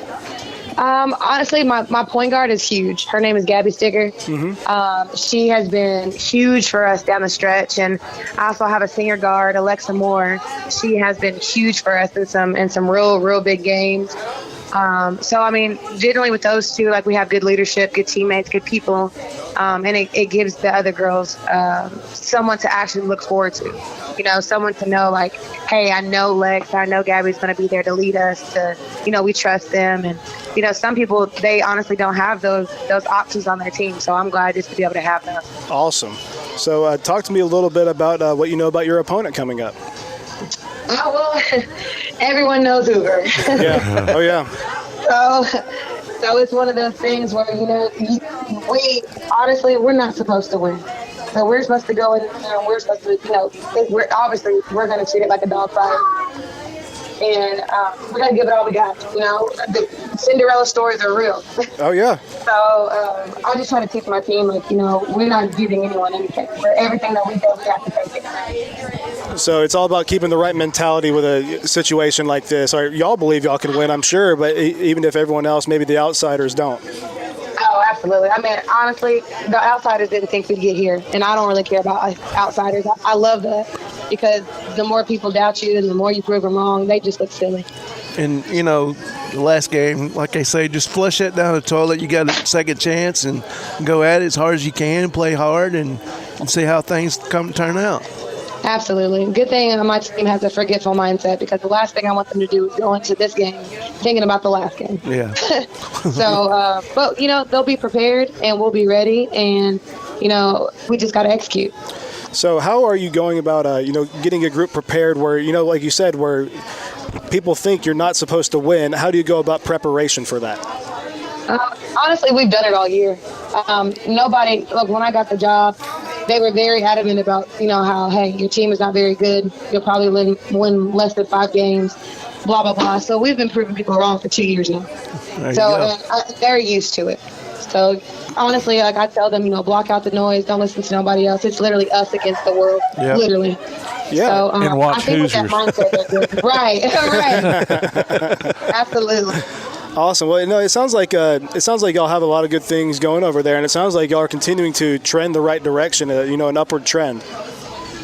Speaker 15: Honestly, my point guard is huge. Her name is Gabby Sticker. Mm-hmm. She has been huge for us down the stretch, and I also have a senior guard, Alexa Moore. She has been huge for us in some real big games. So I mean, generally with those two, like, we have good leadership, good teammates, good people, and it gives the other girls someone to actually look forward to. Someone to know, like, hey, I know Lex, I know Gabby's going to be there to lead us. We trust them, and some people, they honestly don't have those options on their team. So I'm glad just to be able to have them.
Speaker 8: Awesome. So talk to me a little bit about what you know about your opponent coming up.
Speaker 15: Oh, well, everyone knows Hoover.
Speaker 8: Yeah. Oh, yeah.
Speaker 15: So it's one of those things where, we're not supposed to win. So we're supposed to go in there, and we're supposed to, we're going to treat it like a dog fight. And we're going to give it all we got. The Cinderella stories are real.
Speaker 8: Oh, yeah.
Speaker 15: So I just try to teach my team, we're not giving anyone anything. Everything that we do, we have to take it.
Speaker 8: So it's all about keeping the right mentality with a situation like this. Y'all believe y'all can win, I'm sure, but even if everyone else, maybe the outsiders don't.
Speaker 15: Oh, absolutely. I mean, honestly, the outsiders didn't think we'd get here, and I don't really care about outsiders. I love that, because the more people doubt you and the more you prove them wrong, they just look silly.
Speaker 9: And, the last game, like I say, just flush that down the toilet. You got a second chance and go at it as hard as you can, play hard, and see how things turn out.
Speaker 15: Absolutely. Good thing my team has a forgetful mindset, because the last thing I want them to do is go into this game thinking about the last game.
Speaker 9: Yeah.
Speaker 15: So, but, they'll be prepared, and we'll be ready, and, we just got to execute.
Speaker 8: So how are you going about, getting a group prepared where, like you said, where people think you're not supposed to win? How do you go about preparation for that?
Speaker 15: Honestly, we've done it all year. Nobody, look, when I got the job, they were very adamant about, how, hey, your team is not very good. You'll probably win less than 5 games, blah, blah, blah. So we've been proving people wrong for 2 years now. They're used to it. So honestly, like I tell them, block out the noise. Don't listen to nobody else. It's literally us against the world, literally.
Speaker 5: Yeah,
Speaker 15: so,
Speaker 5: and watch
Speaker 15: I think
Speaker 5: Hoosiers.
Speaker 15: with that mindset, right. Absolutely.
Speaker 8: Awesome. Well, no, it sounds like y'all have a lot of good things going over there, and it sounds like y'all are continuing to trend the right direction. An upward trend.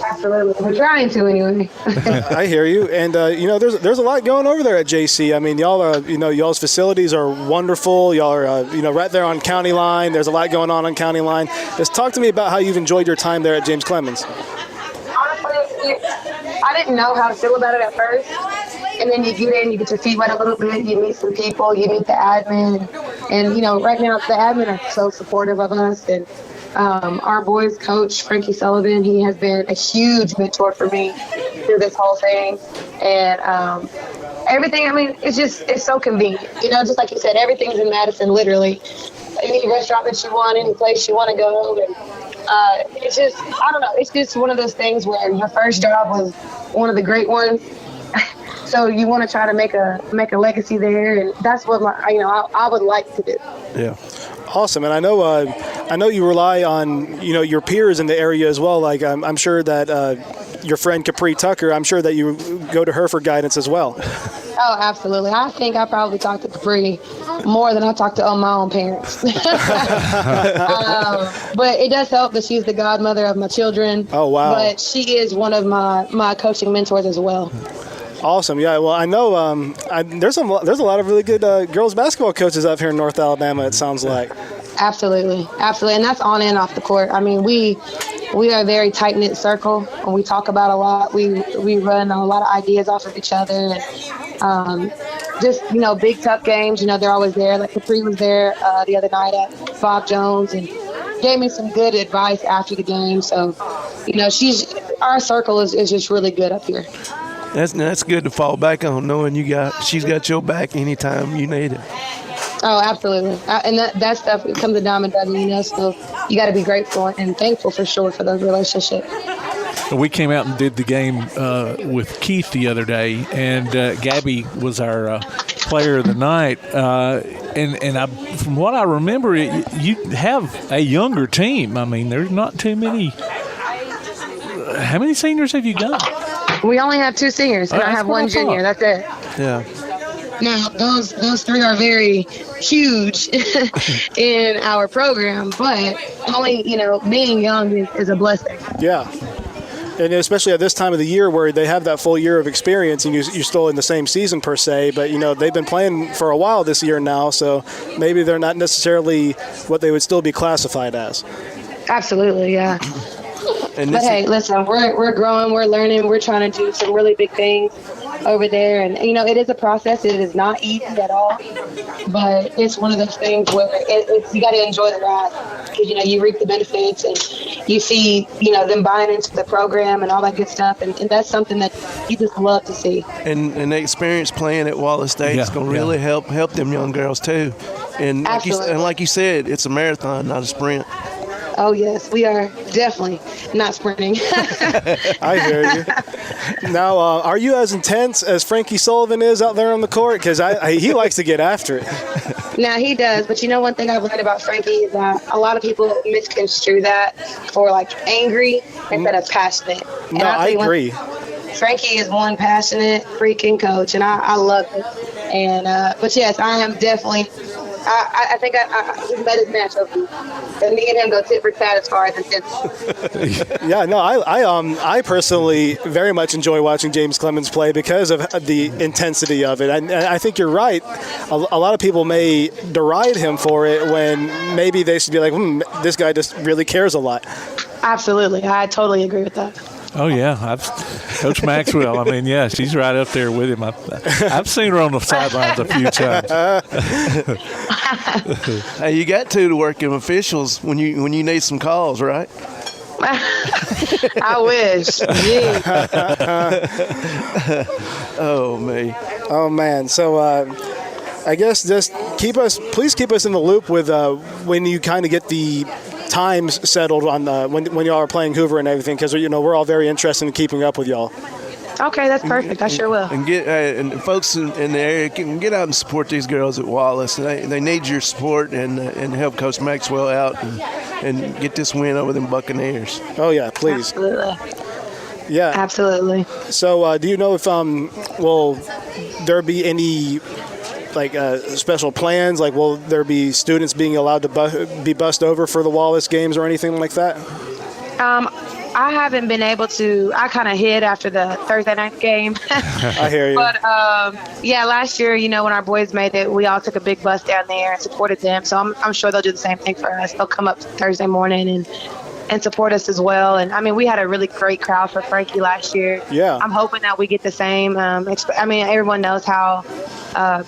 Speaker 15: Absolutely, we're trying to anyway.
Speaker 8: I hear you, and there's a lot going over there at JC. I mean, y'all are y'all's facilities are wonderful. Y'all are right there on County Line. There's a lot going on County Line. Just talk to me about how you've enjoyed your time there at James Clemens.
Speaker 15: Honestly, I didn't know how to feel about it at first, and then you get in, you get your feet wet a little bit, you meet some people, you meet the admin, and right now the admin are so supportive of us, and our boys coach, Frankie Sullivan, he has been a huge mentor for me through this whole thing. And everything, it's so convenient. Just like you said, everything's in Madison, literally. Any restaurant that you want, any place you want to go. And it's just, I don't know, it's just one of those things where your first job was one of the great ones. So you want to try to make a legacy there, and that's what I would like to do.
Speaker 8: Yeah. Awesome, and I know you rely on your peers in the area as well. Like I'm sure that your friend Capri Tucker, I'm sure that you go to her for guidance as well.
Speaker 15: Oh, absolutely. I think I probably talk to Capri more than I talk to my own parents. But it does help that she's the godmother of my children.
Speaker 8: Oh wow!
Speaker 15: But she is one of my coaching mentors as well.
Speaker 8: Awesome. Yeah, well, I know there's a lot of really good girls basketball coaches up here in North Alabama, it sounds like.
Speaker 15: Absolutely. And that's on and off the court. I mean, we are a very tight-knit circle, and we talk about a lot. We run a lot of ideas off of each other, and just, big, tough games, they're always there. Like Capri was there the other night at Bob Jones and gave me some good advice after the game. So, our circle is just really good up here.
Speaker 9: That's good to fall back on, knowing she's got your back anytime you need it.
Speaker 15: Oh, absolutely. And that stuff comes a dime a dozen, so you got to be grateful and thankful for sure for those relationships.
Speaker 5: We came out and did the game with Keith the other day, and Gabby was our player of the night. And from what I remember, you have a younger team. I mean, there's not too many. How many seniors have you got?
Speaker 15: We only have 2 seniors, and I have 1 junior. That's it.
Speaker 9: Yeah.
Speaker 15: Now, those 3 are very huge in our program, but only, being young is a blessing.
Speaker 8: Yeah. And especially at this time of the year where they have that full year of experience and you're still in the same season per se, but, they've been playing for a while this year now, so maybe they're not necessarily what they would still be classified as.
Speaker 15: Absolutely, yeah. But hey, listen, we're growing, we're learning, we're trying to do some really big things over there, and it is a process. It is not easy at all, but it's one of those things where you got to enjoy the ride because you reap the benefits and you see them buying into the program and all that good stuff, and that's something that you just love to see. And
Speaker 9: the experience playing at Wallace State is going to really help them young girls too. And like you said, it's a marathon, not a sprint.
Speaker 15: Oh, yes, we are definitely not sprinting.
Speaker 8: I hear you. Now, are you as intense as Frankie Sullivan is out there on the court? Because he likes to get after it.
Speaker 15: Now, he does. But one thing I've learned about Frankie is that a lot of people misconstrue that for, angry instead of passionate. And
Speaker 8: no, I agree.
Speaker 15: Frankie is one passionate freaking coach, and I love it. And but, yes, I am definitely – I think I met his match over. And me and him go tit for tat as far as intense.
Speaker 8: Yeah, no, I personally very much enjoy watching James Clemens play because of the intensity of it. And I think you're right. A lot of people may deride him for it when maybe they should be like, this guy just really cares a lot.
Speaker 15: Absolutely. I totally agree with that.
Speaker 5: Oh, yeah. Coach Maxwell, she's right up there with him. I've seen her on the sidelines a few times.
Speaker 9: Hey, you got to working officials when you need some calls, right?
Speaker 15: I wish.
Speaker 9: Oh, me.
Speaker 8: Oh, man. So I guess just please keep us in the loop with when you kind of get the times settled on when y'all are playing Hoover and everything, because we're all very interested in keeping up with y'all.
Speaker 15: Okay, that's perfect. I sure will.
Speaker 9: And and folks in the area can get out and support these girls at Wallace. They need your support and help Coach Maxwell out and get this win over them Buccaneers.
Speaker 8: Oh yeah, please.
Speaker 15: Absolutely.
Speaker 8: Yeah,
Speaker 15: absolutely.
Speaker 8: So, do you know if will there be any special plans? Like, will there be students being allowed to be bussed over for the Wallace games or anything like that?
Speaker 15: I haven't been able to. I kind of hid after the Thursday night game.
Speaker 8: I hear you.
Speaker 15: But, last year, when our boys made it, we all took a big bus down there and supported them. So I'm sure they'll do the same thing for us. They'll come up Thursday morning and support us as well. And, we had a really great crowd for Frankie last year.
Speaker 8: Yeah.
Speaker 15: I'm hoping that we get the same. Everyone knows how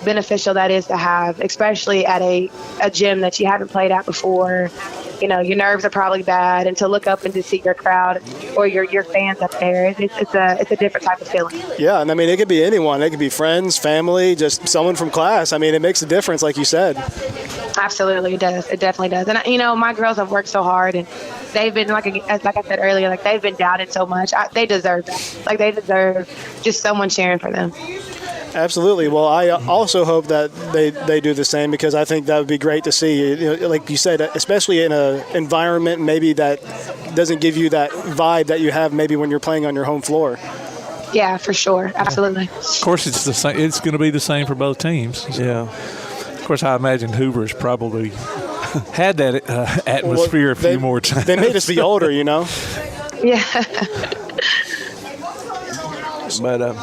Speaker 15: beneficial that is to have, especially at a gym that you haven't played at before. Your nerves are probably bad, and to look up and to see your crowd or your fans up there, it's a different type of feeling.
Speaker 8: Yeah, and it could be anyone. It could be friends, family, just someone from class. It makes a difference, like you said.
Speaker 15: Absolutely, it does. It definitely does. And my girls have worked so hard, and they've been like I said earlier, they've been doubted so much. They deserve that. They deserve just someone cheering for them.
Speaker 8: Absolutely. Well, I also hope that they do the same, because I think that would be great to see. Like you said, especially in an environment maybe that doesn't give you that vibe that you have maybe when you're playing on your home floor.
Speaker 15: Yeah, for sure. Absolutely.
Speaker 5: Of course, it's the same. It's going to be the same for both teams. So.
Speaker 7: Yeah.
Speaker 5: Of course, I imagine Hoover's probably had that atmosphere a few more times.
Speaker 8: They made us be older,
Speaker 15: Yeah.
Speaker 9: But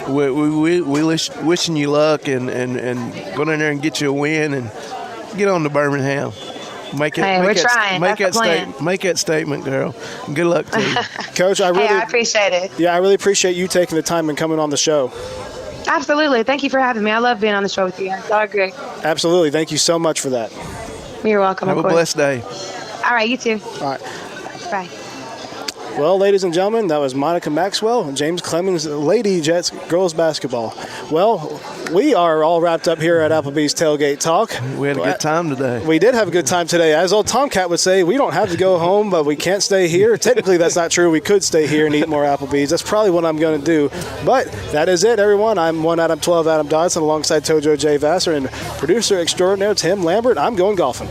Speaker 9: we wishing you luck and going in there and get you a win and get on to Birmingham. Make that statement, girl. Good luck to you.
Speaker 8: Coach, I
Speaker 15: appreciate it.
Speaker 8: Yeah, I really appreciate you taking the time and coming on the show.
Speaker 15: Absolutely. Thank you for having me. I love being on the show with you guys. Y'all are great.
Speaker 8: Absolutely. Thank you so much for that.
Speaker 15: You're welcome.
Speaker 9: Have a blessed day.
Speaker 15: All right, you too.
Speaker 8: All right.
Speaker 15: Bye.
Speaker 8: Well, ladies and gentlemen, that was Monica Maxwell and James Clemens, Lady Jets girls basketball. Well, we are all wrapped up here at Applebee's Tailgate Talk.
Speaker 9: We had a good time today.
Speaker 8: We did have a good time today. As old Tomcat would say, we don't have to go home, but we can't stay here. Technically, that's not true. We could stay here and eat more Applebee's. That's probably what I'm going to do. But that is it, everyone. I'm 1 Adam 12 Adam Dodson alongside Tojo J. Vassar and producer extraordinaire Tim Lambert. I'm going golfing.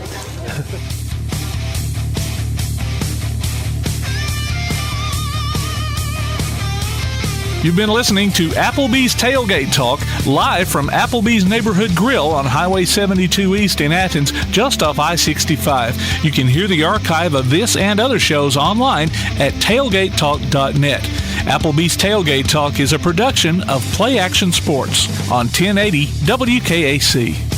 Speaker 5: You've been listening to Applebee's Tailgate Talk, live from Applebee's Neighborhood Grill on Highway 72 East in Athens, just off I-65. You can hear the archive of this and other shows online at tailgatetalk.net. Applebee's Tailgate Talk is a production of Play Action Sports on 1080 WKAC.